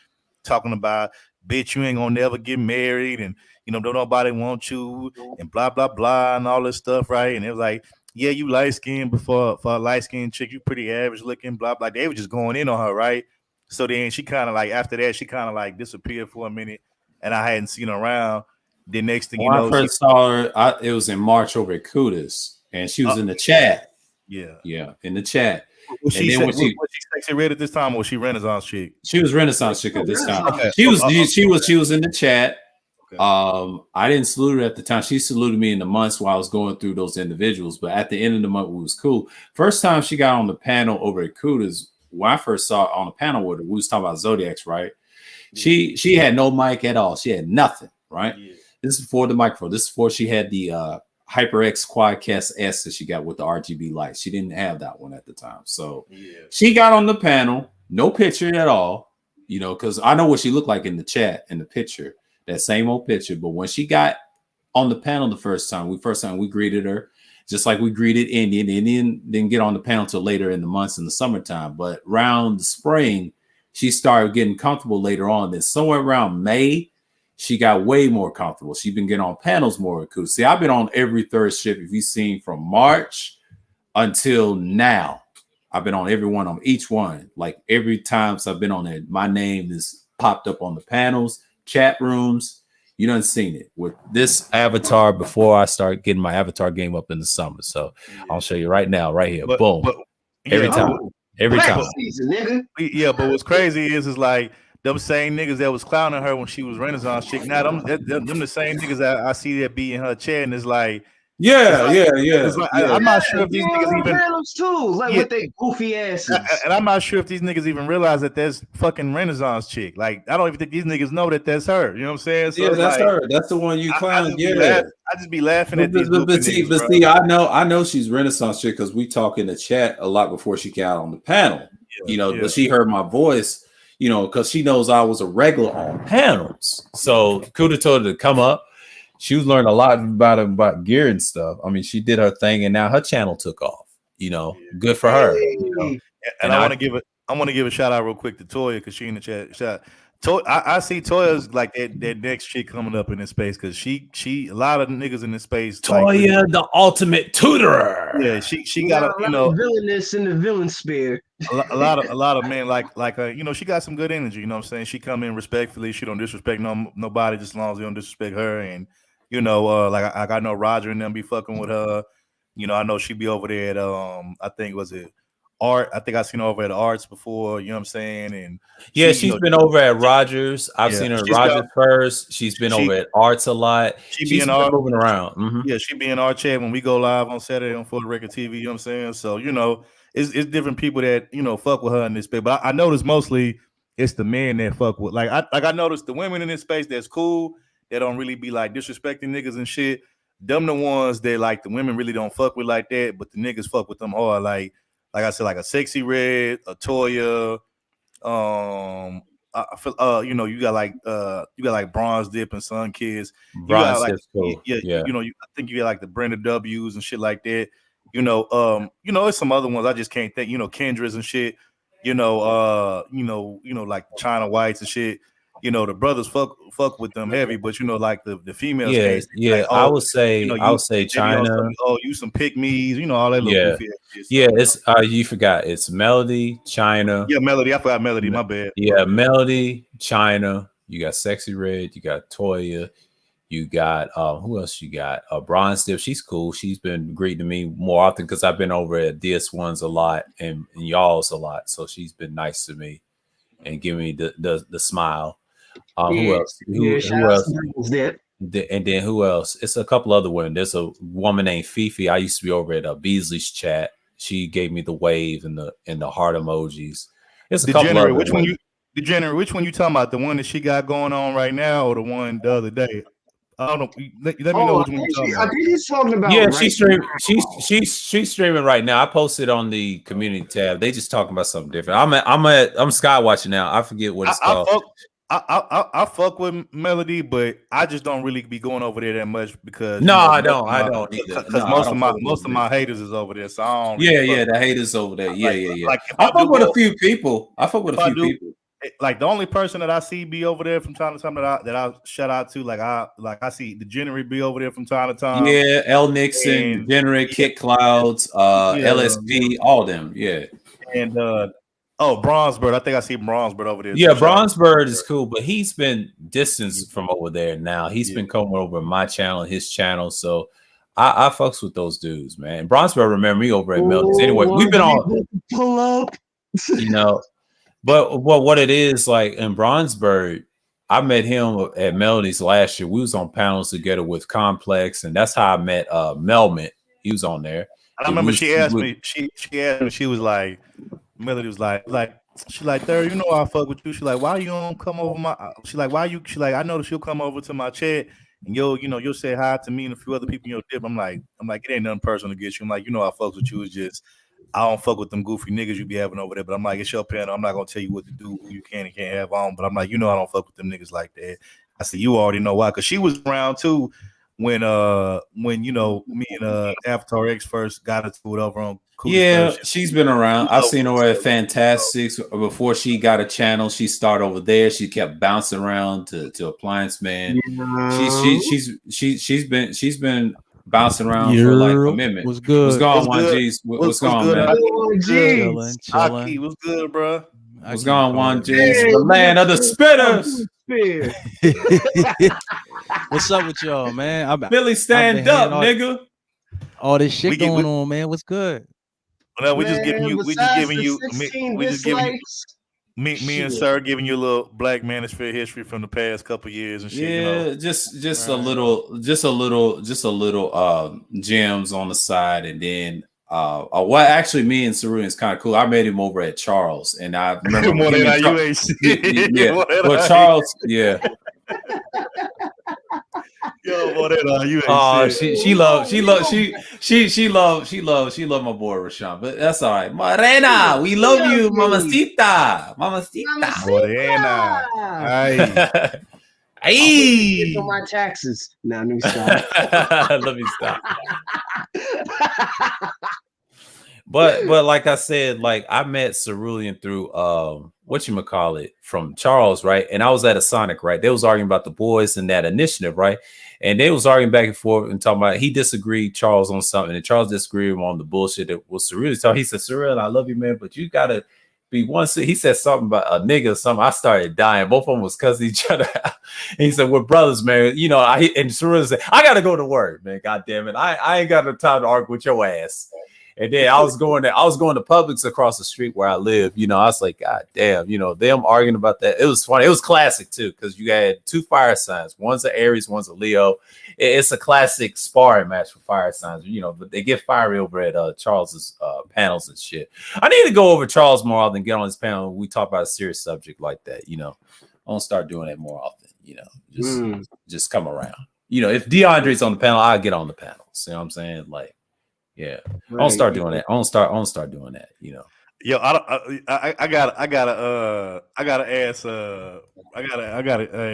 talking about, bitch, you ain't gonna never get married. And, don't nobody want you and blah, blah, blah, and all this stuff, right? And it was like, yeah, you light-skinned, but for a light-skinned chick, you pretty average looking, blah, blah. They were just going in on her, right? So then she kind of like, after that, she kind of like disappeared for a minute, and I hadn't seen her around. The next thing I first saw her, it was in March over at Kudas, and she was in the chat. Yeah, in the chat. Was she Sexy Red at this time, or was she Renaissance Chick? She was Renaissance Chick at this time. Okay. She was in the chat. Okay. I didn't salute her at the time. She saluted me in the months while I was going through those individuals, but at the end of the month, it was cool. First time she got on the panel over at Kudas. When I first saw on the panel with her, we was talking about Zodiacs, right? Yeah. She had no mic at all. She had nothing, right? Yeah. This is before the microphone. This is before she had the HyperX Quadcast S that she got with the RGB lights. She didn't have that one at the time. So she got on the panel, no picture at all, because I know what she looked like in the chat, in the picture, that same old picture. But when she got on the panel the first time we greeted her. just like we greeted Indian. Indian didn't get on the panel till later in the months in the summertime, but around the spring, she started getting comfortable later on. Then somewhere around May, she got way more comfortable. She's been getting on panels more. See, I've been on every third shift. If you've seen from March until now, I've been on every one on each one. Like every time I've been on it, my name is popped up on the panels, chat rooms. You done seen it with this avatar before I start getting my avatar game up in the summer. So I'll show you right now, right here. Boom. Every time. Every time. Season, nigga. Yeah, but what's crazy is like them same niggas that was clowning her when she was Renaissance chick. Now them the same niggas that I see that be in her chair, and it's like, I'm not sure if these niggas even too, like with their goofy asses. And I'm not sure if these niggas even realize that that's fucking Renaissance chick. Like, I don't even think these niggas know that that's her. You know what I'm saying? So that's like, her. That's the one you clown. I just be laughing at these. But see, I know she's Renaissance chick because we talk in the chat a lot before she got on the panel. But she heard my voice. Because she knows I was a regular on panels. So Kuda told her to come up. She was learning a lot about gear and stuff. I mean, she did her thing, and now her channel took off. Good for her. And I want to give a shout out real quick to Toya because she in the chat. I see Toya's like that next chick coming up in this space because she a lot of niggas in this space. Toya, like, the ultimate tutorer. Yeah, she got a villainous in the villain spear. a lot of men like she got some good energy. You know what I'm saying? She come in respectfully. She don't disrespect nobody just as long as they don't disrespect her. And like I know Roger and them be fucking with her. I know she be over there at I think was it Art. I think I seen her over at Arts before. You know what I'm saying? And she's been over at Rogers. I've seen her at Rogers first. She's been over at Arts a lot. She's been moving around. Mm-hmm. Yeah, she be in our chat when we go live on Saturday on For the Record TV. You know what I'm saying? So it's different people that fuck with her in this space. But I noticed mostly it's the men that fuck with. I noticed the women in this space that's cool. They don't really be like disrespecting niggas and shit. Them the ones that like the women really don't fuck with like that, but the niggas fuck with them hard. Like I said, like a Sexy Red, a Toya. I feel you got like Bronze Dip and Sun Kids. Bronze Dip's cool. Yeah. I think you got like the Brenda W's and shit like that. It's some other ones I just can't think. Kendra's and shit. Like China Whites and shit. The brothers fuck with them heavy, but like the females. Like, I would say China. You some pick me's, all that little goofy shit. It's you forgot it's Melody, China. Yeah, Melody. I forgot Melody. My bad. Yeah, Melody, China. You got Sexy Red. You got Toya. You got who else? You got Bronze Dip. She's cool. She's been greeting me more often because I've been over at DS1's a lot and y'all's a lot. So she's been nice to me and giving me the smile. Who else? Who else? And then who else? It's a couple other women. There's a woman named Fifi. I used to be over at Beasley's chat. She gave me the wave and the heart emojis. It's a couple other which one you talking about? The one that she got going on right now, or the one the other day? I don't know. Let me know which one you're talking about. I think he's talking about. Yeah, she's streaming. She's streaming right now. I posted on the community tab. They just talking about something different. I'm sky watching now. I forget what it's called. I fuck with Melody, but I just don't really be going over there that much because I don't either. Because most of my haters is over there, so I don't. The haters over there. Yeah. Like I fuck with a few people. Like the only person that I see be over there from time to time that I shout out to, I see Degenerate be over there from time to time. Yeah, L Nixon, Degenerate, Kit Clouds, LSP, all them. Yeah, and Bronzebird. I think I see Bronzebird over there. Yeah, Bronzebird is cool, but he's been distanced from over there now. He's been coming over my channel, his channel. So I fucks with those dudes, man. Bronzebird remember me over at Melody's. Anyway, we've been on pull up. But what it is like in Bronzebird, I met him at Melody's last year. We was on panels together with Complex, and that's how I met Melmint. He was on there. I remember she asked me, she was like, Melody was like, she like, Third, I fuck with you. She like, why you don't come over I know that she'll come over to my chat and you'll say hi to me and a few other people in your dip. I'm like, it ain't nothing personal against you. I'm like, I fuck with you. It's just I don't fuck with them goofy niggas you be having over there. But I'm like, it's your panel. I'm not gonna tell you what to do, who you can and can't have on. But I'm like, I don't fuck with them niggas like that. I said, you already know why, because she was around too. when you know me and Avatar X first got into it over on Yeah, she's been around. I've seen her at Fantastics before she got a channel. She started over there. She kept bouncing around to Appliance Man. She's been bouncing around for like a minute. Was good. What's going on, 1G's? What's going on, man? Chilling. What's good, bro? What's going on, 1G's? The land of the spitters. What's up with y'all, man? Billy, stand up, nigga. All this shit going on, man. What's good? No, we just giving you. Me and Sir giving you a little Black Manosphere history from the past couple years and shit. Yeah, you know? just a little gems on the side, and then what actually me and Cerulean is kind of cool. I made him over at Charles, and I remember Well, Charles, yeah. Yo, boy, you ain't she love my boy Rashawn, but that's all right. Morena, we love you, mamacita. Morena. Hey, on my taxes. Now, let me stop. Let me stop. But like I said, like I met Cerulean through whatchamacallit from Charles, right? And I was at a Sonic, right? They was arguing about the boys and that initiative, right? And they was arguing back and forth and talking about he disagreed Charles on something, and Charles disagreed on the bullshit that was Cerulean. So he said, Cerulean, I love you, man, but you gotta be one. He said something about a nigga or something. I started dying. Both of them was cussing each other out. And he said, we're brothers, man. You know, and Cerulean said, I gotta go to work, man. God damn it. I ain't got no time to argue with your ass. And then I was going to Publix across the street where I live. You know, I was like, God damn, you know, them arguing about that. It was funny. It was classic too, because you had two fire signs. One's an Aries, one's a Leo. It's a classic sparring match for fire signs, you know, but they get fiery over at Charles's panels and shit. I need to go over Charles more often, get on his panel. We talk about a serious subject like that, you know. I want to start doing that more often, you know, just come around. You know, if DeAndre's on the panel, I'll get on the panels. You know what I'm saying? Like, yeah, right. I'll start doing that. I'll start doing that. You know. Yo, I gotta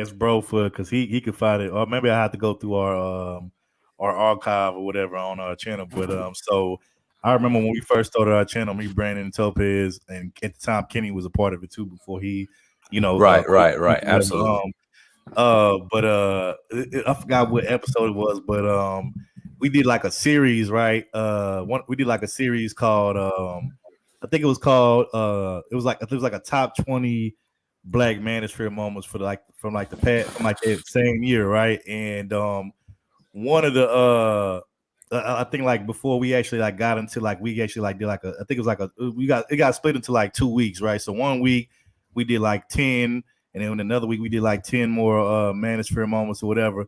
ask bro for because he could find it, or maybe I have to go through our archive or whatever on our channel. But so I remember when we first started our channel, me, Brandon, and Topaz, and at the time Kenny was a part of it too before he, you know, right, absolutely. But I forgot what episode it was, but we did like a series, right? We did like a series called I think it was called it was like a top 20 Black Manosphere moments for from that same year, right? And one of the I think like before we actually like got into like we actually like did like I think it was like it got split into like 2 weeks, right? So 1 week we did like 10, and then another week we did like 10 more Manosphere moments or whatever.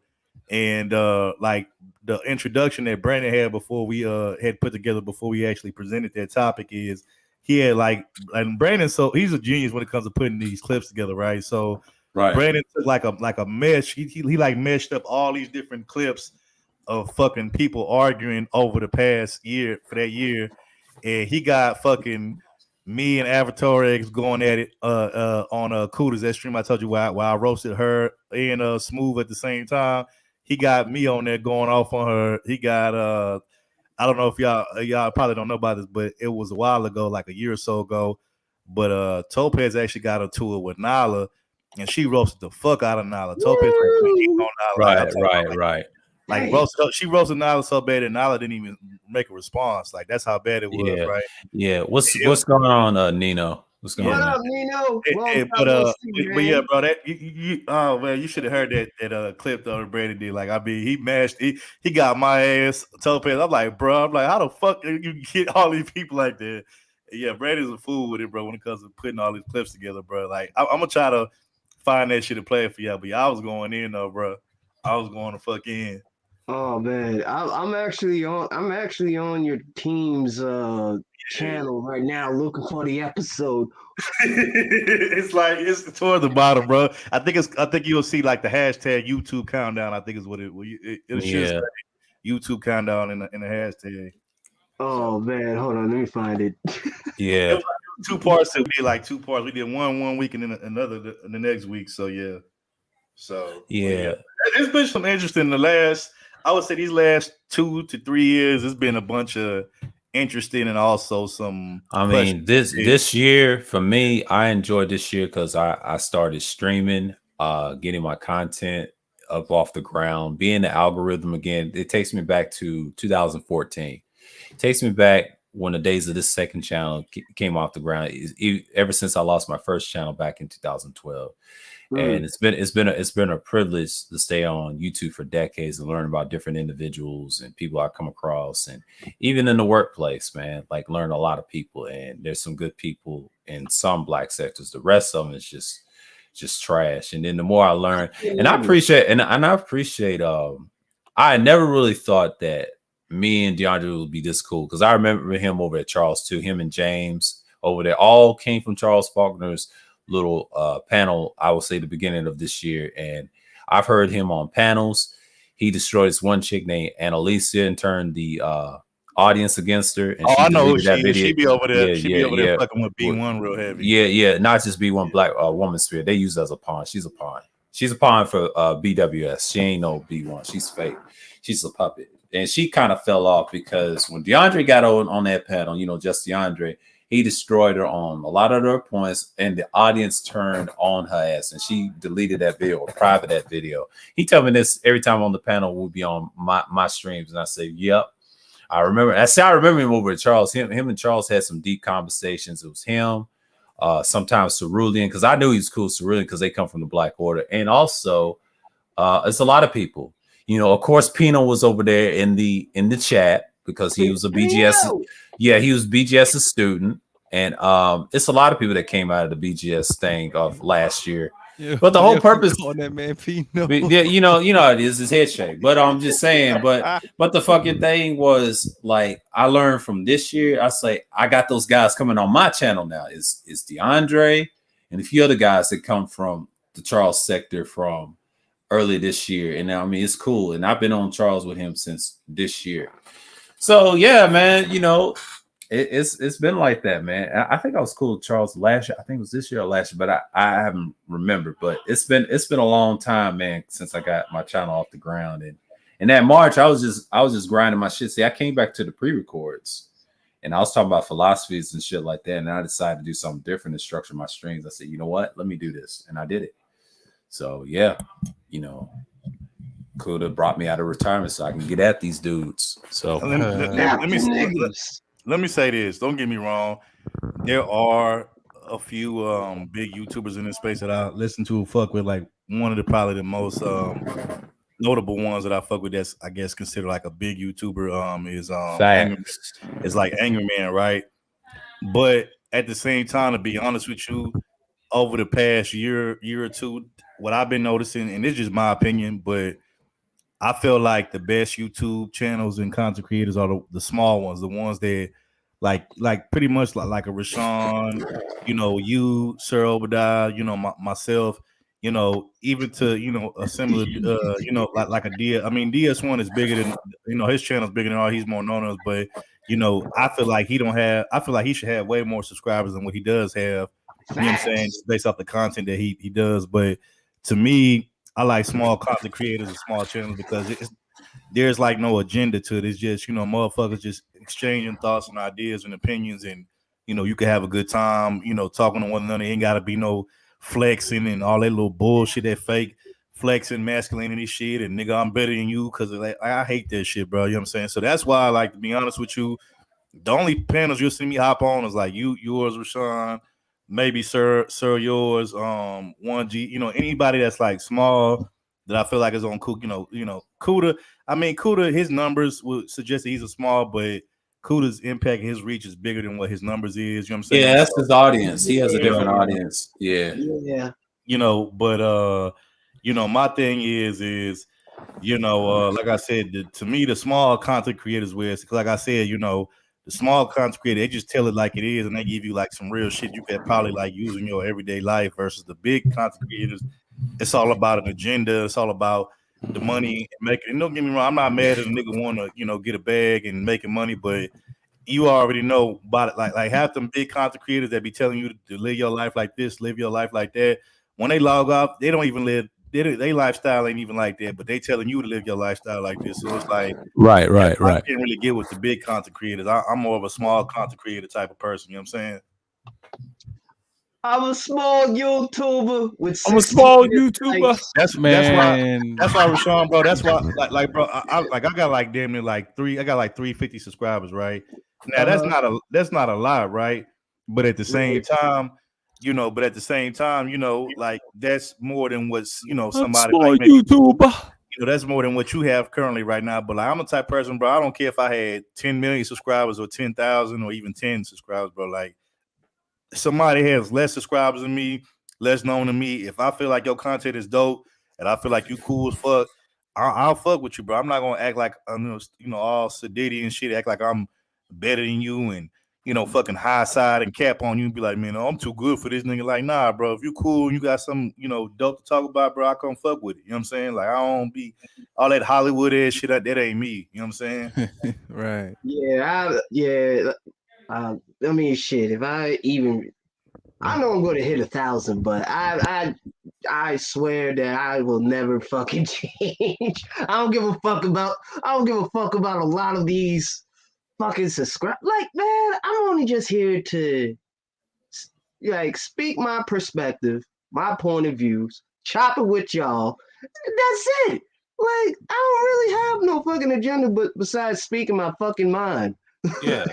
And like the introduction that Brandon had before we had put together before we actually presented that topic is he had and Brandon, so he's a genius when it comes to putting these clips together, right? So Brandon took like a mesh, he like meshed up all these different clips of fucking people arguing over the past year for that year, and he got fucking me and Avatar X going at it on Kudas, that stream I told you while I roasted her and Smooth at the same time. He got me on there going off on her. He got I don't know if y'all probably don't know about this, but it was a while ago, like a year or so ago. But Topaz actually got a tour with Nala, and she roasted the fuck out of Nala. Topaz on Nala. Right. Like she roasted Nala so bad that Nala didn't even make a response. Like that's how bad it was, right? Yeah. What's going on, Nino? What's going on? What up, Nino? But yeah, bro, that oh man, you should have heard that clip that Brandon did. Like, I mean, he got my ass Topaz. I'm like, bro, how the fuck you get all these people like that? Yeah, Brandon's a fool with it, bro, when it comes to putting all these clips together, bro. Like, I'm gonna try to find that shit and play it for y'all, but I was going in though, bro. I was going to fuck in. Oh man, I'm actually on your team's channel right now looking for the episode. it's toward the bottom, bro. I think you'll see like the hashtag YouTube countdown. I think is what it should say YouTube countdown in the hashtag. Oh man, hold on, let me find it. Yeah, it was like 2 parts. It would be like 2 parts. We did one week and then another the next week. So yeah. So yeah, it's been some interest in the last. I would say these last 2 to 3 years, it's been a bunch of interesting and also some. I mean, this year for me, I enjoyed this year because I started streaming, getting my content up off the ground, being the algorithm again. It takes me back to 2014. It takes me back when the days of this second channel came off the ground. Ever since I lost my first channel back in 2012. And it's been a privilege to stay on YouTube for decades and learn about different individuals and people I come across, and even in the workplace, man, like learn a lot of people. And there's some good people in some black sectors. The rest of them is just trash. And then the more I learn, and I appreciate, I never really thought that me and DeAndre would be this cool, because I remember him over at Charles too. Him and James over there all came from Charles Faulkner's little panel, I will say, the beginning of this year. And I've heard him on panels. He destroyed this one chick named Annalisa and turned the audience against her. And I know that video. She be over there. She be over there fucking with B1 real heavy. Yeah. Not just B1 black woman spirit. They use her as a pawn. She's a pawn. She's a pawn for BWS. She ain't no B1. She's fake. She's a puppet. And she kind of fell off because when DeAndre got on that panel, just DeAndre, he destroyed her on a lot of her points, and the audience turned on her ass, and she deleted that video or private that video. He tell me this every time on the panel will be on my streams, and I say, "Yep, I remember." I remember him over at Charles. Him and Charles had some deep conversations. It was him, sometimes Cerulean, because I knew he was cool, Cerulean, because they come from the Black Order, and also it's a lot of people. Of course, Pino was over there in the chat because he was a BGS. Yeah, he was BGS student, and it's a lot of people that came out of the BGS thing of last year. Yeah, but the whole purpose on that man Pino. Yeah, you know how it is, his head shake. But I'm just saying, but the fucking thing was, like, I learned from this year. I say I got those guys coming on my channel now. Is DeAndre and a few other guys that come from the Charles sector from early this year, and I mean it's cool. And I've been on Charles with him since this year. So yeah, man, it's been like that, man. I think I was cool with Charles last year. I think it was this year or last year, but I haven't remembered. But it's been a long time, man, since I got my channel off the ground. And in that March, I was just grinding my shit. See, I came back to the pre-records, and I was talking about philosophies and shit like that. And I decided to do something different and structure my streams. I said, you know what? Let me do this, and I did it. So yeah, could have brought me out of retirement so I can get at these dudes. So let me say this. Don't get me wrong. There are a few big YouTubers in this space that I listen to, fuck with. Like one of probably the most notable ones that I fuck with, that's I guess considered like a big YouTuber is Angry Man, right? But at the same time, to be honest with you, over the past year or two, what I've been noticing, and it's just my opinion, but I feel like the best YouTube channels and content creators are the small ones, the ones that like pretty much like a Rashawn, you, Sir Obadiah, myself, even to a similar, like a DS. I mean, DS1 is bigger than his channel's bigger than all. He's more known as, but I feel like he should have way more subscribers than what he does have. You know what I'm saying? Just based off the content that he does. But to me, I like small content creators and small channels because there's like no agenda to it. It's just, motherfuckers just exchanging thoughts and ideas and opinions, and you can have a good time, talking to one another. Ain't gotta be no flexing and all that little bullshit, that fake flexing masculinity shit and nigga, I'm better than you, because I hate that shit, bro. You know what I'm saying? So that's why I like, to be honest with you, the only panels you'll see me hop on is like yours, Rashawn, maybe Sir yours, 1G, anybody that's like small that I feel like is on cool, Kuda. I mean, Kuda, his numbers would suggest that he's a small, but Kuda's impact and his reach is bigger than what his numbers is. You know what I'm saying? Yeah, that's his audience. He has a different audience. Yeah. But my thing is like I said, to me, the small content creators, like I said, the small content creator, they just tell it like it is, and they give you like some real shit you could probably like use in your everyday life, versus the big content creators. It's all about an agenda. It's all about the money and making. And don't get me wrong, I'm not mad at a nigga want to get a bag and making money, but you already know about it. Like half them big content creators that be telling you to live your life like this, live your life like that. When they log off, they don't even live they lifestyle ain't even like that, but they telling you to live your lifestyle like this. So it's like right. I can't really get with the big content creators. I'm more of a small content creator type of person. You know what I'm saying? I'm a small YouTuber with. I'm a small YouTuber. That's why Rashawn, bro. That's why, like, bro. I got like damn near like 350 subscribers, right? Now that's not a lot, right? But at the same time, like that's more than what's somebody like YouTuber. That's more than what you have currently right now. But like, I'm a type of person, bro. I don't care if I had 10 million subscribers or 10,000 or even 10 subscribers, bro. Like. Somebody has less subscribers than me, less known than me. If I feel like your content is dope and I feel like you cool as fuck, I'll fuck with you, bro. I'm not gonna act like all sedity and shit, act like I'm better than you and fucking high side and cap on you and be like, man, I'm too good for this nigga. Like, nah, bro. If you cool and you got some dope to talk about, bro, I come fuck with it. You know what I'm saying? Like, I don't be all that Hollywood ass shit. That ain't me. You know what I'm saying? Right. Yeah. I mean, shit. If I know I'm going to hit 1,000, but I swear that I will never fucking change. I don't give a fuck about a lot of these fucking subscribe. Like, man, I'm only just here to like speak my perspective, my point of views, chop it with y'all. That's it. Like, I don't really have no fucking agenda, but besides speaking my fucking mind. Yeah.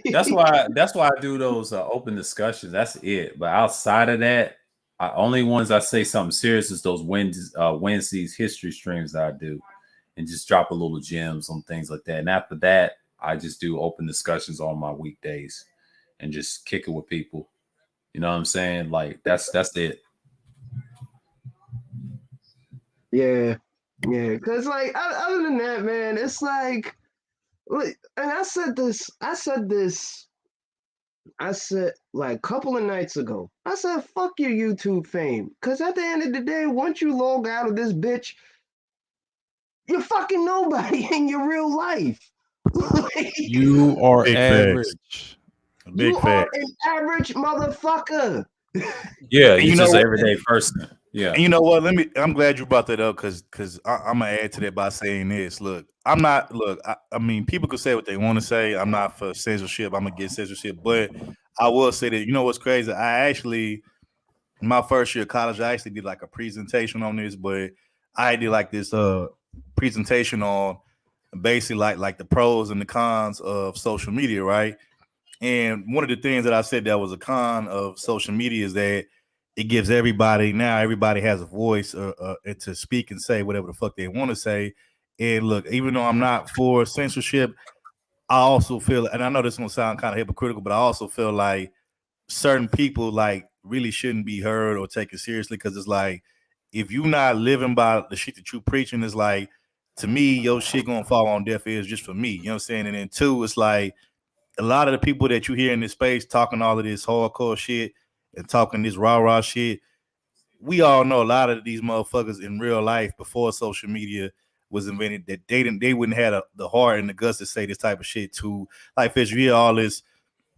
That's why I do those open discussions. That's it. But outside of that, only ones I say something serious is those Wednesdays history streams that I do, and just drop a little gems on things like that. And after that, I just do open discussions on my weekdays and just kick it with people. You know what I'm saying? Like that's it. Yeah. Because like other than that, man, it's like. And I said like a couple of nights ago. I said, fuck your YouTube fame. Because at the end of the day, once you log out of this bitch, you're fucking nobody in your real life. You are Big average. Big fact. Are an average motherfucker. Yeah, you're just an everyday person. Yeah. And you know what? I'm glad you brought that up because I'm gonna add to that by saying this. Look, I mean, people could say what they want to say. I'm not for censorship. I'm against censorship, but I will say that what's crazy? I actually, my first year of college, I actually did like a presentation on this, but I did like this presentation on basically like the pros and the cons of social media, right? And one of the things that I said that was a con of social media is that it gives everybody has a voice to speak and say whatever the fuck they want to say. And look, even though I'm not for censorship, I also feel, and I know this is gonna sound kind of hypocritical, but I also feel like certain people like really shouldn't be heard or taken seriously because it's like if you're not living by the shit that you preaching, it's like to me your shit gonna fall on deaf ears just for me. You know what I'm saying? And then two, it's like a lot of the people that you hear in this space talking all of this hardcore shit and talking this rah-rah shit, we all know a lot of these motherfuckers in real life before social media was invented that they wouldn't have the heart and the guts to say this type of shit to, like, Fish, you hear all this,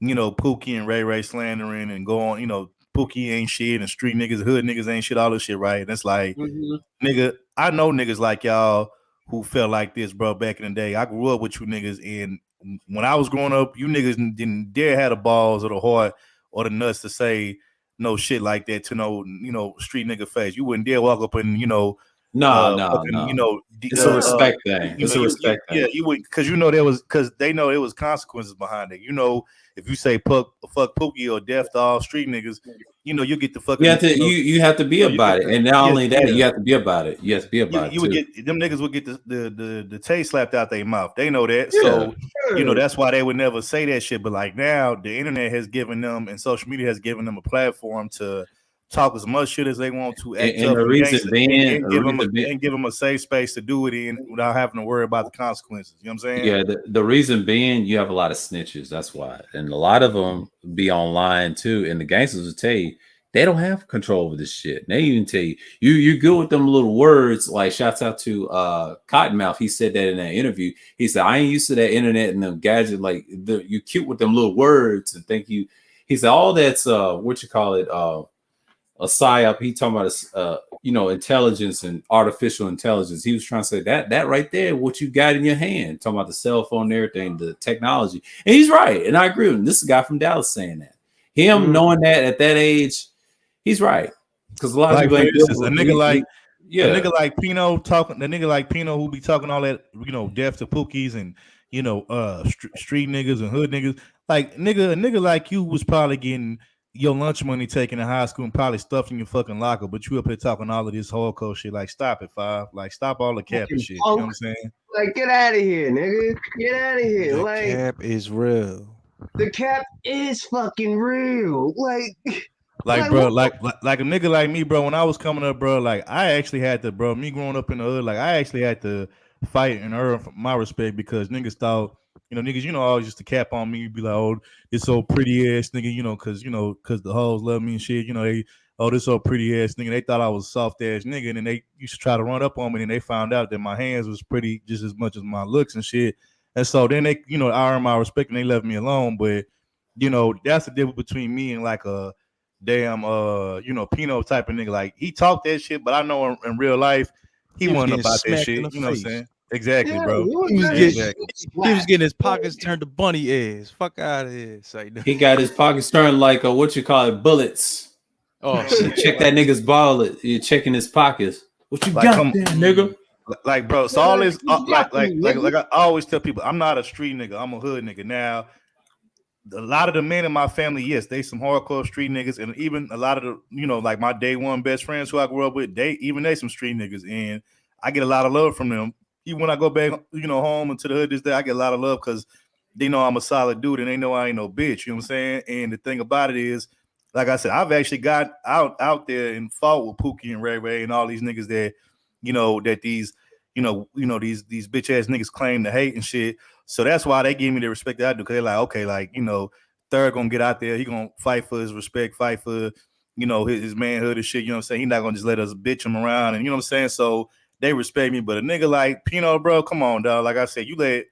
Pookie and Ray slandering and going, Pookie ain't shit and street niggas, hood niggas ain't shit, all this shit, right? And it's like, nigga, I know niggas like y'all who felt like this, bro, back in the day. I grew up with you niggas, and when I was growing up, you niggas didn't dare have the balls or the heart or the nuts to say no shit like that to no, street nigga face. You wouldn't dare walk up and, No. It's a respect thing. It's a respect thing. Yeah, you would, because they know there was consequences behind it. If you say fuck Pookie or death to all street niggas, you get the fucking. You have to be about it, and not only that, you have to be about it. You have to be about it. You would get them niggas would get the taste slapped out their mouth. They know that, so that's why they would never say that shit. But like now, the internet has given them and social media has given them a platform to talk as much shit as they want to, and the reason being, and give them a safe space to do it in without having to worry about the consequences. You know what I'm saying? Yeah, the reason being, you have a lot of snitches. That's why, and a lot of them be online too. And the gangsters will tell you they don't have control over this shit. They even tell you're good with them little words. Like, shouts out to Cottonmouth. He said that in that interview. He said, "I ain't used to that internet and them gadget. Like, you cute with them little words and think you." He said, "All that's a psyop." He talking about intelligence and artificial intelligence. He was trying to say that right there, what you got in your hand, talking about the cell phone and everything, the technology. And he's right. And I agree with him. This is a guy from Dallas saying that. Him knowing that at that age, he's right. Because a lot of people ain't a nigga like Pino talking, the nigga like Pino who be talking all that, death to Pookies and street niggas and hood niggas. Like a nigga like you was probably getting your lunch money taken in high school and probably stuffed in your fucking locker, but you up here talking all of this hardcore shit. Like, stop it, Five. Like, stop all the cap and shit. You know what I'm saying? Like, get out of here, nigga. Get out of here. The cap is real. The cap is fucking real. Like, bro, like a nigga like me, bro. When I was coming up, bro, like I actually had to, bro. Me growing up in the hood, like I actually had to fight and earn my respect because niggas thought, niggas, always used to cap on me, be like, oh, this so pretty ass nigga, because the hoes love me and shit. This so pretty ass nigga. They thought I was a soft ass nigga, and then they used to try to run up on me, and they found out that my hands was pretty just as much as my looks and shit. And so then they, I earned my respect and they left me alone. But that's the difference between me and like a damn Pino type of nigga. Like he talked that shit, but I know in real life he wasn't about that shit. You know what I'm saying? Exactly, bro. He was getting his pockets turned to bunny ears. Fuck out of here. He got his pockets turned like bullets. Oh, check that nigga's wallet. You're checking his pockets. What you got there, nigga? Like, bro, so all this, like I always tell people, I'm not a street nigga. I'm a hood nigga. Now, a lot of the men in my family, yes, they some hardcore street niggas, and even a lot of the, like my day one best friends who I grew up with, they some street niggas, and I get a lot of love from them. Even when I go back, home into the hood this day, I get a lot of love because they know I'm a solid dude and they know I ain't no bitch. You know what I'm saying? And the thing about it is, like I said, I've actually got out there and fought with Pookie and Ray Ray and all these niggas that, that these, these bitch ass niggas claim to hate and shit. So that's why they give me the respect that I do, because they're like, okay, like, Third gonna get out there, he gonna fight for his respect, fight for, his manhood and shit. You know what I'm saying? He not gonna just let us bitch him around, and you know what I'm saying? So they respect me. But a nigga like Pino, bro, come on, dog. Like I said, you let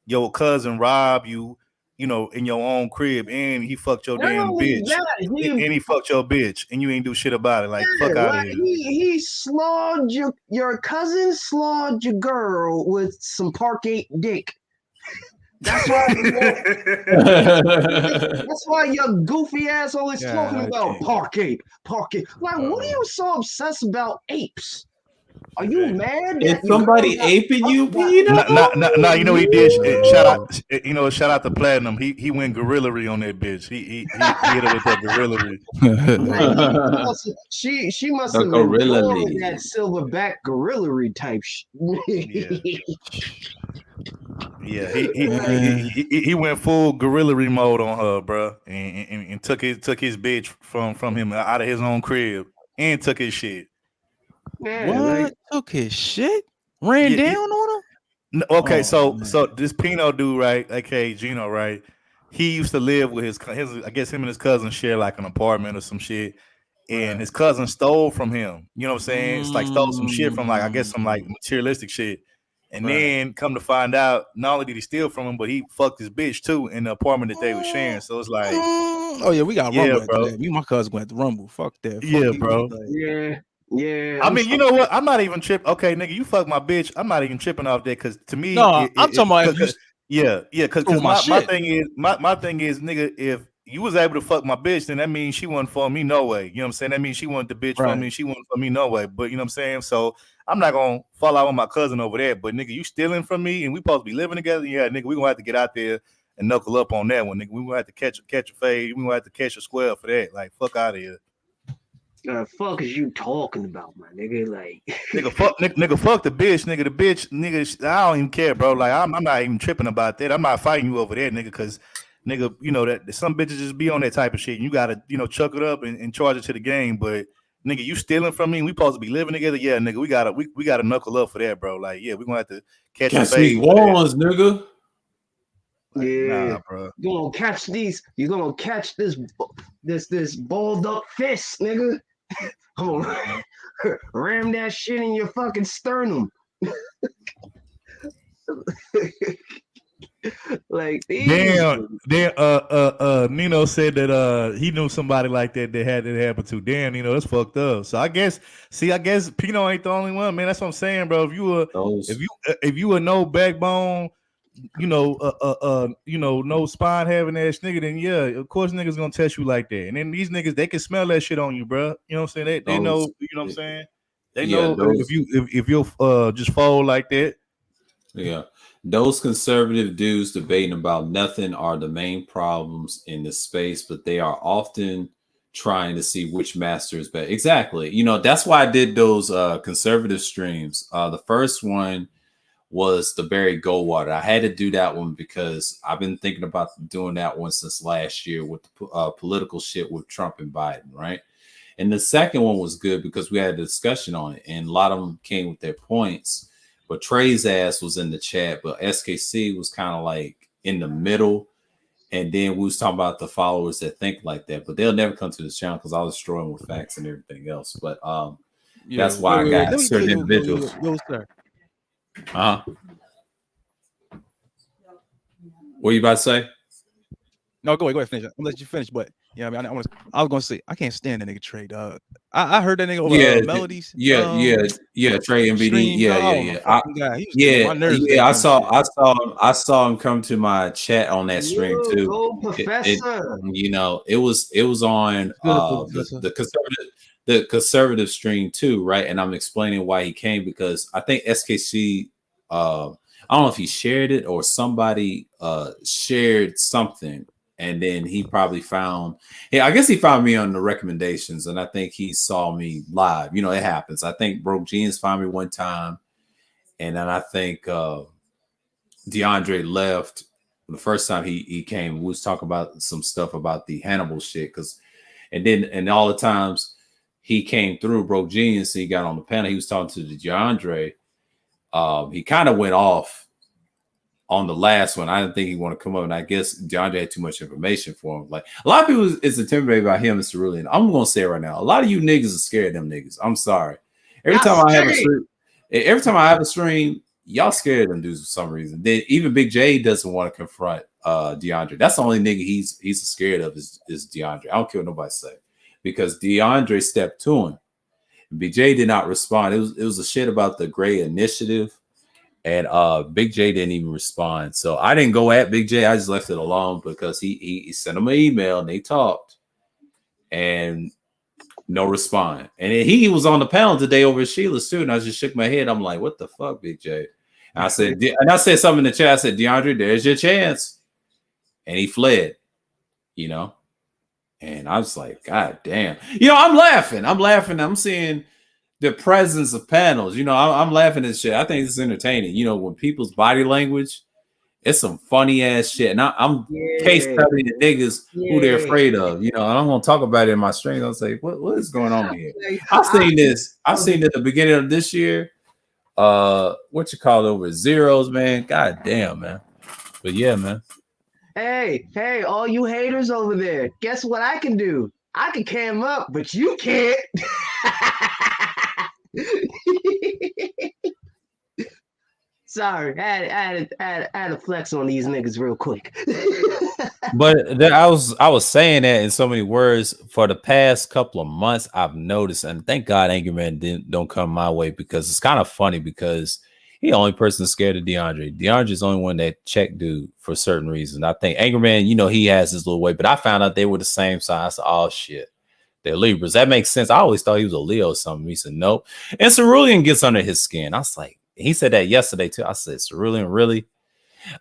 your cousin rob you, in your own crib, and he fucked your damn bitch. And he fucked your bitch, and you ain't do shit about it. Like, fuck out of here. He slaughtered your cousin, slaughtered your girl with some Parkgate dick. That's why. That's why your goofy ass always talking about Parkgate. Like, what are you so obsessed about apes? Are you mad? Is somebody aping you, Pino? No, he did. Shout out to Platinum. He went gorilla-y on that bitch. He hit her with that gorilla-y. She must have been that silverback gorilla-y type Yeah, he went full gorilla-y mode on her, bro, and took his bitch from him out of his own crib and took his shit. What? Took his shit? Ran down on him? Okay, so this Pino dude, right? Okay, Gino, right? He used to live with his I guess him and his cousin share like an apartment or some shit, and his cousin stole from him. You know what I'm saying? It's like stole some shit from I guess some like materialistic shit. And then come to find out, not only did he steal from him, but he fucked his bitch too in the apartment that they were sharing. So it's like, oh yeah, we got rumble, bro. Me and my cousin went to rumble. Fuck that. Bro. Yeah. I mean, you know what? I'm not even tripping. Okay, nigga, you fuck my bitch. I'm not even tripping off that because to me, I'm talking about because my thing is, nigga, if you was able to fuck my bitch, then that means she wasn't for me no way. You know what I'm saying? That means she wasn't the bitch for me. She wasn't for me no way. But you know what I'm saying? So I'm not gonna fall out with my cousin over there. But nigga, you stealing from me and we supposed to be living together? Yeah, nigga, we gonna have to get out there and knuckle up on that one, nigga. We gonna have to catch a fade. We gonna have to catch a square for that. Like, fuck out of here. Fuck is you talking about, my nigga? Like, nigga, fuck the bitch, nigga. The bitch, nigga, I don't even care, bro. Like, I'm not even tripping about that. I'm not fighting you over there, nigga, because, nigga, you know that some bitches just be on that type of shit. You gotta, chuck it up and charge it to the game. But, nigga, you stealing from me? We supposed to be living together? Yeah, nigga, we gotta knuckle up for that, bro. Like, yeah, we gonna have to catch these ones, nigga. Like, yeah, nah, bro. You're gonna catch these. You're gonna catch this balled up fist, nigga. I'm gonna ram that shit in your fucking sternum. Like these. Damn, Nino said that he knew somebody like that had it happen to. Damn, Nino, that's fucked up. So I guess Pino ain't the only one, man. That's what I'm saying, bro. If you a no backbone, no spine having ass nigga, then yeah, of course niggas gonna test you like that. And then these niggas, they can smell that shit on you, bro. You know what I'm saying? They know, you know what I'm saying? They know if you'll just fold like that. Yeah. Those conservative dudes debating about nothing are the main problems in the space, but they are often trying to see which master is better. Exactly. You know, that's why I did those conservative streams. The first one was the Barry Goldwater. I had to do that one because I've been thinking about doing that one since last year with the political shit with Trump and Biden, right? And the second one was good because we had a discussion on it, and a lot of them came with their points. But Trey's ass was in the chat, but SKC was kind of like in the middle. And then we was talking about the followers that think like that, but they'll never come to this channel because I was destroying with facts and everything else. But that's why I got certain individuals. Sir. What you about to say? No, go ahead, finish. I'm gonna let you finish, but yeah, I mean, I was gonna say I can't stand that nigga Trey, dog. I heard that nigga over Melodies. Trey MVD. I saw him come to my chat on that stream too. Oh, Professor. It was on the conservative stream too, right? And I'm explaining why he came because I think SKC. I don't know if he shared it or somebody shared something. And then he probably found, I guess he found me on the recommendations, and I think he saw me live. You know, it happens. I think Broke Jeans found me one time, and then I think DeAndre left the first time he came. We was talking about some stuff about the Hannibal shit, and all the times he came through Broke Jeans, he got on the panel. He was talking to the DeAndre. He kind of went off on the last one. I didn't think he want to come up, and I guess DeAndre had too much information for him. Like a lot of people is intimidated by him and Cerulean. I'm gonna say it right now, a lot of you niggas are scared of them niggas. I'm sorry. Every time I have a stream, y'all scared of them dudes for some reason. Then even Big J doesn't want to confront DeAndre. That's the only nigga he's scared of is DeAndre. I don't care what nobody say, because DeAndre stepped to him. Big J did not respond. It was a shit about the Gray Initiative. And Big J didn't even respond. So I didn't go at Big J. I just left it alone because he sent him an email and they talked. And no response. And he was on the panel today over at Sheila's too. And I just shook my head. I'm like, what the fuck, Big J? And I said something in the chat. I said, DeAndre, there's your chance. And he fled, And I was like, God damn. I'm laughing. I'm seeing the presence of panels. I'm laughing at shit. I think it's entertaining. When people's body language, it's some funny ass shit. And I'm case studying the niggas who they're afraid of. And I'm gonna talk about it in my stream. I'll say, what is going on here? I've seen this at the beginning of this year. What you call it over zeros, man. God damn, man. But yeah, man. Hey, all you haters over there. Guess what I can do? I can cam up, but you can't. Sorry, I had to flex on these niggas real quick. But I was saying that in so many words for the past couple of months. I've noticed, and thank God Angerman don't come my way, because it's kind of funny because he the only person scared of DeAndre. DeAndre's the only one that checked dude for certain reasons. I think Angerman, he has his little way, but I found out they were the same size. Oh shit. They're Libras. That makes sense. I always thought he was a Leo or something. He said, nope. And Cerulean gets under his skin. I was like, he said that yesterday too. I said, Cerulean, really?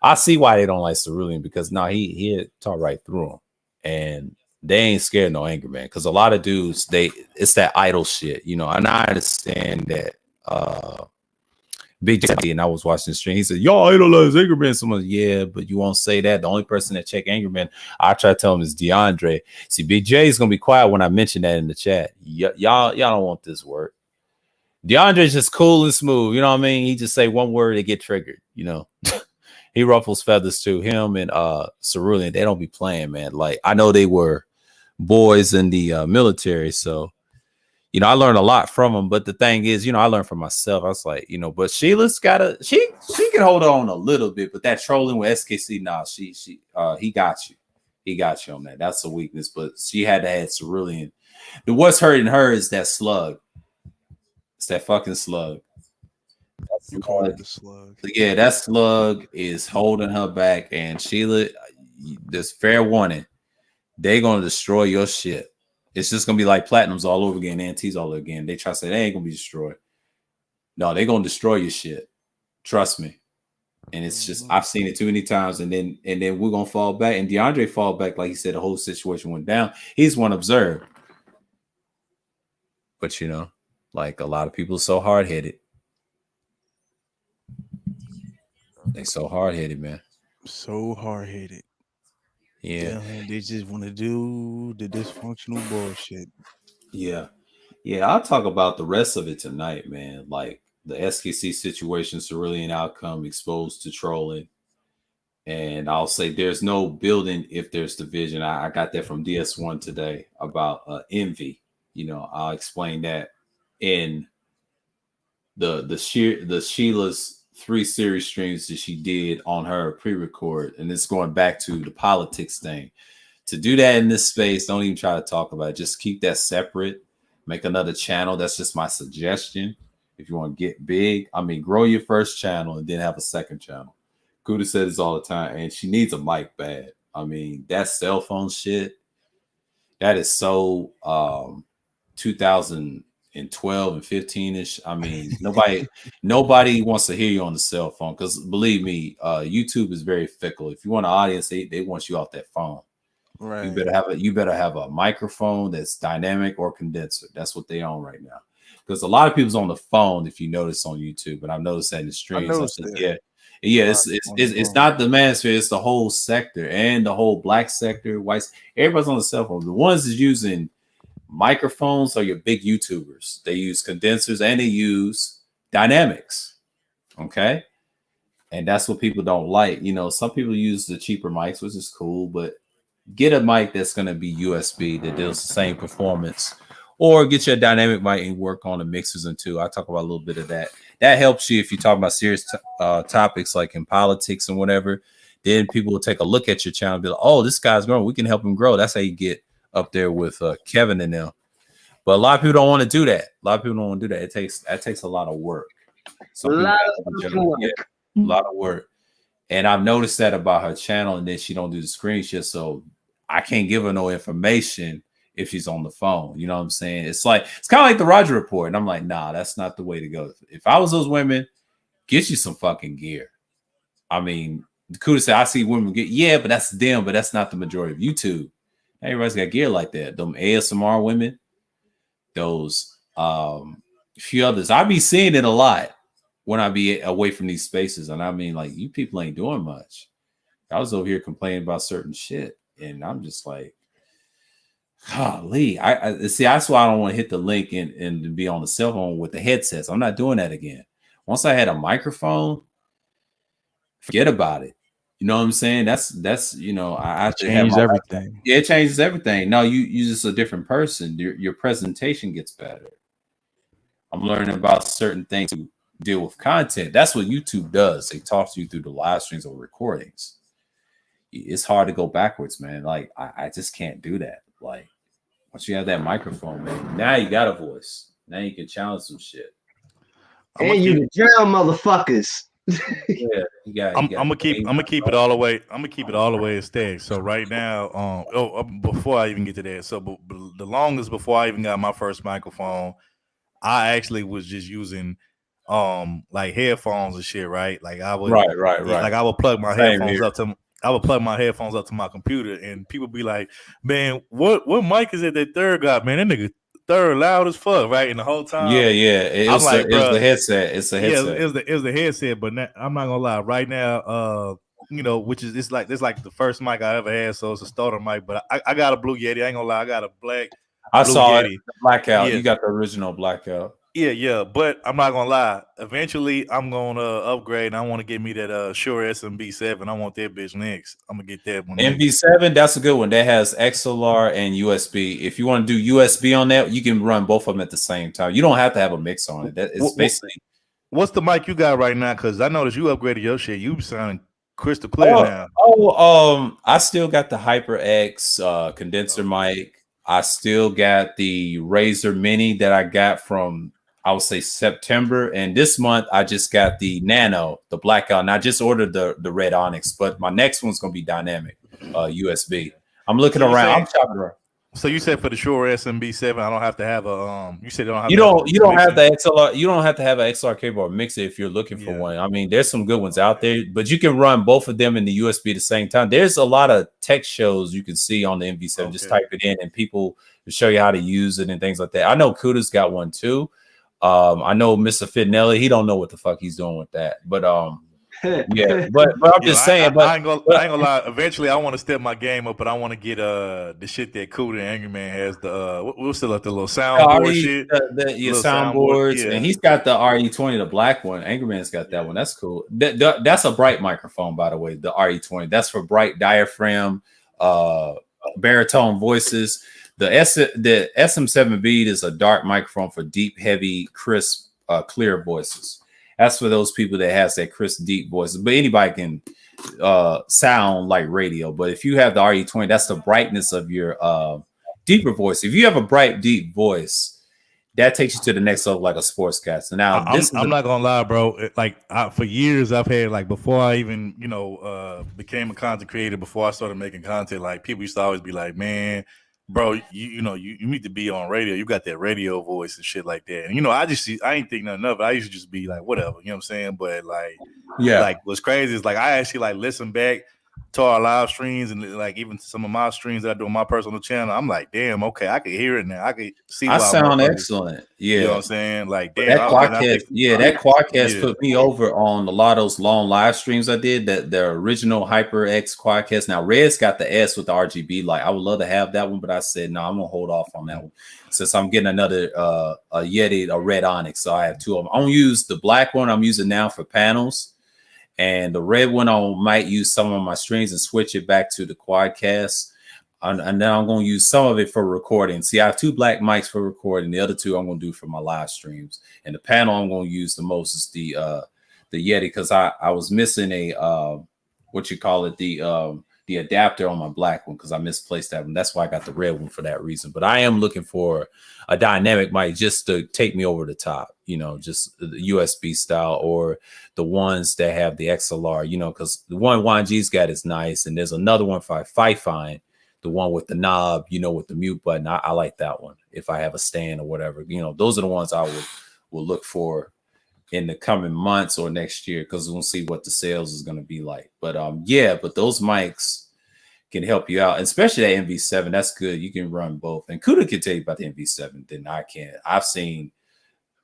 I see why they don't like Cerulean, because he had talked right through him. And they ain't scared no anger, man. Because a lot of dudes, it's that idol shit, And I understand that Big J, and I was watching the stream. He said, y'all idolize Angerman. Someone, yeah, but you won't say that. The only person that check Angerman, I try to tell him, is DeAndre. See, Big J is gonna be quiet when I mention that in the chat. Y'all don't want this work. DeAndre's just cool and smooth. You know what I mean? He just say one word, they get triggered. He ruffles feathers too. Him and Cerulean, they don't be playing, man. Like, I know they were boys in the military, so you know, I learned a lot from him. But the thing is, you know, I learned from myself. I was like, you know, but Sheila's she can hold on a little bit, but that trolling with SKC, nah, he got you. He got you on that. That's a weakness. But she had to add Cerulean. What's hurting her is that slug. It's that fucking slug. You call it the slug. Yeah, that slug is holding her back. And Sheila, there's fair warning. They're gonna destroy your shit. It's just gonna be like Platinums all over again, NTs all over again. They try to say they ain't gonna be destroyed. No, they're gonna destroy your shit. Trust me. And it's just I've seen it too many times, and then we're gonna fall back. And DeAndre fall back, like he said, the whole situation went down. He's one observed. But you know, like a lot of people are so hard-headed. They so hard-headed, man. So hard-headed. Yeah. They just want to do the dysfunctional bullshit. Yeah. I'll talk about the rest of it tonight, man. Like the SKC situation, Cerulean outcome exposed to trolling. And I'll say there's no building if there's division. I got that from DS1 today about envy. You know, I'll explain that in the Sheila's 3 series streams that she did on her pre-record, and it's going back to the politics thing. To do that in this space, don't even try to talk about it. Just keep that separate. Make another channel. That's just my suggestion. If you want to get big, I mean, grow your first channel and then have a second channel. Kuda says this all the time, and she needs a mic bad. I mean, that cell phone shit, that is so 2012 and 15ish. I mean, nobody wants to hear you on the cell phone because believe me, YouTube is very fickle. If you want an audience, they want you off that phone. Right. You better have a microphone that's dynamic or condenser. That's what they own right now. Because a lot of people's on the phone, if you notice on YouTube, but I've noticed that in the streams. It's not the manosphere, it's the whole sector and the whole black sector, whites. Everybody's on the cell phone. The ones that's using microphones are your big YouTubers. They use condensers and they use dynamics. Okay. And that's what people don't like. You know, some people use the cheaper mics, which is cool, but get a mic that's going to be USB that does the same performance, or get your dynamic mic and work on the mixers and two. I talk about a little bit of that. That helps you if you talk about serious topics like in politics and whatever. Then people will take a look at your channel and be like, oh, this guy's growing. We can help him grow. That's how you get up there with Kevin and them. But a lot of people don't want to do that. A lot of people don't want to do that. That takes a lot of work. A lot of work. And I've noticed that about her channel, and then she don't do the screen shit. So I can't give her no information if she's on the phone. You know what I'm saying? It's kind of like the Roger Report. And I'm like, nah, that's not the way to go. If I was those women, get you some fucking gear. I mean, Kuda said, I see women get, yeah, but that's them, but that's not the majority of YouTube. Everybody's got gear like that. Them ASMR women, those few others. I be seeing it a lot when I be away from these spaces. And I mean, like, you people ain't doing much. I was over here complaining about certain shit. And I'm just like, golly. I see, that's why I don't want to hit the link and be on the cell phone with the headsets. I'm not doing that again. Once I had a microphone, forget about it. You know what I'm saying? That's you know, I change everything. Yeah, it changes everything. No, you just a different person. Your presentation gets better. I'm learning about certain things to deal with content. That's what YouTube does. They talk to you through the live streams or recordings. It's hard to go backwards, man. Like I just can't do that. Like once you have that microphone, man, now you got a voice. Now you can challenge some shit. And you can drown motherfuckers. Yeah, I'm gonna keep it all the way. I'm gonna keep it all the way instead. So right now, before I even get to that, so the longest before I even got my first microphone, I actually was just using like headphones and shit, right? Like I would right. Like I would plug my headphones up to. I would plug my headphones up to my computer, and people be like, "Man, what mic is it that Third got? Man, that nigga Third loud as fuck, right?" And the whole time, it was the headset. It's the headset. Yeah, it was the headset. But I'm not gonna lie, right now, you know, which is it's like the first mic I ever had, so it's a starter mic. But I got a Blue Yeti. I ain't gonna lie, I got a black. I saw Yeti. it, the blackout. Yeah. You got the original blackout. Yeah, but I'm not gonna lie. Eventually, I'm gonna upgrade, and I want to get me that Shure SMB7. I want that bitch next. I'm gonna get that one next. MV7, that's a good one. That has XLR and USB. If you want to do USB on that, you can run both of them at the same time. You don't have to have a mix on it. That is basically. What's the mic you got right now? Because I noticed you upgraded your shit. You sounding crystal clear now. I still got the HyperX condenser mic. I still got the Razer Mini that I got from, I would say, September. And this month, I just got the Nano, the blackout. And I just ordered the Red Onyx. But my next one's going to be dynamic USB. I'm looking around. I'm shopping around. So you said for the Shure SMB7, I don't have to have a you said you don't have the XLR. You don't have to have an XLR cable or mixer if you're looking for one. I mean, there's some good ones out there, but you can run both of them in the USB at the same time. There's a lot of tech shows you can see on the MV7. Okay. Just type it in, and people will show you how to use it and things like that. I know Kuda's got one too. I know Mr. Fitnelli. He don't know what the fuck he's doing with that, but yeah, but I'm just saying. I ain't gonna lie. Eventually, I want to step my game up, but I want to get the shit that Kuda and Angry Man has. We'll still have the little soundboard shit. Soundboards, and he's got the RE20, the black one. Angry Man's got that one. That's cool. That's a bright microphone, by the way. The RE20. That's for bright diaphragm, baritone voices. The SM7 Beat is a dark microphone for deep, heavy, crisp, clear voices. That's for those people that has that crisp, deep voices. But anybody can sound like radio. But if you have the RE20, that's the brightness of your deeper voice. If you have a bright, deep voice, that takes you to the next level, like a sportscaster. So now, I'm not gonna lie, bro. For years, I've had before I even became a content creator, before I started making content, people used to always be like, man, bro, you need to be on radio. You got that radio voice and shit like that. And I ain't think nothing of it. I used to just be like, whatever, you know what I'm saying? But what's crazy is I actually listen back to our live streams and even some of my streams that I do on my personal channel. I'm like, damn, okay, I can hear it now. I can see. I sound excellent. Yeah, you know what I'm saying? Damn, that Quadcast put me over on a lot of those long live streams I did. That the original HyperX Quadcast. Now Red's got the S with the RGB light. I would love to have that one, but I said no, I'm gonna hold off on that one since I'm getting another a Yeti, a Red Onyx. So I have two of them. I'm gonna use the black one. I'm using now for panels. And the red one, I might use some of my strings and switch it back to the Quadcast. And then I'm going to use some of it for recording. See, I have two black mics for recording. The other two I'm going to do for my live streams. And the panel I'm going to use the most is the Yeti, because I was missing the adapter on my black one because I misplaced that one. That's why I got the red one for that reason. But I am looking for a dynamic mic just to take me over the top, just the USB style or the ones that have the XLR, because the one YG's got is nice. And there's another one for Fifine, the one with the knob, with the mute button. I like that one if I have a stand or whatever. Those are the ones I will look for in the coming months or next year, because we'll see what the sales is going to be like. But but those mics can help you out, especially that MV7. That's good. You can run both. And Kuda can tell you about the MV7 than I can. I've seen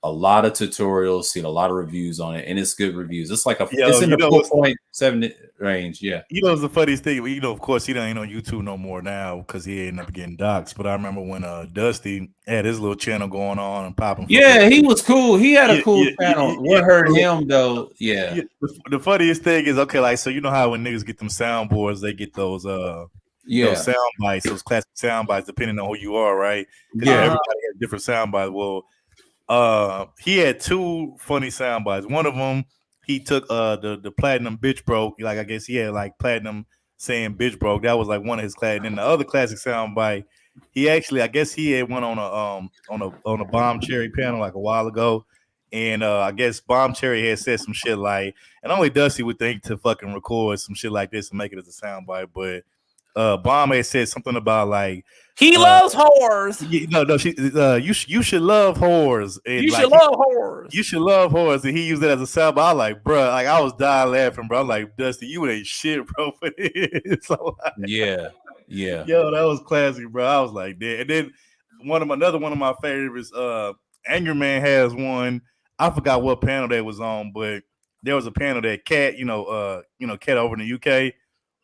a lot of tutorials, seen a lot of reviews on it, and it's good reviews. It's it's in the 4.7 range. Yeah. It's the funniest thing. Of course, he ain't on YouTube no more now because he ended up getting doxxed. But I remember when Dusty had his little channel going on and popping. Yeah, he was cool. He had a cool channel. What hurt him though? Yeah. The funniest thing is, so you know how when niggas get them soundboards, they get those those sound bites, those classic sound bites, depending on who you are, right? Yeah. Everybody has different sound bites. Well, he had two funny sound bites. One of them, he took the platinum bitch broke. I guess he had platinum saying bitch broke. That was one of his classic. And the other classic sound bite, he actually, I guess he had went on a Bomb Cherry panel a while ago. And I guess Bomb Cherry had said some shit and only Dusty would think to fucking record some shit like this and make it as a sound bite. But Bomb had said something about he loves whores. You should love whores. And, you should love whores. You should love whores. And he used it as a sound bite. I was bro, I was dying laughing, bro. I'm Dusty, you ain't shit, bro. For this. So, yeah. Yo, that was classic, bro. I was like, that. And then another one of my favorites, Angry Man has one. I forgot what panel that was on, but there was a panel that Cat, Cat over in the UK.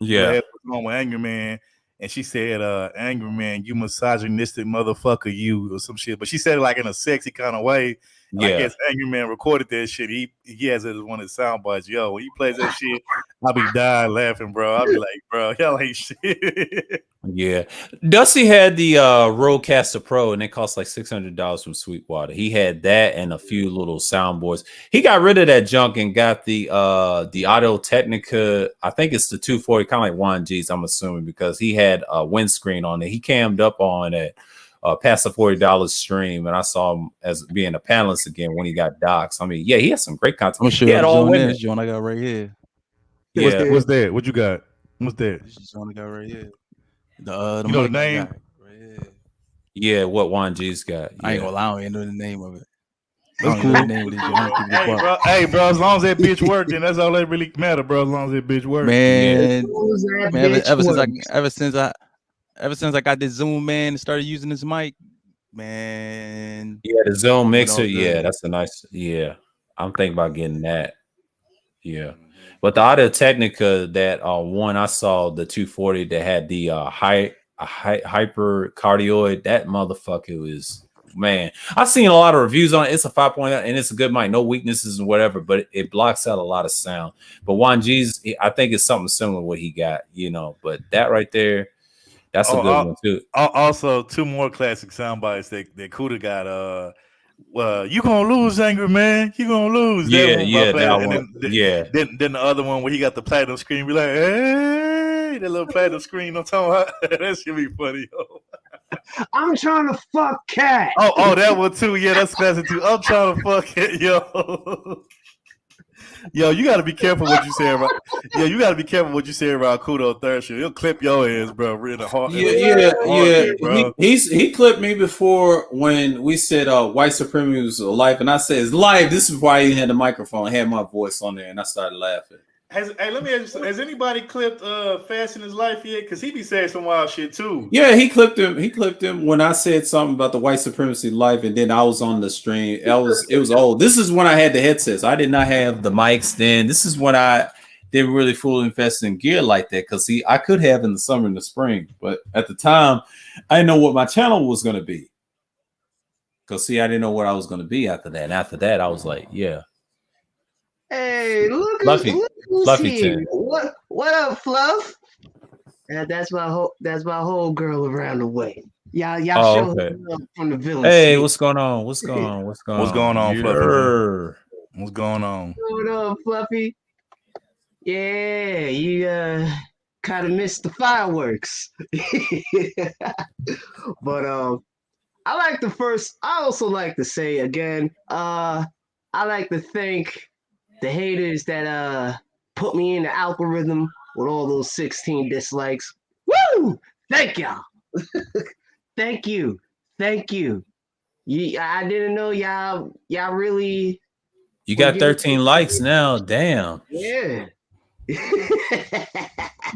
Yeah, on with Angry Man, and she said, "Angry man, you misogynistic motherfucker, you," or some shit. But she said it like in a sexy kind of way. And I guess Angry Man recorded that shit. He has it as one of his sound bites. Yo, when he plays that shit, I'll be dying laughing, bro. I'll be like, bro, y'all ain't shit. Yeah. Dusty had the Rodecaster Pro, and it cost like $600 from Sweetwater. He had that and a few little soundboards. He got rid of that junk and got the Audio Technica. I think it's the 240, kind of like Juan G's, I'm assuming, because he had a windscreen on it. He cammed up on it. Past the $40 stream, and I saw him as being a panelist again when he got docs. I mean, yeah, he has some great content. I'm sure he had all women. This joint I got right here. Yeah, what's that? What you got? What's that? This joint I got right here. The you know the name? Right here. Yeah, what Juan G's got. Yeah. I ain't gonna lie, I don't even know the name of it. That's cool. Hey, bro, as long as that bitch worked, then that's all that really matter, bro. As long as that bitch worked, man. Ever since I got this Zoom, man, and started using this mic, man. Yeah, the Zoom mixer. Yeah, that's a nice. Yeah, I'm thinking about getting that. Yeah, but the Audio Technica, that one I saw, the 240 that had the hyper cardioid, that motherfucker was, man. I've seen a lot of reviews on it. It's a 5.0 and it's a good mic, no weaknesses and whatever, but it blocks out a lot of sound. But Juan G's, I think it's something similar to what he got, you know. But that right there. That's a good one too. Also, two more classic sound bites that Kuda got. You gonna lose, Angry Man. You gonna lose. That one. Then the other one where he got the platinum screen, be like, hey, that little platinum screen. I'm talking about. That should be funny. Yo. I'm trying to fuck cat. Oh, that one too. Yeah, that's classic too. I'm trying to fuck it, yo. Yo, you gotta be careful what you say about. Yeah, you gotta be careful what you say around Kudo third show. He'll clip your ass, bro. Really hard. Yeah. He clipped me before when we said white supremacy was life, and I said it's live. This is why he had the microphone, had my voice on there, and I started laughing. Let me ask you something. Has anybody clipped Fast in His Life yet? Because he be saying some wild shit too. Yeah, he clipped him. He clipped him when I said something about the white supremacy life, and then I was on the stream. It was old. This is when I had the headsets. I did not have the mics then. This is when I didn't really fully invest in gear like that. Because I could have in the summer and the spring, but at the time, I didn't know what my channel was going to be. Because I didn't know what I was going to be after that. And after that, I was like, yeah. Hey, look Fluffy here. What up, Fluff? That's my whole girl around the way. Y'all show her from the village. Hey, what's going on? What's going on, Fluffy? What's going on? What up, Fluffy? Yeah, you kind of missed the fireworks. But I also like to say again, I like to thank the haters that put me in the algorithm with all those 16 dislikes. Woo! Thank y'all. Thank you. I didn't know y'all really. You got 13 likes now. Damn. Yeah.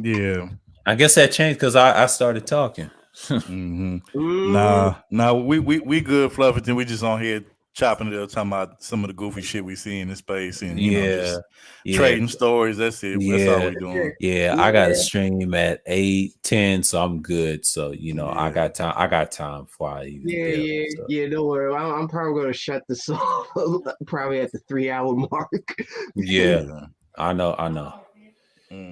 Yeah. I guess that changed because I started talking. Nah, we good, Fluffington. We just on here chopping it up, talking about some of the goofy shit we see in the space, and just trading stories. That's it. That's all we doing. Yeah, I got a stream at 8:10, so I'm good. So I got time. I got time before I even. Yeah. Don't worry. I'm probably gonna shut this off probably at the 3-hour mark. Yeah, I know.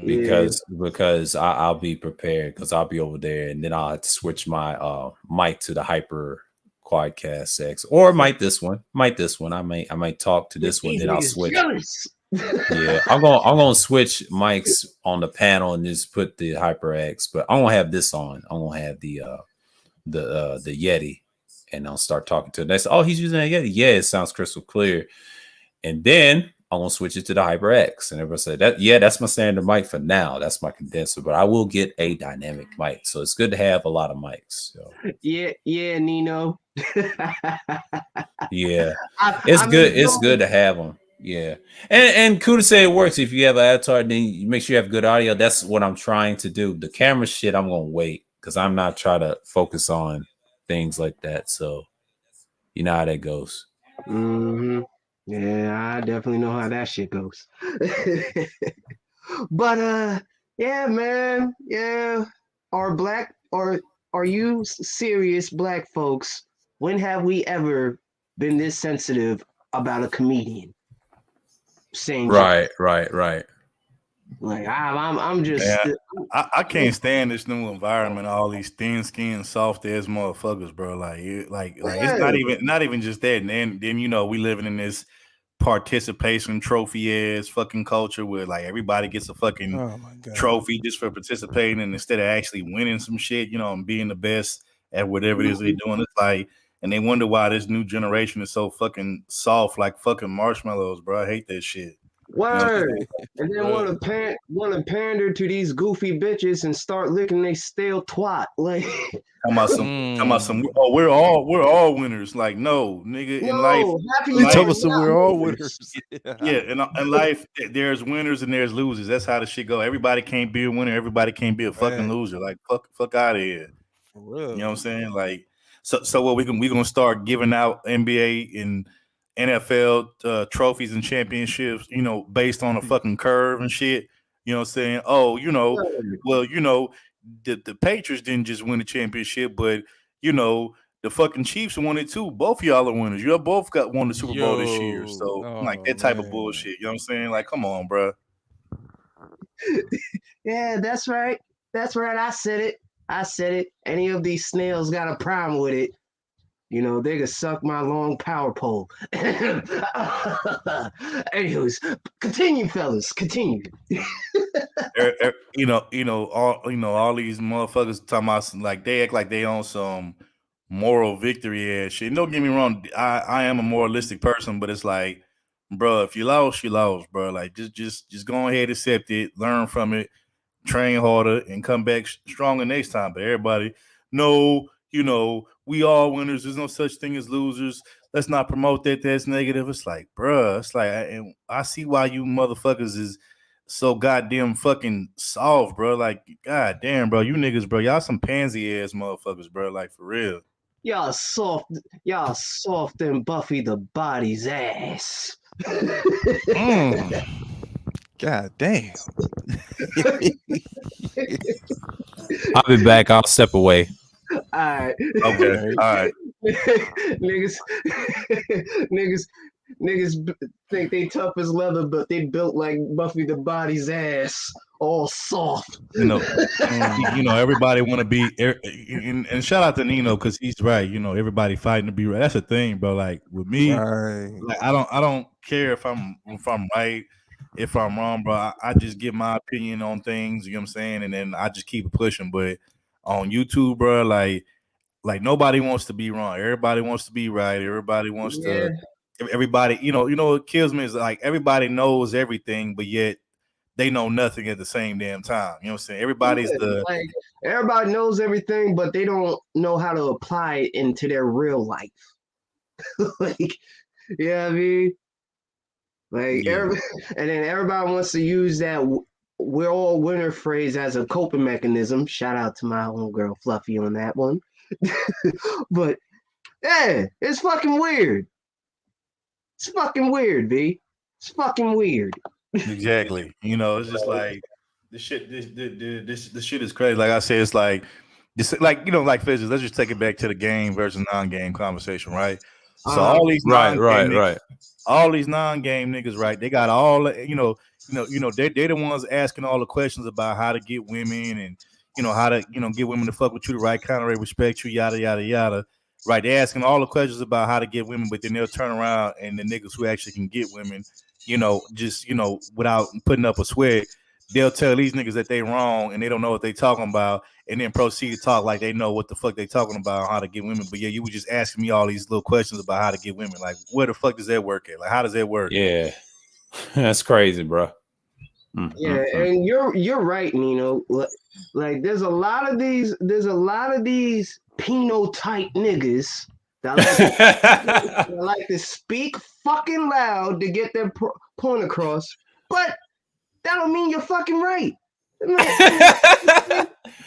Because I'll be prepared because I'll be over there, and then I'll have to switch my mic to the Hyper Quadcast X, or might this one. I might talk to this one, then I'll switch. Yeah, I'm gonna switch mics on the panel and just put the Hyper X, but I'm gonna have this on. I'm gonna have the Yeti, and I'll start talking to it. They say, "Oh, he's using a Yeti." Yeah, it sounds crystal clear. And then I'm gonna switch it to the Hyper X, and everybody said that. Yeah, that's my standard mic for now. That's my condenser, but I will get a dynamic mic, so it's good to have a lot of mics. So. Yeah, Nino. Yeah, it's good. It's good to have them. Yeah, and Kuda say it works if you have an avatar. Then you make sure you have good audio. That's what I'm trying to do. The camera shit, I'm gonna wait because I'm not trying to focus on things like that. So you know how that goes. Mm-hmm. Yeah, I definitely know how that shit goes. But yeah, man. Yeah. are you serious black folks? When have we ever been this sensitive about a comedian saying jokes? Right. Like I'm just Yeah, I can't stand this new environment. All these thin skinned, soft ass motherfuckers, bro. Like it's not even just that. And then you know we living in this participation trophy ass fucking culture where like everybody gets a fucking Oh my god. trophy just for participating and instead of actually winning some shit, you know, and being the best at whatever it is they're doing. It's like, and they wonder why this new generation is so fucking soft, like fucking marshmallows, bro. I hate that shit. Word. And then want to pander to these goofy bitches and start licking they stale twat. Like Talking about some. Oh, we're all winners. Like no, nigga. In life, You told us we're all winners. yeah. In life, there's winners and there's losers. That's how the shit go. Everybody can't be a winner. Everybody can't be a fucking loser. Like fuck out of here. For real. You know what I'm saying? Like so what we gonna start giving out NBA and NFL trophies and championships, you know, based on a fucking curve and shit. You know what I'm saying? Oh, you know, well, you know, the Patriots didn't just win the championship, but you know, the fucking Chiefs won it too. Both of y'all are winners. You both won the Super Bowl this year. So like that type of bullshit. You know what I'm saying? Like, come on, bro. Yeah, that's right. That's right. I said it. Any of these snails got a problem with it, you know, they could suck my long power pole. Anyways, continue, fellas. Continue. all these motherfuckers talking about like they act like they on some moral victory ass shit. And don't get me wrong, I am a moralistic person, but it's like, bro, if you lost, you lost, bro. Like just go ahead, accept it, learn from it, train harder, and come back stronger next time. But everybody, no, you know, we all winners. There's no such thing as losers. Let's not promote that. That's negative. It's like, bruh, it's like, and I see why you motherfuckers is so goddamn fucking soft, bro. Like, goddamn, bro, you niggas, bro, y'all some pansy ass motherfuckers, bro. Like, for real. Y'all soft and Buffy the Body's ass. God damn. I'll be back. I'll step away. All right. Okay. All right. Niggas think they tough as leather, but they built like Buffy the Body's ass, all soft. You know, everybody want to be, and shout out to Nino because he's right. You know, everybody fighting to be right. That's the thing, bro. Like with me, like I don't care if I'm right, if I'm wrong, bro. I just give my opinion on things. You know what I'm saying, and then I just keep it pushing. But on YouTube, bro, like nobody wants to be wrong. Everybody wants to be right. Everybody wants to. Everybody, you know what kills me is like everybody knows everything, but yet they know nothing at the same damn time. You know what I'm saying? Everybody's like everybody knows everything, but they don't know how to apply it into their real life. Like, yeah, I mean, like, and then everybody wants to use that "we're all winner" phrase as a coping mechanism. Shout out to my homegirl Fluffy on that one. But yeah, it's fucking weird. It's fucking weird, B. It's fucking weird. Exactly. You know, it's just like this shit. This shit is crazy. Like I said, it's like this. Like like physics. Let's just take it back to the game versus non-game conversation, right? So all these right. All these non-game niggas, right? They got all they're the ones asking all the questions about how to get women and how to get women to fuck with you the right kind of way, respect you, yada yada yada. Right, they're asking all the questions about how to get women, but then they'll turn around and the niggas who actually can get women, just without putting up a sweat, they'll tell these niggas that they wrong and they don't know what they talking about, and then proceed to talk like they know what the fuck they talking about, how to get women. But yeah, you were just asking me all these little questions about how to get women. Like, where the fuck does that work at? Like, how does that work? Yeah, that's crazy, bro. Yeah, and you're right, Nino. Like, there's a lot of these Pino type niggas that like to speak fucking loud to get their point across, but that don't mean you're fucking right.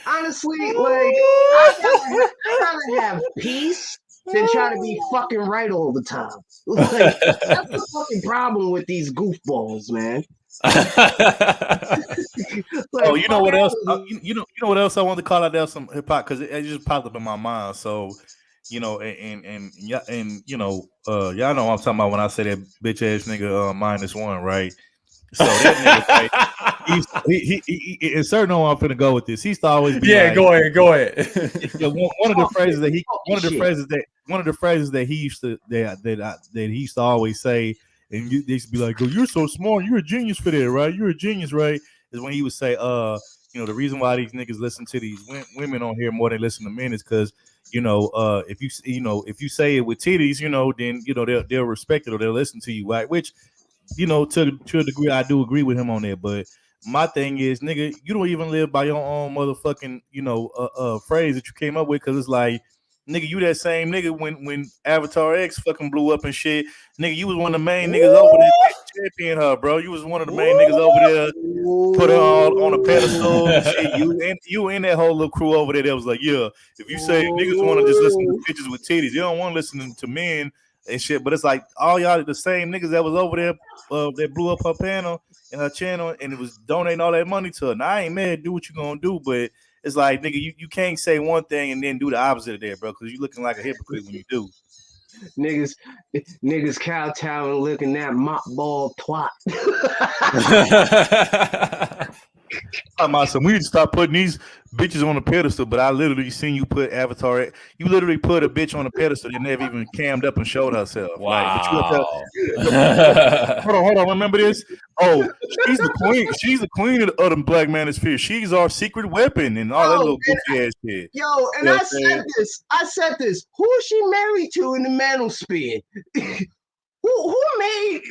Honestly, like, I'd rather have peace than try to be fucking right all the time. Like, that's the fucking problem with these goofballs, man. Like, Oh, you know what else? You know what else I wanted to call out there some hip hop because it just popped up in my mind. So, you know, and you know, y'all know what I'm talking about when I say that bitch ass nigga -1, right? So that nigga, he and certain know I'm finna go with this. He used to always be like, go ahead. Yeah, one of the phrases that he used to that he used to always say, and they used to be like, "Oh, you're so smart, you're a genius for that, right? You're a genius, right?" Is when he would say, you know, the reason why these niggas listen to these women on here more than listen to men is because, you know, if you say it with titties, you know, then you know they'll respect it or they'll listen to you, right? Which, you know, to a degree, I do agree with him on that. But my thing is, nigga, you don't even live by your own motherfucking, you know, phrase that you came up with, because it's like, nigga, you that same nigga when Avatar X fucking blew up and shit, nigga, you was one of the main niggas over there champion her, bro. You was one of the main niggas over there, put her all on a pedestal and shit. You and that whole little crew over there that was like, yeah, if you say niggas want to just listen to bitches with titties, you don't want to listen to men and shit. But it's like all y'all the same niggas that was over there that blew up her panel and her channel and it was donating all that money to her. Now I ain't mad, do what you gonna do, but it's like, nigga, you can't say one thing and then do the opposite of that, bro, because you looking like a hypocrite when you do. Niggas kowtowing looking that mop ball twat. So we need to stop putting these bitches on a pedestal, but I literally seen you put Avatar. You literally put a bitch on a pedestal that never even cammed up and showed herself. Wow. Hold on. Remember this? Oh, she's the queen. She's the queen of the Black Manosphere. She's our secret weapon and all that little goofy ass shit. Yo, and I said this. Who is she married to in the Manosphere? Who made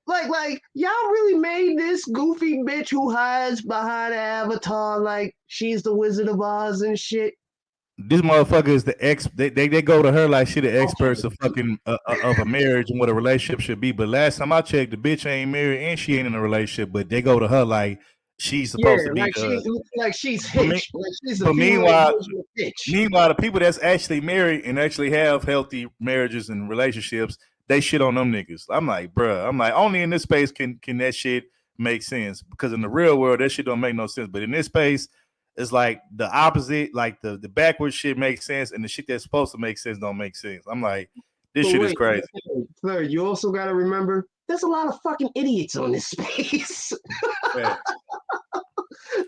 like y'all really made this goofy bitch who hides behind Avatar like she's the Wizard of Oz and shit? This motherfucker is the ex. They go to her like she the experts of fucking of a marriage and what a relationship should be. But last time I checked, the bitch ain't married and she ain't in a relationship. But they go to her like she's supposed to be like she's Hitch. But meanwhile, the people that's actually married and actually have healthy marriages and relationships, they shit on them niggas. I'm like, bruh. I'm like, only in this space can that shit make sense, because in the real world that shit don't make no sense. But in this space, it's like the opposite. Like the backwards shit makes sense, and the shit that's supposed to make sense don't make sense. I'm like, this shit is crazy. Third, you also got to remember, there's a lot of fucking idiots on this space. Yeah.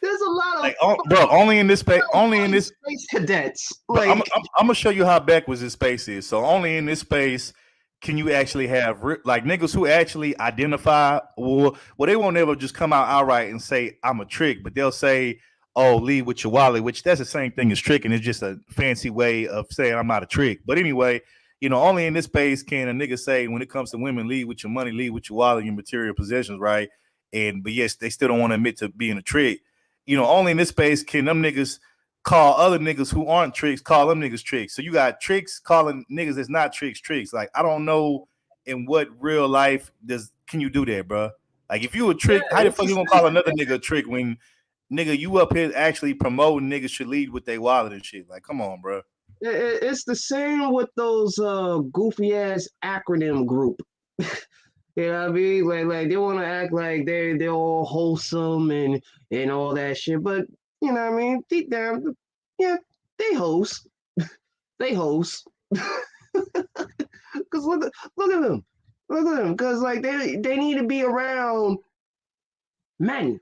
There's a lot of bro. Only in this space. Only in this space cadets. Like, I'm gonna show you how backwards this space is. So only in this space can you actually have like niggas who actually identify, well, they won't ever just come out outright and say I'm a trick, but they'll say, oh, lead with your wallet, which that's the same thing as tricking. It's just a fancy way of saying I'm not a trick. But anyway, you know, only in this space can a nigga say, when it comes to women, lead with your money, lead with your wallet, your material possessions, right? But yes, they still don't want to admit to being a trick. You know, only in this space can them niggas call other niggas who aren't tricks, call them niggas tricks. So you got tricks calling niggas that's not tricks. Like, I don't know in what real life can you do that, bro? Like, if you a trick, how the fuck you gonna call another nigga a trick when, nigga, you up here actually promoting niggas should lead with their wallet and shit? Like, come on, bro. It's the same with those goofy ass acronym group. You know what I mean? Like they want to act like they're all wholesome and all that shit, but you know what I mean? Deep down, yeah, they host. They host. Cause look at them. Look at them. Cause like they need to be around men.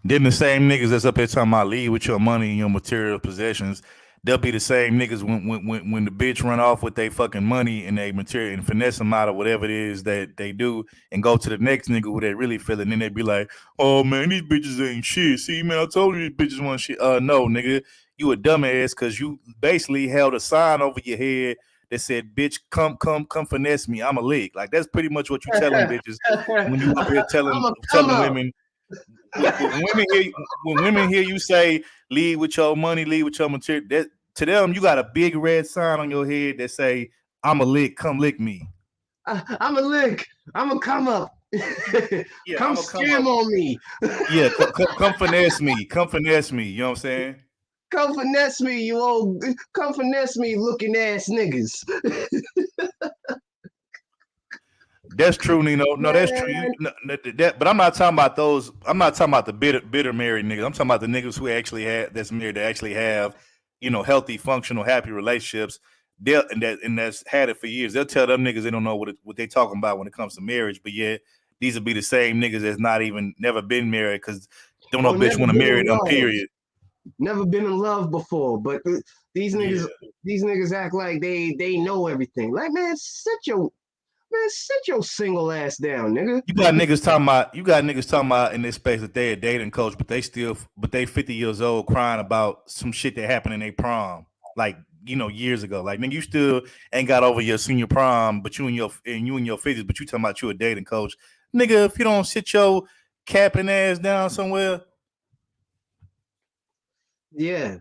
Then the same niggas that's up here talking about lead with your money and your material possessions, they'll be the same niggas when the bitch run off with their fucking money and they material and finesse them out of whatever it is that they do and go to the next nigga who they really feel, and then they be like, oh man, these bitches ain't shit. See, man, I told you these bitches want shit. No, nigga, you a dumbass because you basically held a sign over your head that said, bitch, come finesse me. I'm a lick. Like, that's pretty much what you telling bitches when you up here telling women. When women hear you say lead with your money, lead with your material, that to them you got a big red sign on your head that say, I'm a lick, come lick me. I'm a lick, I'm a come up. Yeah, come scam on me. Yeah, come finesse me, you know what I'm saying? Come finesse me, you old. Come finesse me, looking ass niggas. That's true, Nino. No, that's true. But I'm not talking about those. I'm not talking about the bitter married niggas. I'm talking about the niggas who actually have that's married that actually have, healthy, functional, happy relationships. And that's had it for years. They'll tell them niggas they don't know what they talking about when it comes to marriage. But yet these will be the same niggas that's not even never been married because don't know bitch want to marry them. Period. Never been in love before, but these niggas act like they know everything. Like, man, sit your single ass down, nigga. You got niggas talking about in this space that they a dating coach, but they 50 years old crying about some shit that happened in their prom, like years ago. Like, nigga, you still ain't got over your senior prom, but you in your 50s, but you talking about you a dating coach, nigga. If you don't sit your capping ass down somewhere, yeah.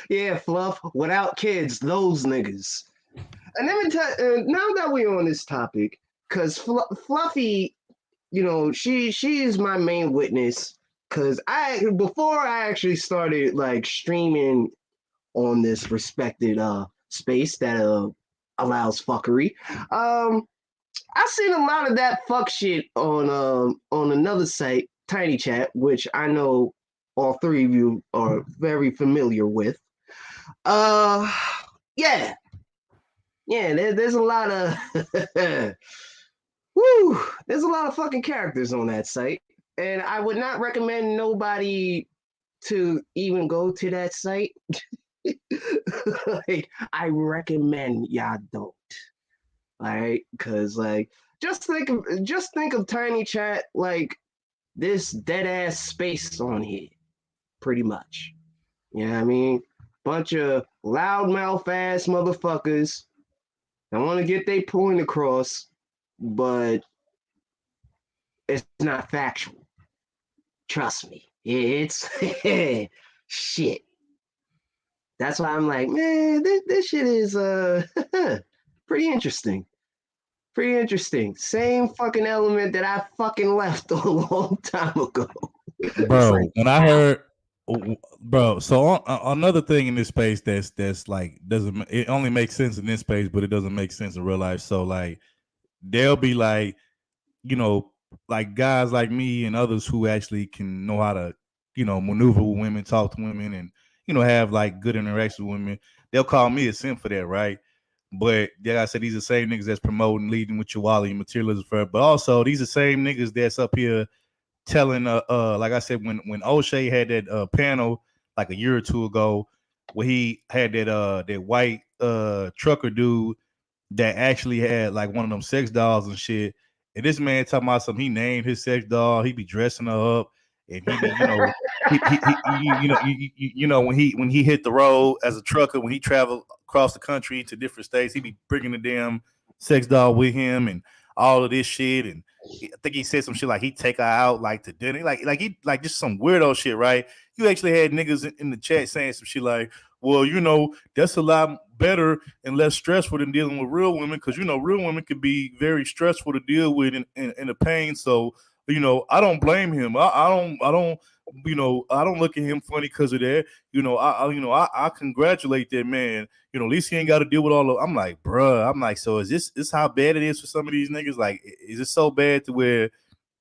Yeah, Fluff, without kids, those niggas. And let me tell now that we're on this topic, because Fluffy, she is my main witness. Because before I actually started like streaming on this respected space that allows fuckery, I seen a lot of that fuck shit on another site, Tiny Chat, which I know all three of you are very familiar with. Yeah, there's a lot of there's a lot of fucking characters on that site, and I would not recommend nobody to even go to that site. Like, I recommend y'all don't. All right, because like just think of Tiny Chat like this dead ass space on here, pretty much. You know what I mean? Bunch of loudmouth ass motherfuckers. I want to get their point across, but it's not factual. Trust me. It's shit. That's why I'm like, man, this shit is pretty interesting. Pretty interesting. Same fucking element that I fucking left a long time ago. bro. Like, when I heard, bro, so another thing in this space that's like it only makes sense in this space, but it doesn't make sense in real life. So like, they'll be like, like guys like me and others who actually can know how to, maneuver with women, talk to women, and have like good interactions with women. They'll call me a simp for that, right? But like I said, these are the same niggas that's promoting, leading with your wallet and materialism for it. But also, these are the same niggas that's up here telling, like I said, when O'Shea had that panel like a year or two ago, where he had that white trucker dude that actually had like one of them sex dolls and shit. And this man talking about something, he named his sex doll. He be dressing her up, and he be, when he hit the road as a trucker, when he traveled across the country to different states, he be bringing the damn sex doll with him and all of this shit. And I think he said some shit like he'd take her out like to dinner, like just some weirdo shit, right? You actually had niggas in the chat saying some shit like, well, that's a lot better and less stressful than dealing with real women, because real women can be very stressful to deal with in the pain. So I don't blame him. I don't look at him funny because of that. I congratulate that man. At least he ain't got to deal with all of. I'm like, bruh. I'm like, so is this how bad it is for some of these niggas? Like, is it so bad to where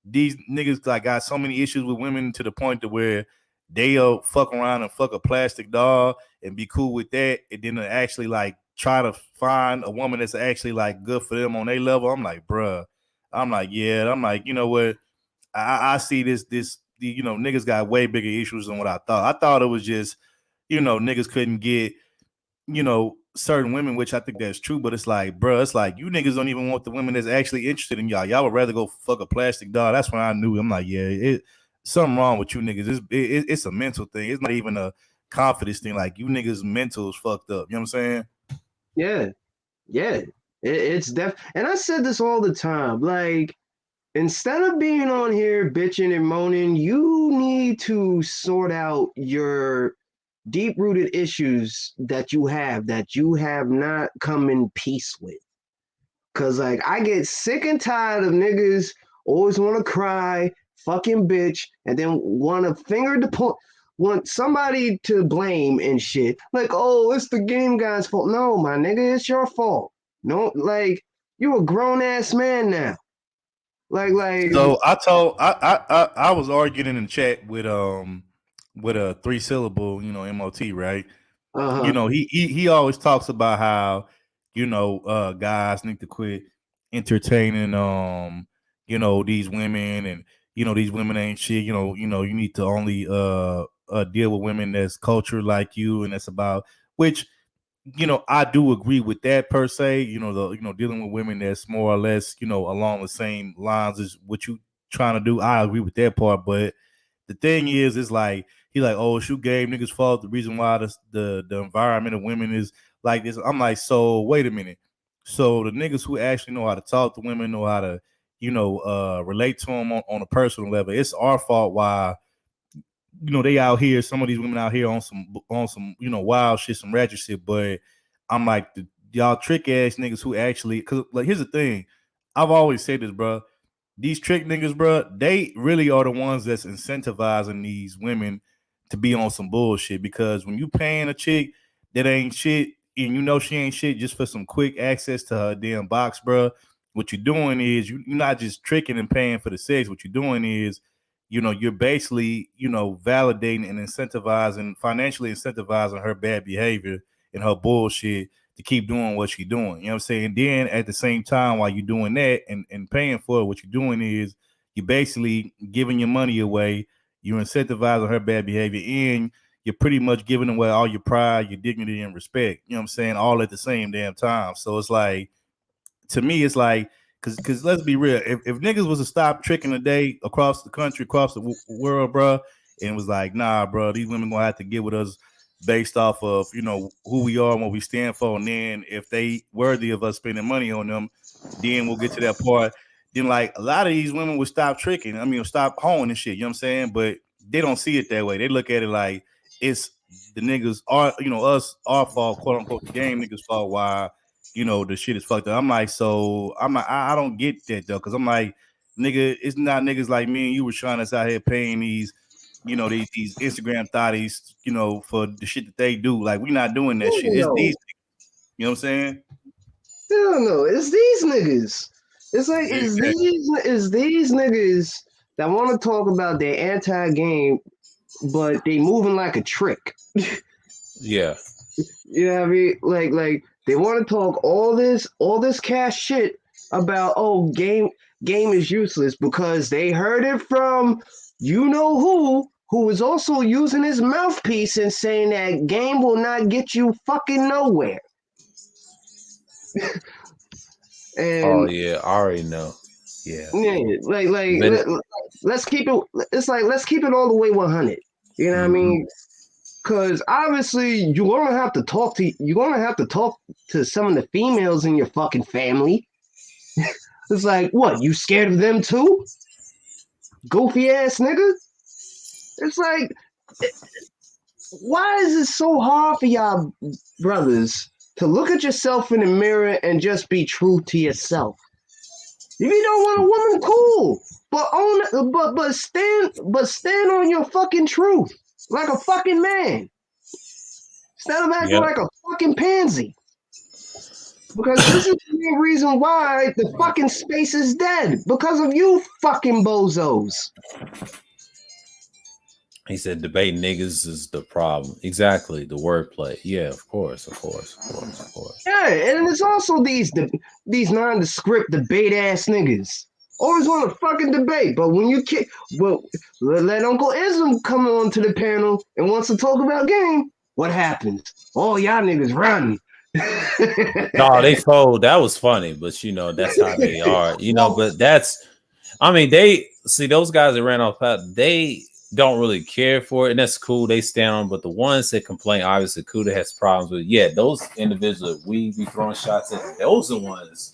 these niggas like got so many issues with women to the point to where they'll fuck around and fuck a plastic doll and be cool with that, and then actually like try to find a woman that's actually like good for them on their level? I'm like, bruh. I'm like, yeah. I'm like, you know what? I see this niggas got way bigger issues than what I thought. I thought it was just, niggas couldn't get, certain women, which I think that's true, but it's like, bro, it's like you niggas don't even want the women that's actually interested in y'all. Y'all would rather go fuck a plastic doll. That's when I knew. I'm like, yeah, something wrong with you niggas. It's a mental thing. It's not even a confidence thing. Like, you niggas mental is fucked up. You know what I'm saying? Yeah. It's and I said this all the time. Like, instead of being on here bitching and moaning, you need to sort out your deep-rooted issues that you have not come in peace with. Because, like, I get sick and tired of niggas always want to cry, fucking bitch, and then want to finger the point. want somebody to blame and shit. Like, oh, it's the game guy's fault. No, my nigga, it's your fault. No, like, you a grown ass man now. Like. So I was arguing in the chat with a 3-syllable, MOT, right? Uh-huh. He always talks about how, guys need to quit entertaining these women, and these women ain't shit. You need to only deal with women that's culture like you, and that's about which I do agree with that per se. Dealing with women that's more or less, along the same lines as what you trying to do. I agree with that part, but the thing is, it's like he like, oh, shoot, game niggas fault. The reason why the environment of women is like this. I'm like, so wait a minute. So the niggas who actually know how to talk to women, know how to, relate to them on a personal level. It's our fault why they out here, some of these women out here on some wild shit, some ratchet shit. But I'm like, y'all trick ass niggas who actually, cause like here's the thing, I've always said this, bro. These trick niggas, bro, they really are the ones that's incentivizing these women to be on some bullshit. Because when you paying a chick that ain't shit, and she ain't shit just for some quick access to her damn box, bro, what you're doing is you're not just tricking and paying for the sex. What you're doing is you're basically, validating and financially incentivizing her bad behavior and her bullshit to keep doing what she's doing. You know what I'm saying? And then at the same time, while you're doing that and paying for it, what you're doing is you're basically giving your money away. You're incentivizing her bad behavior, and you're pretty much giving away all your pride, your dignity, and respect. You know what I'm saying? All at the same damn time. So it's like, to me, it's like, because let's be real, if niggas was to stop tricking today across the country, across the world, bro, and was like, nah, bro, these women gonna have to get with us based off of who we are and what we stand for, and then if they worthy of us spending money on them, then we'll get to that part. Then like a lot of these women would stop tricking. I mean, stop hoeing and shit. You know what I'm saying? But they don't see it that way. They look at it like it's the niggas are us, our fault, quote unquote, the game niggas fault. Why? The shit is fucked up. I'm like, so I'm like, I don't get that though, because I'm like, nigga, it's not niggas like me and you were trying us out here paying these, these Instagram thotties, for the shit that they do. Like, we not doing that shit. It's these, you know what I'm saying? Hell no, it's these niggas. It's like it's these niggas that want to talk about their anti-game, but they moving like a trick. Yeah. You know what I mean? Like they want to talk all this cash shit about game is useless because they heard it from who was also using his mouthpiece and saying that game will not get you fucking nowhere. And I already know. Yeah, let's keep it. It's like let's keep it all the way 100. You know what I mean? Because obviously you're gonna have to talk to some of the females in your fucking family. It's like, what? You scared of them too? Goofy ass nigga. It's like, why is it so hard for y'all brothers to look at yourself in the mirror and just be true to yourself? If you don't want a woman, cool, but stand on your fucking truth like a fucking man. Instead of acting like a fucking pansy. Because this is the main reason why the fucking space is dead. Because of you fucking bozos. He said debate niggas is the problem. Exactly. The wordplay. Yeah, of course. Yeah, and it's also these nondescript debate ass niggas. Always want to fucking debate, but when you let Uncle Ism come on to the panel and wants to talk about game, what happens? Oh, y'all niggas run. No, they fold. That was funny, but that's how they are. But those guys that ran off path, they don't really care for it, and that's cool. They stand on, but the ones that complain, obviously, Kuda has problems with. Yeah, those individuals we be throwing shots at, those are the ones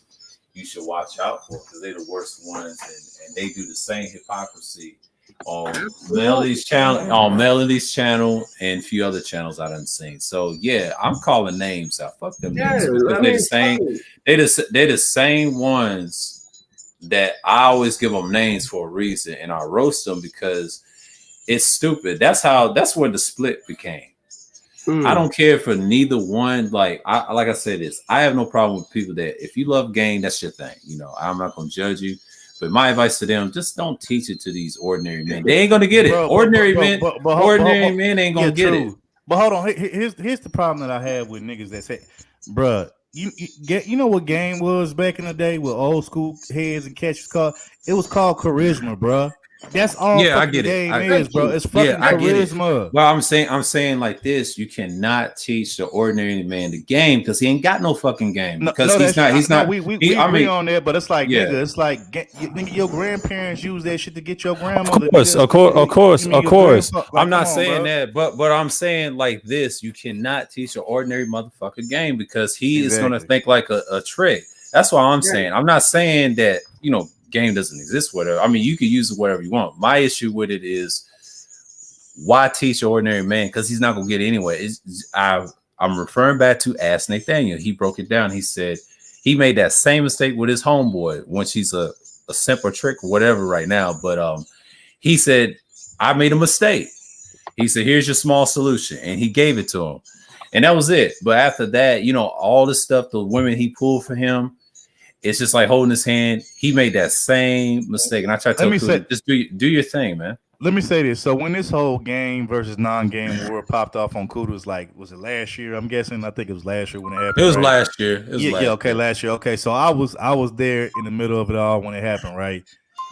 you should watch out for because they're the worst ones, and they do the same hypocrisy on Melody's channel, and a few other channels I done seen. So yeah, I'm calling names out. Fuck them names because they're the same ones that I always give them names for a reason, and I roast them because it's stupid. That's where the split became. I don't care for neither one. Like I said this, I have no problem with people that if you love game, that's your thing. You know, I'm not gonna judge you. But my advice to them, just don't teach it to these ordinary men. They ain't gonna get it. Ordinary men ain't gonna get it. But hold on, here's the problem that I have with niggas that say, bruh, you know what game was back in the day with old school heads and catches called? It was called charisma, bruh. That's all. Yeah, I get it. Bro. It's fucking charisma. Well, I'm saying like this: you cannot teach the ordinary man the game because he ain't got no fucking game. Because he's not. We agree on that, but it's like, nigga, it's like, nigga, your grandparents use that shit to get your grandmother. Of course. I'm not saying that, but I'm saying like this: you cannot teach an ordinary motherfucker game because he is gonna think like a trick. That's what I'm saying. I'm not saying that game doesn't exist, whatever. I mean, you can use it whatever you want. My issue with it is why teach an ordinary man? Because he's not gonna get it anyway. I'm referring back to Ask Nathaniel. He broke it down. He said he made that same mistake with his homeboy when she's a simple trick or whatever right now. But he said, I made a mistake. He said, here's your small solution. And he gave it to him. And that was it. But after that, all the stuff, the women he pulled for him, it's just like holding his hand. He made that same mistake. And I try to tell him, just do your thing, man. Let me say this. So when this whole game versus non-game war popped off on Kudos, was it last year? I'm guessing. I think it was last year when it happened. It was last year. Last year. Okay, so I was there in the middle of it all when it happened, right?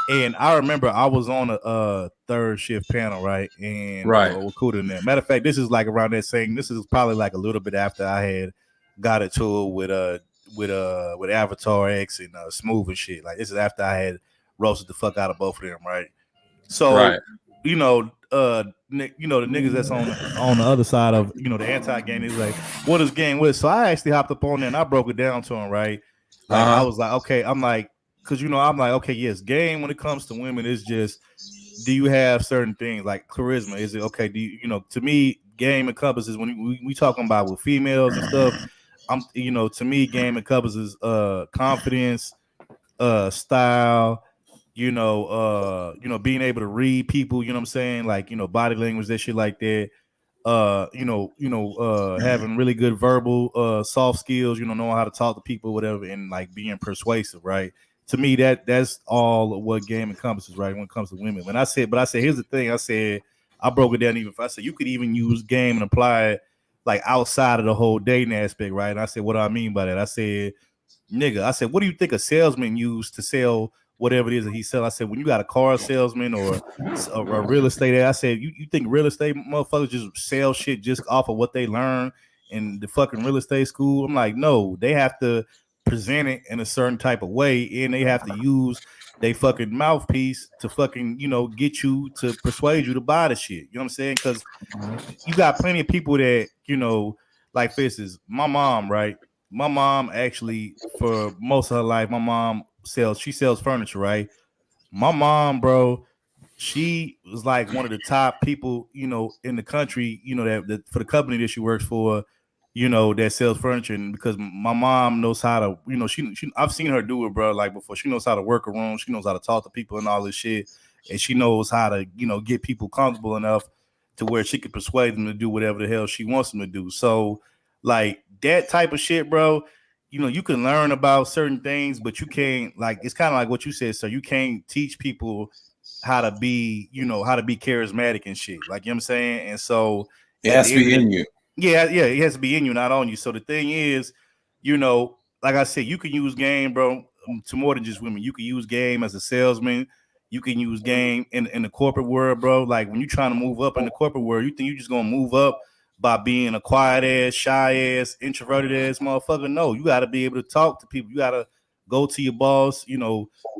And I remember I was on a third shift panel, right? And with Kudos in there. Matter of fact, this is like around that saying. This is probably like a little bit after I had got into it with Avatar X and Smooth and shit. Like, this is after I had roasted the fuck out of both of them, right? So the niggas that's on the other side of the anti-game is like, what is game with? So I actually hopped up on there and I broke it down to him, right? Like, I was like, okay, I'm like, because I'm like, okay, yes, game when it comes to women is just, do you have certain things like charisma? Is it okay? Do you to me, game encompasses when we talking about with females and stuff. To me, game encompasses confidence, style, being able to read people, what I'm saying? Like, body language, that shit like that. Having really good verbal soft skills, knowing how to talk to people, whatever, and like being persuasive, right? To me, that's all of what game encompasses, right? When it comes to women. But I said, here's the thing. I said, I broke it down even. I said you could even use game and apply it like outside of the whole dating aspect, right? And I said, what do I mean by that? I said, what do you think a salesman use to sell whatever it is that he sells? I said, when you got a car salesman or a real estate, I said, you think real estate motherfuckers just sell shit just off of what they learn in the fucking real estate school? I'm like, no, they have to present it in a certain type of way, and they have to use they fucking mouthpiece to fucking, get you to persuade you to buy the shit. You know what I'm saying? Because you got plenty of people that, like for instance, my mom, right? My mom actually, for most of her life, my mom sells furniture, right? My mom, bro, she was like one of the top people, in the country, that for the company that she works for, that sells furniture. And because my mom knows how to, she I've seen her do it, bro. Like before, she knows how to work a room, she knows how to talk to people and all this shit, and she knows how to, get people comfortable enough to where she could persuade them to do whatever the hell she wants them to do. So, like that type of shit, bro. You can learn about certain things, but you can't, like, it's kind of like what you said. So you can't teach people how to be, how to be charismatic and shit. Like, you know what I'm saying? And so it has to be in you. Yeah, it has to be in you, not on you. So the thing is, like I said, you can use game, bro, to more than just women. You can use game as a salesman. You can use game in the corporate world, bro. Like when you're trying to move up in the corporate world, you think you're just gonna move up by being a quiet ass, shy ass, introverted ass motherfucker. No, you gotta be able to talk to people. You gotta go to your boss,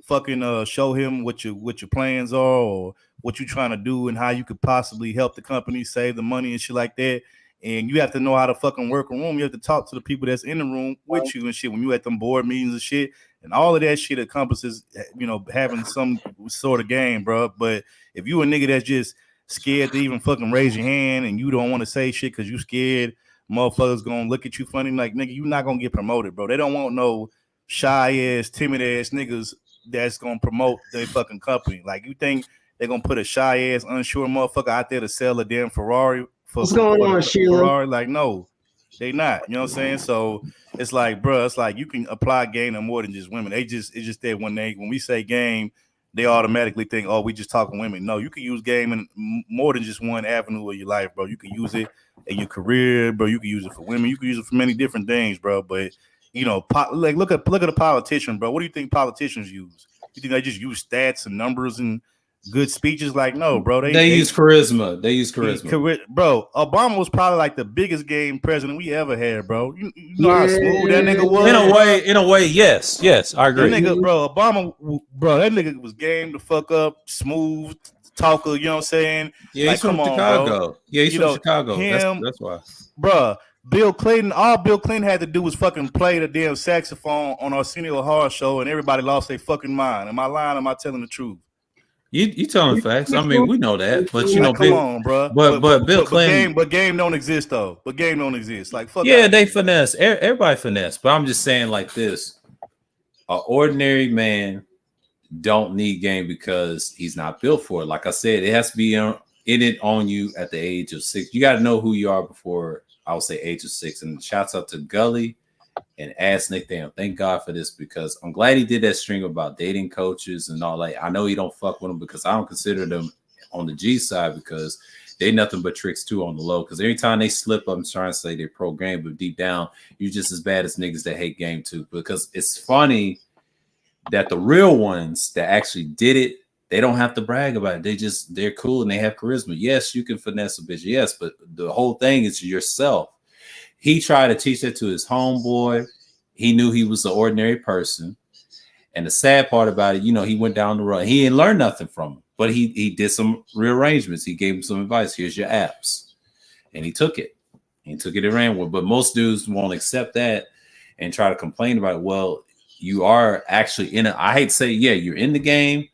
fucking show him what your plans are or what you're trying to do and how you could possibly help the company save the money and shit like that. And you have to know how to fucking work a room. You have to talk to the people that's in the room with you and shit when you at them board meetings and shit. And all of that shit encompasses, having some sort of game, bro. But if you a nigga that's just scared to even fucking raise your hand and you don't want to say shit because you scared motherfuckers gonna look at you funny, like, nigga, you not gonna get promoted, bro. They don't want no shy ass, timid ass niggas that's gonna promote their fucking company. Like, you think they're gonna put a shy ass, unsure motherfucker out there to sell a damn Ferrari for What's going on, Sheila? Ferrari. Like, no, they not. You know what I'm saying? So it's like, bro, it's like you can apply game to more than just women. It's just that when we say game, they automatically think, oh, we just talking women. No, you can use game in more than just one avenue of your life, bro. You can use it in your career, bro. You can use it for women. You can use it for many different things, bro. But you know, like look at a politician, bro. What do you think politicians use? You think they just use stats and numbers and good speeches? Like, no, bro. They use charisma. They use charisma. Bro, Obama was probably like the biggest game president we ever had, bro. You know how smooth that nigga was? In a way, yes, I agree. That nigga, bro, Obama, bro, that nigga was game to fuck up, smooth talker, you know what I'm saying? Yeah, he's from Chicago. Bro. Yeah, he's from Chicago. That's why. Bro, Bill Clinton, all Bill Clinton had to do was fucking play the damn saxophone on Arsenio Hall show, and everybody lost their fucking mind. Am I lying? Am I telling the truth? You telling facts? I mean, we know that, but you know, come on, bro. But Bill Clinton, but game don't exist though. But game don't exist. Like, fuck. Yeah, they finesse. Everybody finesse. But I'm just saying, like this: an ordinary man don't need game because he's not built for it. Like I said, it has to be in it on you at the age of 6. You got to know who you are before I would say age of 6. And shouts out to Gully and Ass Nick Damn. Thank God for this because I'm glad he did that stream about dating coaches and all that. I know he don't fuck with them because I don't consider them on the G side because they nothing but tricks too on the low. Because every time they slip up and trying to say they're pro game, but deep down, you're just as bad as niggas that hate game too. Because it's funny that the real ones that actually did it, they don't have to brag about it. They're cool and they have charisma. Yes, you can finesse a bitch. Yes, but the whole thing is yourself. He tried to teach that to his homeboy. He knew he was an ordinary person. And the sad part about it, you know, he went down the road. He didn't learn nothing from him, but he did some rearrangements. He gave him some advice. Here's your apps. And he took it. He took it and ran with it. But most dudes won't accept that and try to complain about it. Well, you are actually in it. I hate to say, yeah, you're in the game,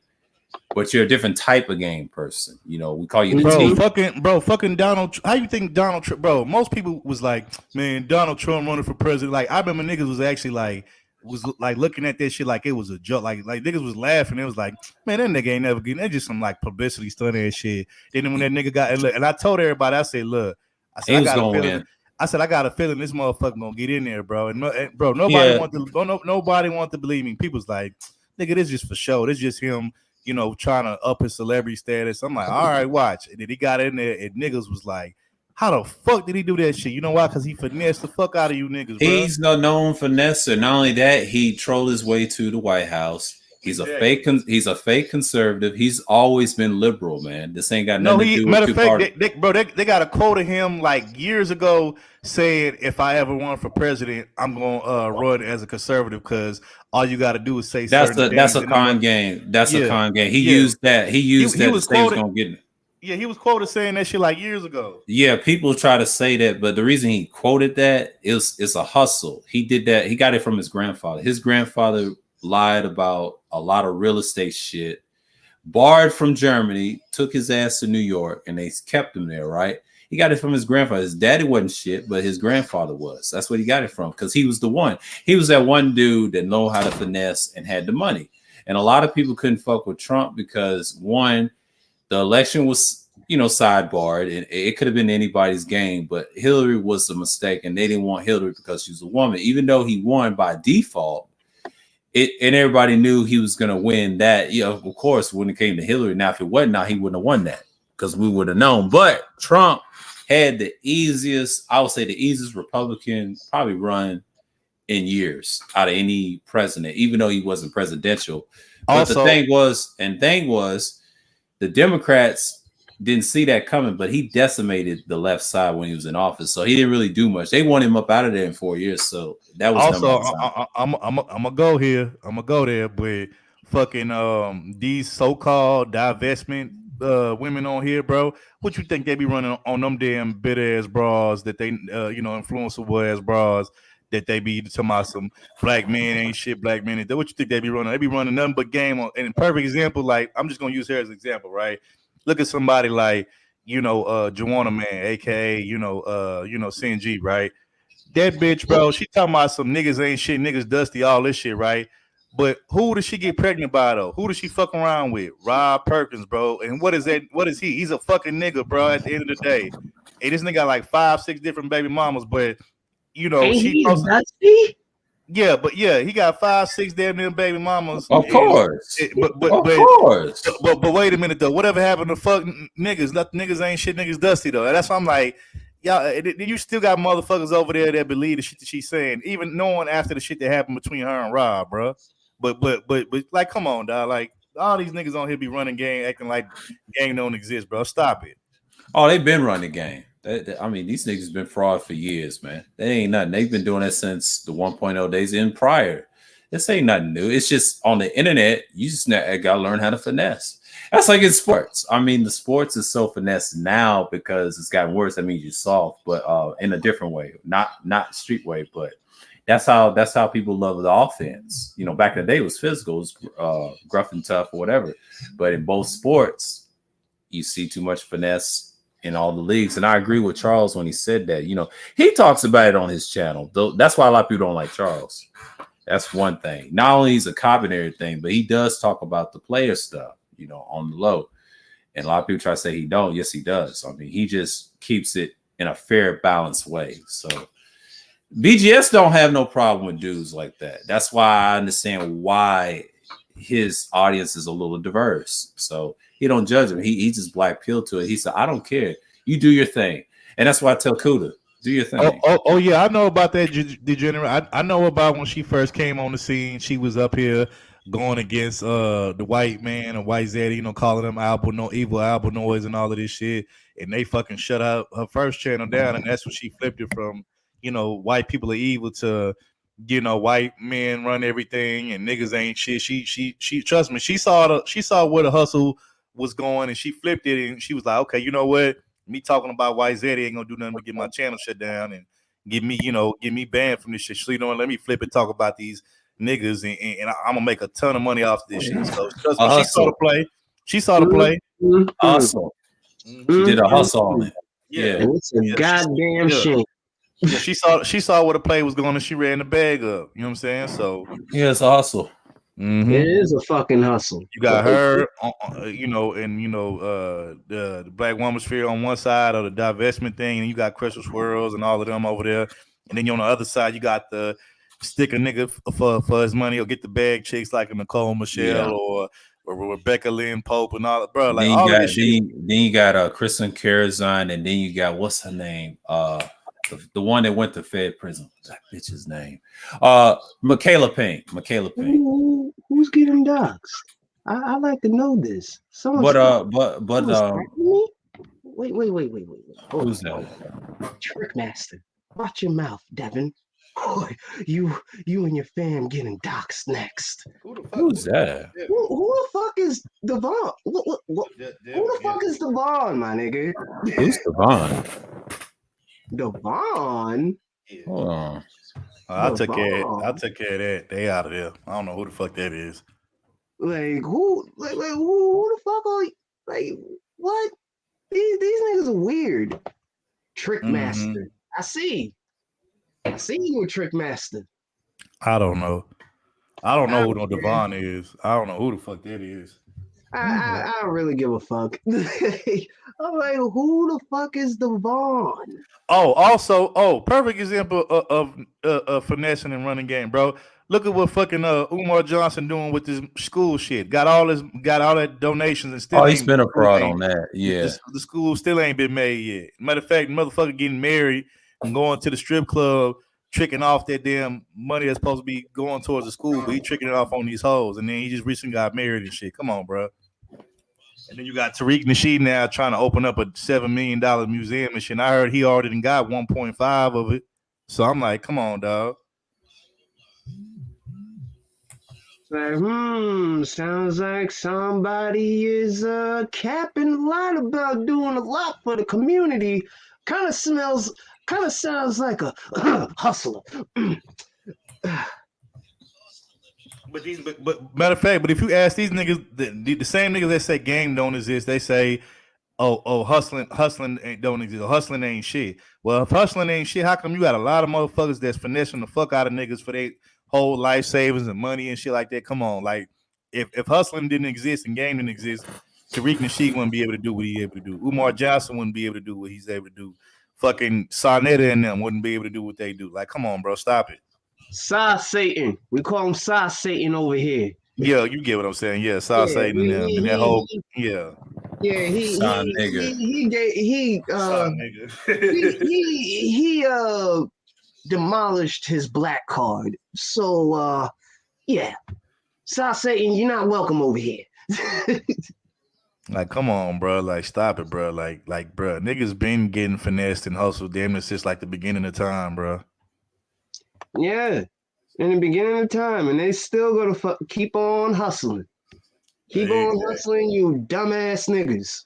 but you're a different type of game person. You know, we call you the team. Fucking Donald. How you think Donald Trump, bro? Most people was like, man, Donald Trump running for president. Like, I remember niggas was actually was looking at that shit like it was a joke. Like niggas was laughing. It was like, man, that nigga ain't never getting. That's just some like publicity stunt and shit. Then when that nigga got and I told everybody, I said, look, I said, I got a feeling. I said, I got a feeling this motherfucker gonna get in there, bro. And bro, nobody want to believe me. People's like, nigga, this just for show. This just him, you know, trying to up his celebrity status. I'm like, all right, watch. And then he got in there, and niggas was like, how the fuck did he do that shit? You know why? Because he finessed the fuck out of you niggas, bro. He's no known finesser. Not only that, he trolled his way to the White House. He's a fake conservative. He's always been liberal, man. This ain't got nothing to do with matter of fact, they got a quote of him like years ago saying, if I ever run for president, I'm gonna run as a conservative because all you got to do is say that's a con game. That's a con game. He used that. He was gonna get it. Yeah, he was quoted saying that shit like years ago. Yeah, people try to say that, but the reason he quoted that is a hustle. He did that. He got it from his grandfather. His grandfather lied about a lot of real estate shit, borrowed from Germany, took his ass to New York, and they kept him there, right? He got it from his grandfather. His daddy wasn't shit, but his grandfather was. That's what he got it from, because he was the one. He was that one dude that know how to finesse and had the money. And a lot of people couldn't fuck with Trump because, one, the election was, sidebarred, and it could have been anybody's game, but Hillary was a mistake, and they didn't want Hillary because she was a woman, even though he won by default. And everybody knew he was going to win that. Of course, when it came to Hillary, now if it wasn't, he wouldn't have won that because we would have known. But Trump had the easiest Republican probably run in years out of any president, even though he wasn't presidential. But the thing was, the Democrats didn't see that coming, but he decimated the left side when he was in office. So he didn't really do much. They want him up out of there in 4 years. So that was also, I'm gonna go here. I'm gonna go there, but fucking these so-called divestment women on here, bro. What you think they be running on them damn bitter ass bras that they influenceable ass bras that they be talking about some black men ain't shit, black men ain't. What you think they be running? They be running nothing but game on. And a perfect example, like I'm just gonna use her as an example, right? Look at somebody like, Joanna Man, aka, CNG, right? That bitch, bro, she talking about some niggas ain't shit, niggas dusty, all this shit, right? But who does she get pregnant by though? Who does she fuck around with? Rob Perkins, bro. And what is that? What is he? He's a fucking nigga, bro. At the end of the day, hey, this nigga got like 5-6 different baby mamas, but you know she. Yeah, but yeah, he got 5-6 damn near baby mamas. Of course. But wait a minute though. Whatever happened to fuck niggas? Niggas ain't shit. Niggas dusty though. That's why I'm like, y'all. You still got motherfuckers over there that believe the shit that she's saying, even knowing after the shit that happened between her and Rob, bro. But like, come on, dog. Like all these niggas on here be running game, acting like game don't exist, bro. Stop it. Oh, they've been running game. I mean, these niggas been fraud for years, man. They ain't nothing. They've been doing that since the 1.0 days in prior. This ain't nothing new. It's just on the internet, you just gotta learn how to finesse. That's like in sports. I mean, the sports is so finesse now because it's gotten worse. That means you're soft, but in a different way, not street way, but that's how people love the offense. You know, back in the day it was physical, it was gruff and tough or whatever. But in both sports, you see too much finesse in all the leagues. And I agree with Charles when he said that. You know, he talks about it on his channel. That's why a lot of people don't like Charles. That's one thing. Not only he's a cop and everything, but he does talk about the player stuff, you know, on the low. And a lot of people try to say he don't. Yes, he does. I mean, he just keeps it in a fair, balanced way. So BGS don't have no problem with dudes like that. That's why I understand why his audience is a little diverse. So he don't judge him. He just black pill to it. He said, I don't care. You do your thing. And that's why I tell Kuda, do your thing. Oh yeah, I know about that degenerate. I know about when she first came on the scene. She was up here going against the white man and white Zeddy, you know, calling them evil albinoids and all of this shit. And they fucking shut her first channel down. And that's when she flipped it from, you know, white people are evil to, you know, white men run everything and niggas ain't shit. She trust me, she saw where the hustle was going and she flipped it and she was like, okay, you know what? Me talking about white Zeddy ain't gonna do nothing but get my channel shut down and get me banned from this shit. So you know, let me flip and talk about these niggas and I'm gonna make a ton of money off this shit. So trust me, she saw the play. Hustle. She did a hustle on it. Yeah. It's a goddamn shame. Yeah, she saw where the play was going and she ran the bag up. You know what I'm saying? So yeah, it's a hustle. Mm-hmm. It is a fucking hustle. You got her, you know, and you know, the Black Woman Sphere on one side of the divestment thing, and you got Crystal Swirls and all of them over there, and then you on the other side you got the stick a nigga for his money or get the bag chicks like a Nicole Michelle or Rebecca Lynn Pope and all, bro. Like all of this shit. Then you got Kristen Karazan, and then you got what's her name? The one that went to Fed prison. That bitch's name. Michaela Payne. Who's getting doxxed? I like to know this. Wait. Who's that? Trickmaster. Watch your mouth, Devin. Boy, you and your fam getting doxxed next. Who's that? Who the fuck is Devon? Who the fuck is Devon, my nigga? Who's Devon? Devon? Hold on. I took care of that. They out of there. I don't know who the fuck that is. Like who the fuck are you? Like what? These niggas are weird. Trickmaster. Mm-hmm. I see you, Trickmaster. I don't know. I don't know who no Devon is. I don't know who the fuck that is. I don't really give a fuck. I'm like, who the fuck is Devon? Perfect example of finessing and running game, bro. Look at what fucking Umar Johnson doing with this school shit. Got all that donations and still. He's been a fraud on that. Yeah, the school still ain't been made yet. Matter of fact, motherfucker getting married and going to the strip club, tricking off that damn money that's supposed to be going towards the school, but he tricking it off on these hoes, and then he just recently got married and shit. Come on, bro. And then you got Tariq Nasheed now trying to open up a $7 million museum and shit. And I heard he already got 1.5 of it. So I'm like, come on, dog. Like, sounds like somebody is capping a lot about doing a lot for the community. Kind of sounds like a hustler. But matter of fact, if you ask these niggas, the same niggas that say game don't exist, they say, hustling don't exist. Hustling ain't shit. Well, if hustling ain't shit, how come you got a lot of motherfuckers that's finessing the fuck out of niggas for they whole life savings and money and shit like that. Come on, like if hustling didn't exist and game didn't exist, Tariq Nasheed wouldn't be able to do what he's able to do. Umar Johnson wouldn't be able to do what he's able to do. Fucking Sarnetta and them wouldn't be able to do what they do. Like, come on, bro, stop it. Sauce Satan. We call him Sauce Satan over here. Yeah, you get what I'm saying. Yeah, Sauce Satan and them and that whole yeah. Yeah, he demolished his black card. So yeah. Sauce Satan, you're not welcome over here. Like, come on, bro. Like, stop it, bro. Like, bro, niggas been getting finessed and hustled damn near since like the beginning of time, bro. Yeah, in the beginning of time, and they still gonna keep on hustling. Keep on hustling, you dumbass niggas.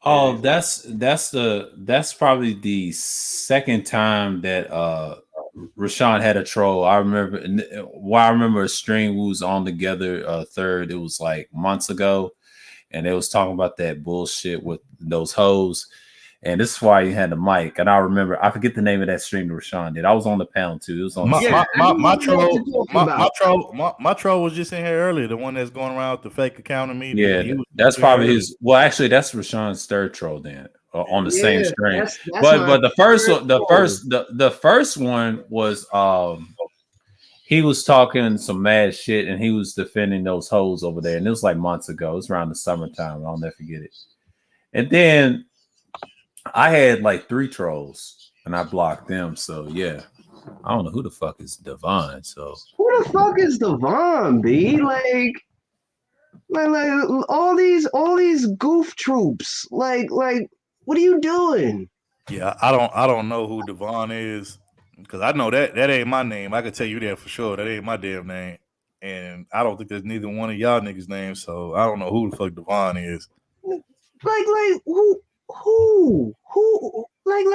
Oh, that's probably the second time that Rashawn had a troll. I remember a stream we was on together. Third, it was like months ago. And they was talking about that bullshit with those hoes. And this is why you had the mic. And I remember, I forget the name of that stream that Rashawn did. I was on the panel too. It was on my troll was just in here earlier, the one that's going around with the fake account of me. Yeah, that's probably his. Well, actually, that's Rashawn's third troll then on the same stream. But the first one was he was talking some mad shit and he was defending those hoes over there. And it was like months ago. It was around the summertime. I'll never forget it. And then I had like 3 trolls and I blocked them. So yeah, I don't know who the fuck is Devon. So who the fuck is Devon, B? Like all these goof troops. Like what are you doing? Yeah, I don't know who Devon is. Because I know that ain't my name. I can tell you that for sure. That ain't my damn name. And I don't think there's neither one of y'all niggas' names. So I don't know who the fuck Devon is. Like who? Like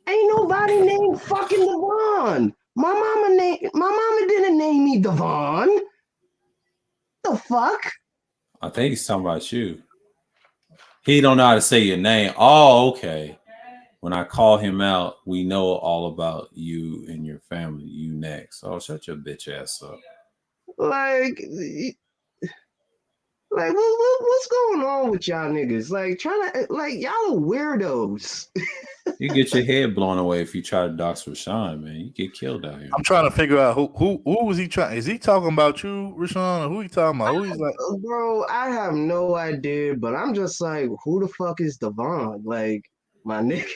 ain't nobody named fucking Devon. My mama didn't name me Devon. The fuck? I think he's talking about you. He don't know how to say your name. Oh, okay. When I call him out, we know all about you and your family. You next. Oh, shut your bitch ass up. Like what's going on with y'all niggas? Like, trying to, like, y'all are weirdos. You get your head blown away if you try to dox Rashawn, man. You get killed out here. I'm trying to figure out who was he trying? Is he talking about you, Rashawn, or who he talking about? Who he's like? Bro, I have no idea, but I'm just like, who the fuck is Devon? Like, my nigga.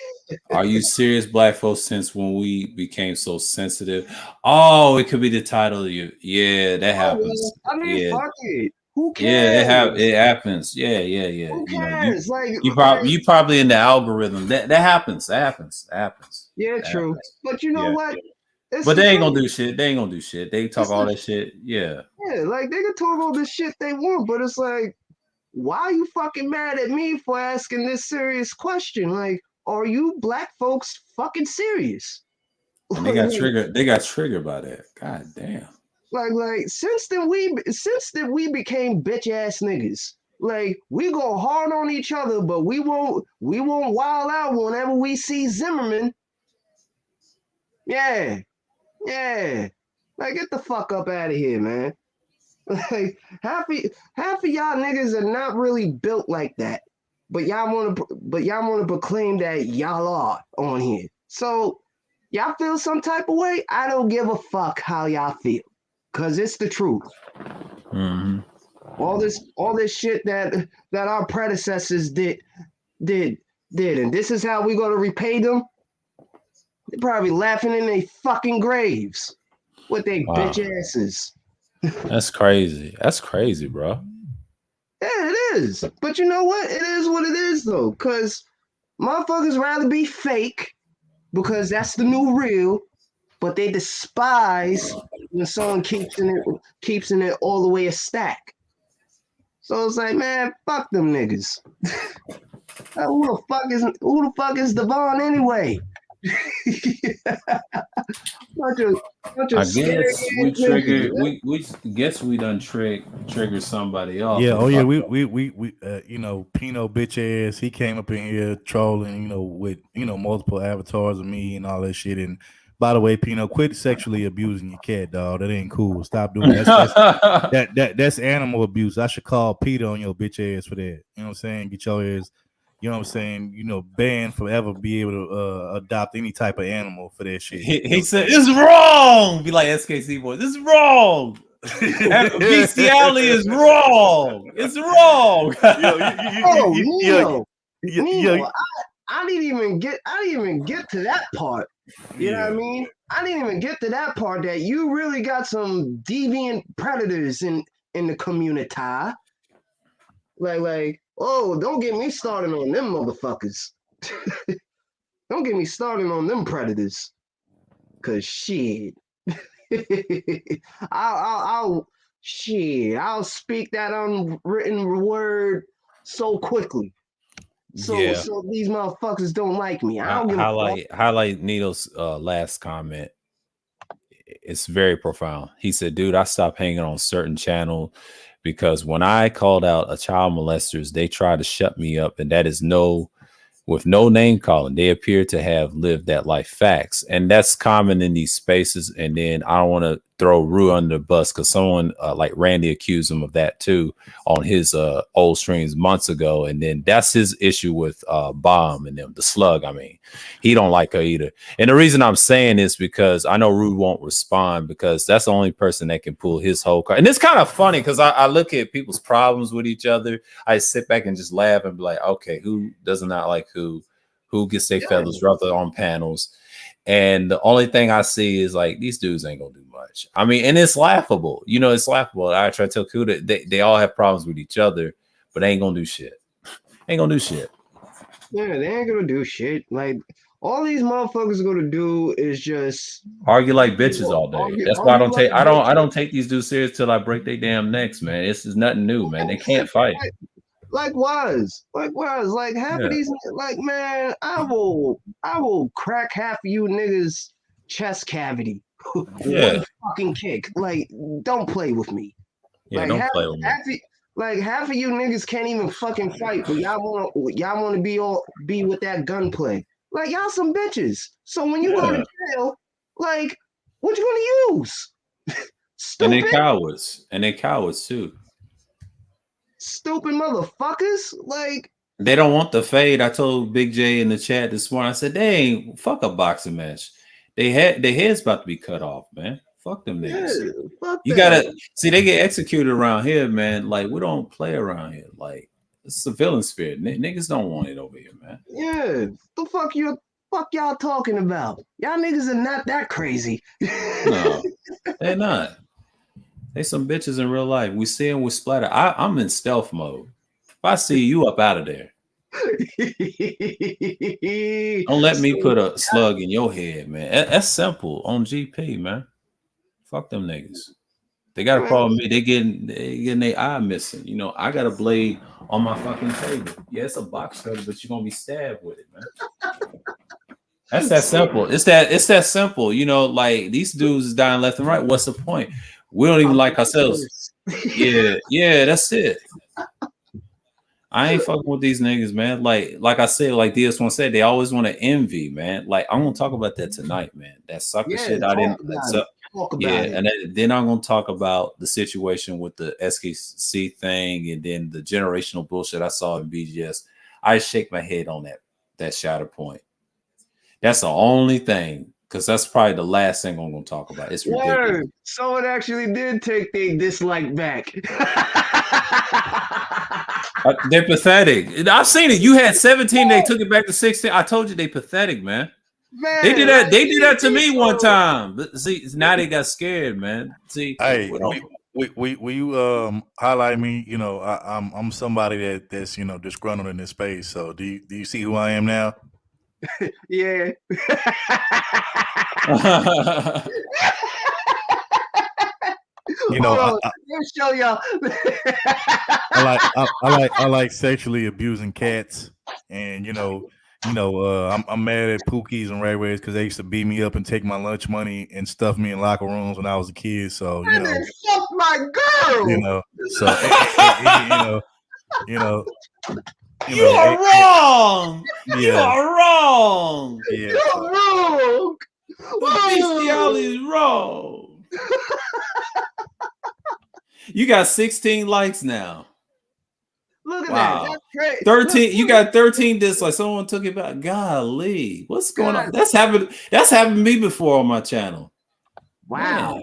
Are you serious, black folks? Since when we became so sensitive? Oh, it could be the title of you. Yeah, that happens. I mean, fuck it. Who cares? Yeah, it happens. Yeah. Who cares? You probably in the algorithm. That happens. That happens. Yeah, true. Happens. But you know what? But they ain't gonna do shit. They talk all that shit. Yeah. Yeah, like they can talk all this shit they want, but it's like, why are you fucking mad at me for asking this serious question? Like, are you black folks fucking serious? And they got triggered. They got triggered by that. God damn. Like since then we became bitch ass niggas. Like, we go hard on each other, but we won't wild out whenever we see Zimmerman. Yeah. Like, get the fuck up out of here, man. Like, half of y'all niggas are not really built like that. But y'all wanna proclaim that y'all are on here. So y'all feel some type of way? I don't give a fuck how y'all feel. Cause it's the truth. Mm-hmm. All this shit that our predecessors did, and this is how we gonna repay them. They're probably laughing in their fucking graves with their bitch asses. That's crazy, bro. Yeah, it is. But you know what? It is what it is, though. Cause motherfuckers rather be fake because that's the new real. But they despise when someone keeps in it all the way a stack. So it's like, man, fuck them niggas. Who the fuck is Devon anyway? I guess we done trigger somebody else. Yeah, oh yeah, we Pino bitch ass. He came up in here trolling, with multiple avatars of me and all that shit, and By the way, Pino, quit sexually abusing your cat, dog. That ain't cool. Stop doing that. That's animal abuse. I should call Peter on your bitch ass for that. You know what I'm saying? Get your ass, you know what I'm saying? You know, banned forever be able to adopt any type of animal for that shit. He said, it's wrong. Be like SKC boy, this is wrong. Bestiality is wrong. It's wrong. I didn't even get to that part. You know what I mean? I didn't even get to that part that you really got some deviant predators in the community. Like, oh, don't get me started on them motherfuckers. Don't get me started on them predators. Cause shit. I'll speak that unwritten word so quickly. So these motherfuckers don't like me. I don't highlight Nito's last comment. It's very profound. He said, dude, I stopped hanging on certain channel because when I called out a child molesters, they tried to shut me up, and that is with no name calling. They appear to have lived that life. Facts. And that's common in these spaces. And then I don't want to throw Rue under the bus because someone like Randy accused him of that too on his old streams months ago. And then that's his issue with Bomb and them, the slug. I mean, he don't like her either. And the reason I'm saying this because I know Rue won't respond because that's the only person that can pull his whole card. And it's kind of funny because I look at people's problems with each other. I sit back and just laugh and be like, okay, who does not like who gets their feathers ruffled on panels? And the only thing I see is like these dudes ain't gonna do much. I mean, and it's laughable. You know, it's laughable. I try to tell Kuda they all have problems with each other, but they ain't gonna do shit. Ain't gonna do shit. Yeah, they ain't gonna do shit. Like all these motherfuckers gonna do is just argue like bitches all day. That's why I don't take these dudes serious till I break their damn necks, man. This is nothing new, man. They can't fight. Likewise, like half of these, like, man, I will crack half of you niggas' chest cavity. One fucking kick. Like, don't play with me. Yeah, like, don't play with me. Half of you niggas can't even fucking fight, but y'all want to be with that gunplay. Like, y'all some bitches. So when you go to jail, like, what you gonna use? And they cowards too. Stupid motherfuckers. Like, they don't want the fade. I told Big J in the chat this morning, I said, they ain't fuck a boxing match. Their head's about to be cut off, man. Fuck them niggas. You gotta see they get executed around here, man. Like, we don't play around here. Like, it's a villain spirit. Niggas don't want it over here, man. Yeah. The fuck y'all talking about? Y'all niggas are not that crazy. No, they're not. They some bitches in real life. We see them with splatter. I'm in stealth mode. If I see you up out of there, don't let me put a slug in your head, man. That's simple on GP, man. Fuck them niggas. They got a problem with me. They getting their eye missing. You know, I got a blade on my fucking table. Yeah, it's a box cutter, but you're gonna be stabbed with it, man. That's that simple. It's that simple. You know, like these dudes is dying left and right. What's the point? We don't even like ourselves. Yeah, that's it. I ain't fucking with these niggas, man. Like I said, like DS1 said, they always want to envy, man. Like I'm gonna talk about that tonight, man. That sucker shit I didn't. And then I'm gonna talk about the situation with the SKC thing, and then the generational bullshit I saw in BGS. I shake my head on that shatter point. That's the only thing. Because that's probably the last thing I'm going to talk about. It's ridiculous. Someone actually did take their dislike back. They're pathetic. I've seen it. You had 17. They took it back to 16. I told you they pathetic, man. They did that. They did that to me one time. But see, now they got scared, man. See, hey, will you highlight me? You know, I'm somebody that's disgruntled in this space. So do you see who I am now? Yeah. You know, I'll show y'all. I like sexually abusing cats, and I'm mad at Pookies and Ray-Rays because they used to beat me up and take my lunch money and stuff me in locker rooms when I was a kid. So fuck my girl. So you are wrong. Yeah. You are wrong. Yeah. You're wrong. The bestiality is wrong. You got 16 likes now. Look at that. That's great. 13. You got 13 dislikes. Someone took it back. Golly, what's going on? That's happened to me before on my channel. Wow. Man.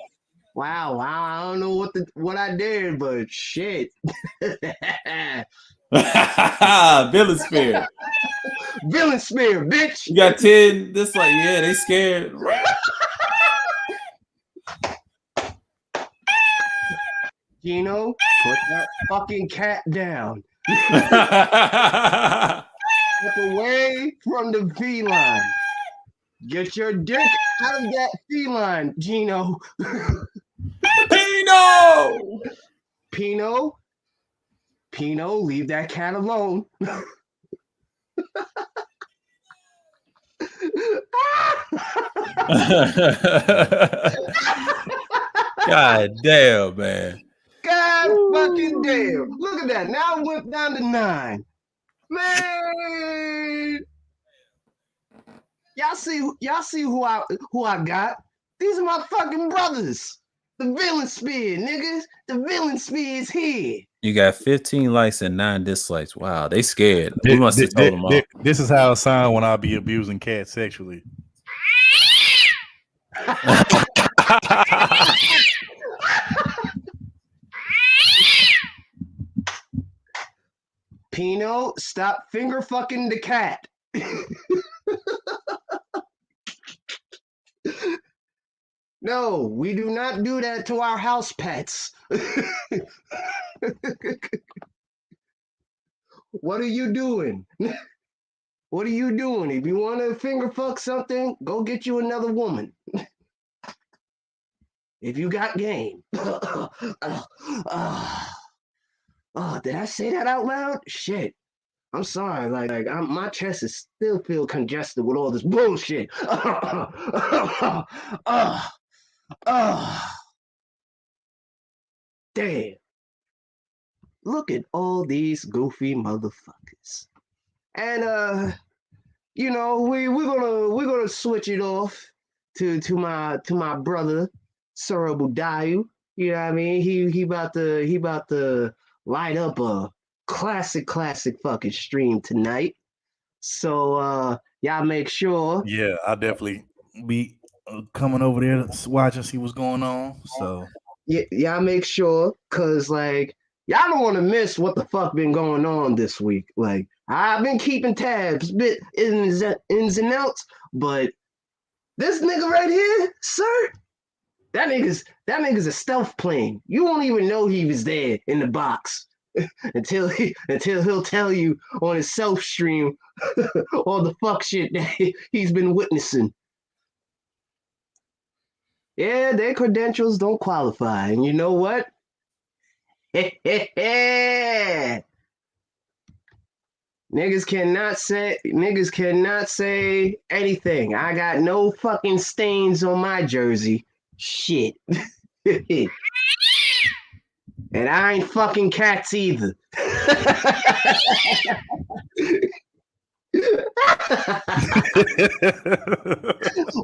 Wow. I don't know what I did, but shit. Villain Spear. Villain Spear, bitch. You got 10 dislikes. Yeah, they scared. Gino, put that fucking cat down. Step away from the feline. Get your dick out of that feline, Gino. Pino, leave that cat alone. God damn, man. God fucking damn. Look at that. Now it went down to 9. Man. Y'all see who I got? These are my fucking brothers. The Villain Spear, niggas. The Villain Spear is here. You got 15 likes and 9 dislikes. Wow, they scared. We must have told them off. This is how it sounds when I be abusing cats sexually. Pino, stop finger fucking the cat. No, we do not do that to our house pets. What are you doing? What are you doing? If you want to finger fuck something, go get you another woman. If you got game. Oh, did I say that out loud? Shit. I'm sorry. My chest is still feel congested with all this bullshit. Damn. Look at all these goofy motherfuckers. And we're gonna switch it off to my brother Sura Budayu. You know what I mean? He about to light up a classic fucking stream tonight. So y'all make sure. Yeah, I'll definitely be coming over there to watch and see what's going on. So y'all make sure, cause y'all don't want to miss what the fuck been going on this week. I've been keeping tabs, bit ins and outs, but this nigga right here, sir, that nigga's a stealth plane. You won't even know he was there in the box until he'll tell you on his self stream all the fuck shit that he's been witnessing. Yeah, their credentials don't qualify, and you know what? Niggas cannot say anything. I got no fucking stains on my jersey. Shit. And I ain't fucking cats either.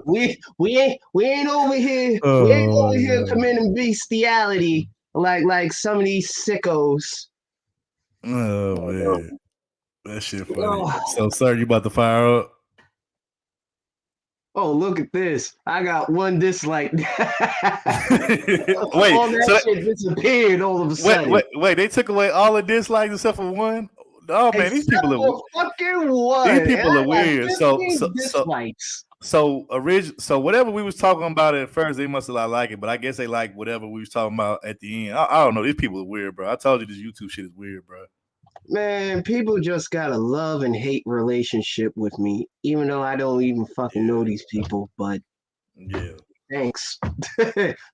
we ain't over here. We ain't over here committing bestiality like some of these sickos. Oh man, that shit funny. Oh. So, sir, you about to fire up? Oh, look at this! I got one dislike. Wait, all that shit disappeared all of a sudden. Wait! They took away all the dislikes except for one. Oh man, these people are fucking one. These people are weird. So whatever we was talking about at first, they must have not like it, but I guess they like whatever we was talking about at the end. I don't know. These people are weird, bro. I told you this YouTube shit is weird, bro. Man, people just got a love and hate relationship with me, even though I don't even fucking know these people. But yeah, thanks.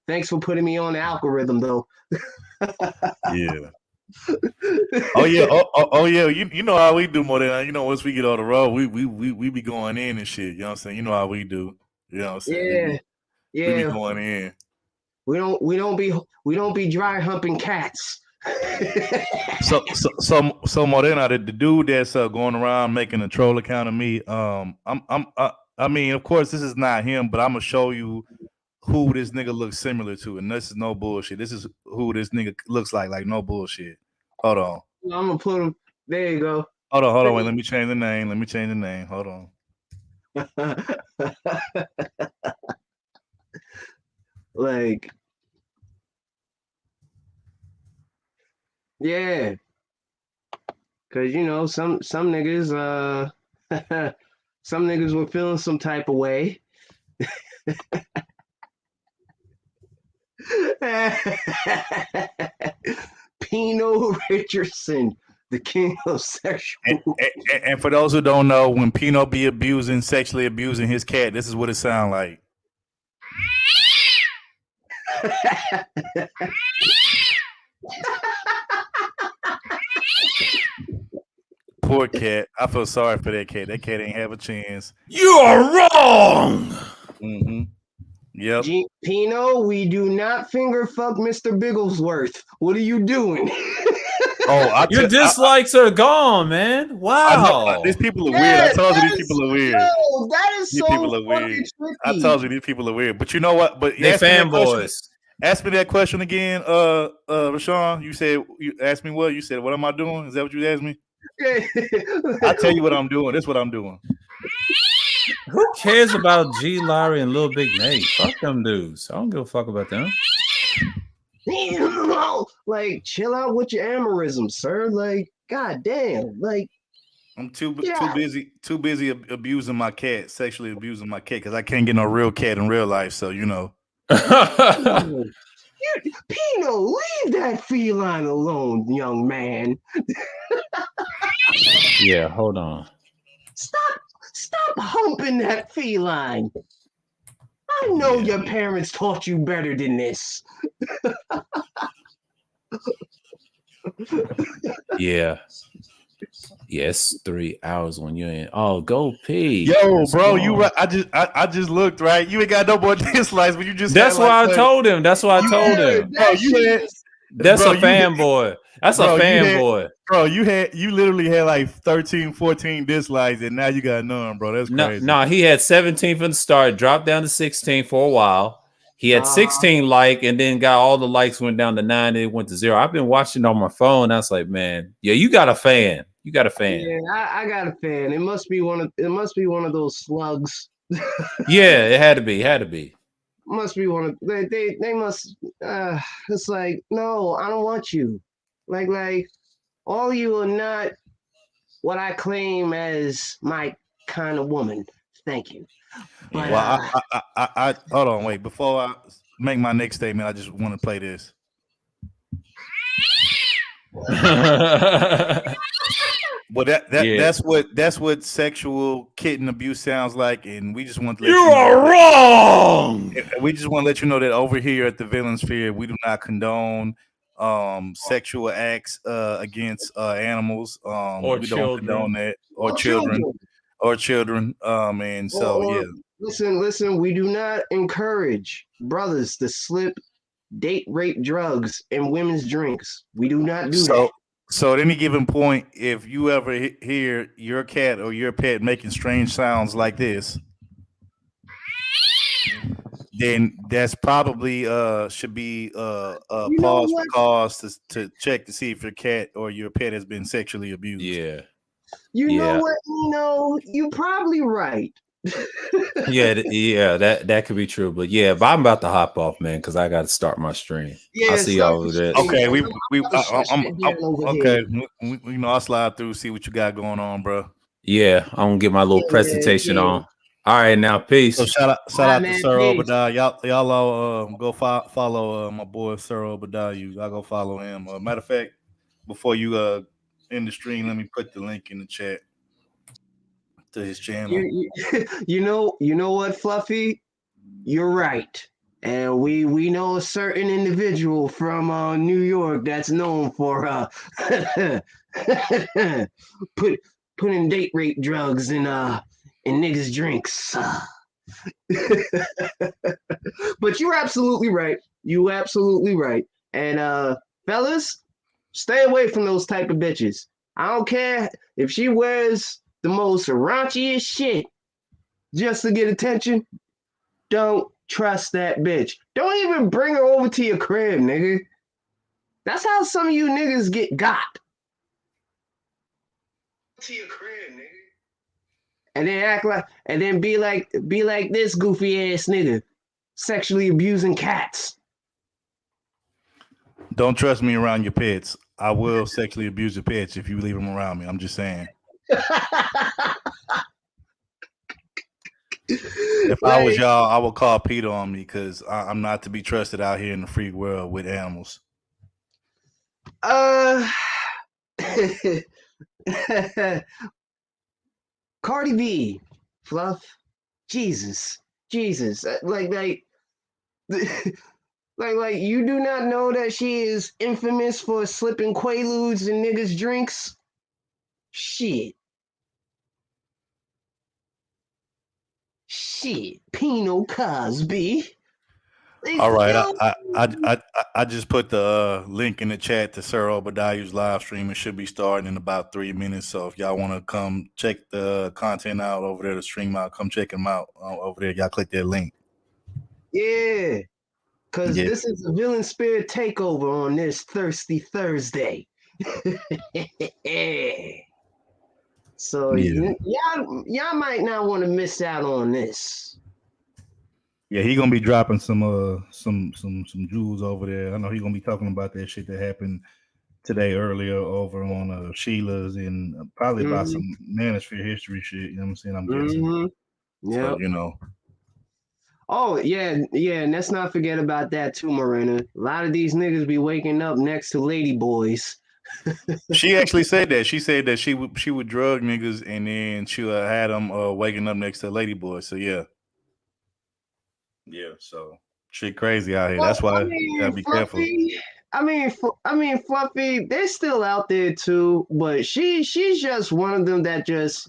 Thanks for putting me on the algorithm, though. Yeah. Oh yeah. You know how we do more than once we get on the road, we be going in and shit. You know what I'm saying? You know how we do. You know what I'm saying? Yeah. We be going in. We don't be dry humping cats. So Morena, the dude that's going around making a troll account of me, I mean, of course, this is not him, but I'm gonna show you who this nigga looks similar to, and this is no bullshit. This is who this nigga looks like no bullshit. Hold on. I'm gonna put him. There you go. Hold on. Wait, let me change the name. Hold on. Like, yeah, cause you know some niggas some niggas were feeling some type of way. Pino Richardson, the king of sexual. And for those who don't know, when Pino be sexually abusing his cat, this is what it sounds like. Poor cat. I feel sorry for that cat. That cat ain't have a chance. You are wrong. Mm-hmm. Yep. Pino, we do not finger fuck Mr. Bigglesworth. What are you doing? Your dislikes are gone, man. Wow. These people are weird. I told you these people are weird. No, that is these so people are weird. tricky. I told you these people are weird. But you know what? But they fanboys. Ask me that question again, Rashawn. You said you asked me what? You said, what am I doing? Is that what you asked me? I'll tell you what I'm doing. That's what I'm doing. Who cares about G Larry and Lil Big Nate? Fuck them dudes. I don't give a fuck about them. Like, chill out with your amorism, sir. Like, goddamn. Like, I'm too busy abusing my cat, sexually abusing my cat, because I can't get no real cat in real life. So you know. Pino, leave that feline alone, young man. Yeah, hold on. Stop humping that feline. I know your parents taught you better than this. Yeah. Yes, 3 hours when you're in. Oh, go pee. Yo, bro, you right. I just looked right. You ain't got no more dislikes, but you just. That's why I told him. That's why I told him. That's a fanboy. That's a fanboy. Bro, you literally had like 13, 14 dislikes, and now you got none, bro. That's crazy. No, he had 17 from the start, dropped down to 16 for a while. He had 16 and then got all the likes went down to 9, and it went to 0. I've been watching on my phone. I was like, man, yeah, you got a fan. You got a fan. Yeah, I got a fan. It must be one of those slugs. Yeah, it had to be. Must be one of they must. It's like, no, I don't want you. Like all you are not what I claim as my kind of woman. Thank you. But, well, I hold on, wait. Before I make my next statement, I just want to play this. Well, that's what sexual kitten abuse sounds like, and we just want to let you are wrong. We just want to let you know that over here at the Villain Sphere, we do not condone sexual acts against animals, or we children. don't condone that, or children. And so yeah. Listen, we do not encourage brothers to slip date rape drugs in women's drinks. We do not do that. So at any given point, if you ever hear your cat or your pet making strange sounds like this, then that's probably should be a pause for cause to check to see if your cat or your pet has been sexually abused. Yeah. You know what? You're probably right. that could be true, but I'm about to hop off, man, because I got to start my stream. I see y'all over there. Okay, okay. I'll slide through, see what you got going on, bro. Yeah, I'm gonna get my little presentation on. All right, now peace. So shout out to Sir Obadiah. Y'all all go follow my boy Sir Obadiah. Y'all go follow him. Matter of fact, before you end the stream, let me put the link in the chat to his channel. You know what, Fluffy? You're right. And we know a certain individual from New York that's known for putting date rape drugs in niggas' drinks. But you're absolutely right. You absolutely right. And fellas, stay away from those type of bitches. I don't care if she wears the most raunchiest shit. just to get attention, don't trust that bitch. Don't even bring her over to your crib, nigga. That's how some of you niggas get got. To your crib, nigga. And then act like, and then be like this goofy ass nigga, sexually abusing cats. Don't trust me around your pets. I will sexually abuse your pets if you leave them around me. I'm just saying. If I was y'all, I would call Peter on me because I'm not to be trusted out here in the free world with animals. Cardi B, Fluff, Jesus, like you do not know that she is infamous for slipping Quaaludes in niggas' drinks? Shit, Pino Cosby. All right, I just put the link in the chat to Sir Obadiah's live stream. It should be starting in about 3 minutes. So if y'all want to come check the content out over there, the stream out, come check him out over there. Y'all click that link. Yeah, because this is a Villain Spirit takeover on this Thirsty Thursday. So y'all might not want to miss out on this. Yeah, he gonna be dropping some jewels over there. I know he gonna be talking about that shit that happened today earlier over on Sheila's and probably about some Manosphere history shit. You know what I'm saying? I'm guessing. Yeah. So, you know. Oh yeah, and let's not forget about that too, Marina. A lot of these niggas be waking up next to lady boys. She actually said that. She said that she would drug niggas and then she had them waking up next to lady boys. So yeah. Yeah, so shit crazy out here. That's why you gotta be careful. I mean, Fluffy, they're still out there too, but she's just one of them that just,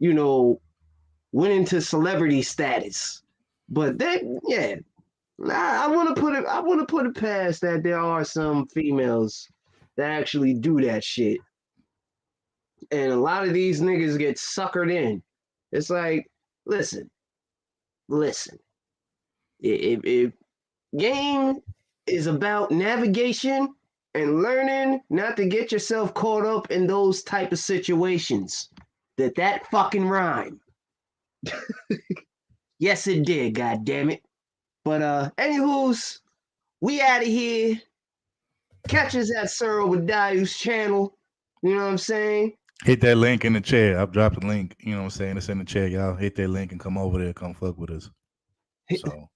went into celebrity status. But I want to put it past that there are some females that actually do that shit, and a lot of these niggas get suckered in. It's like, listen. If game is about navigation and learning not to get yourself caught up in those type of situations, that fucking rhyme. Yes, it did, god damn it. But anywho's, we out of here. Catch us at Sir Obadiah's channel. You know what I'm saying? Hit that link in the chat. I've dropped the link. You know what I'm saying? It's in the chat. Y'all hit that link and come over there. Come fuck with us. So.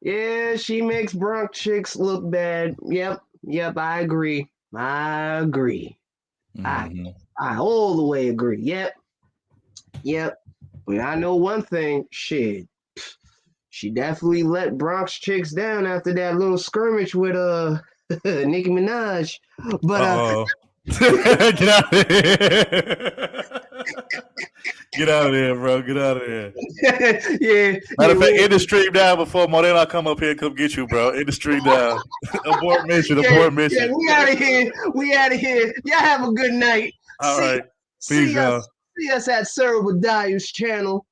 Yeah, she makes Bronx chicks look bad. Yep, I agree. Mm-hmm. I all the way agree. Yep. But I know one thing, shit. She definitely let Bronx chicks down after that little skirmish with Nicki Minaj. But get out of here. Get out of there, bro. Get out of there. Yeah. Matter of fact, end the stream down before Morena come up here and come get you, bro. End the stream down. Abort mission. Yeah, we out of here. Y'all have a good night. All right. Peace, y'all. See us at Sir Obadiah's channel.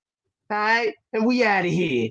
All right? And we out of here.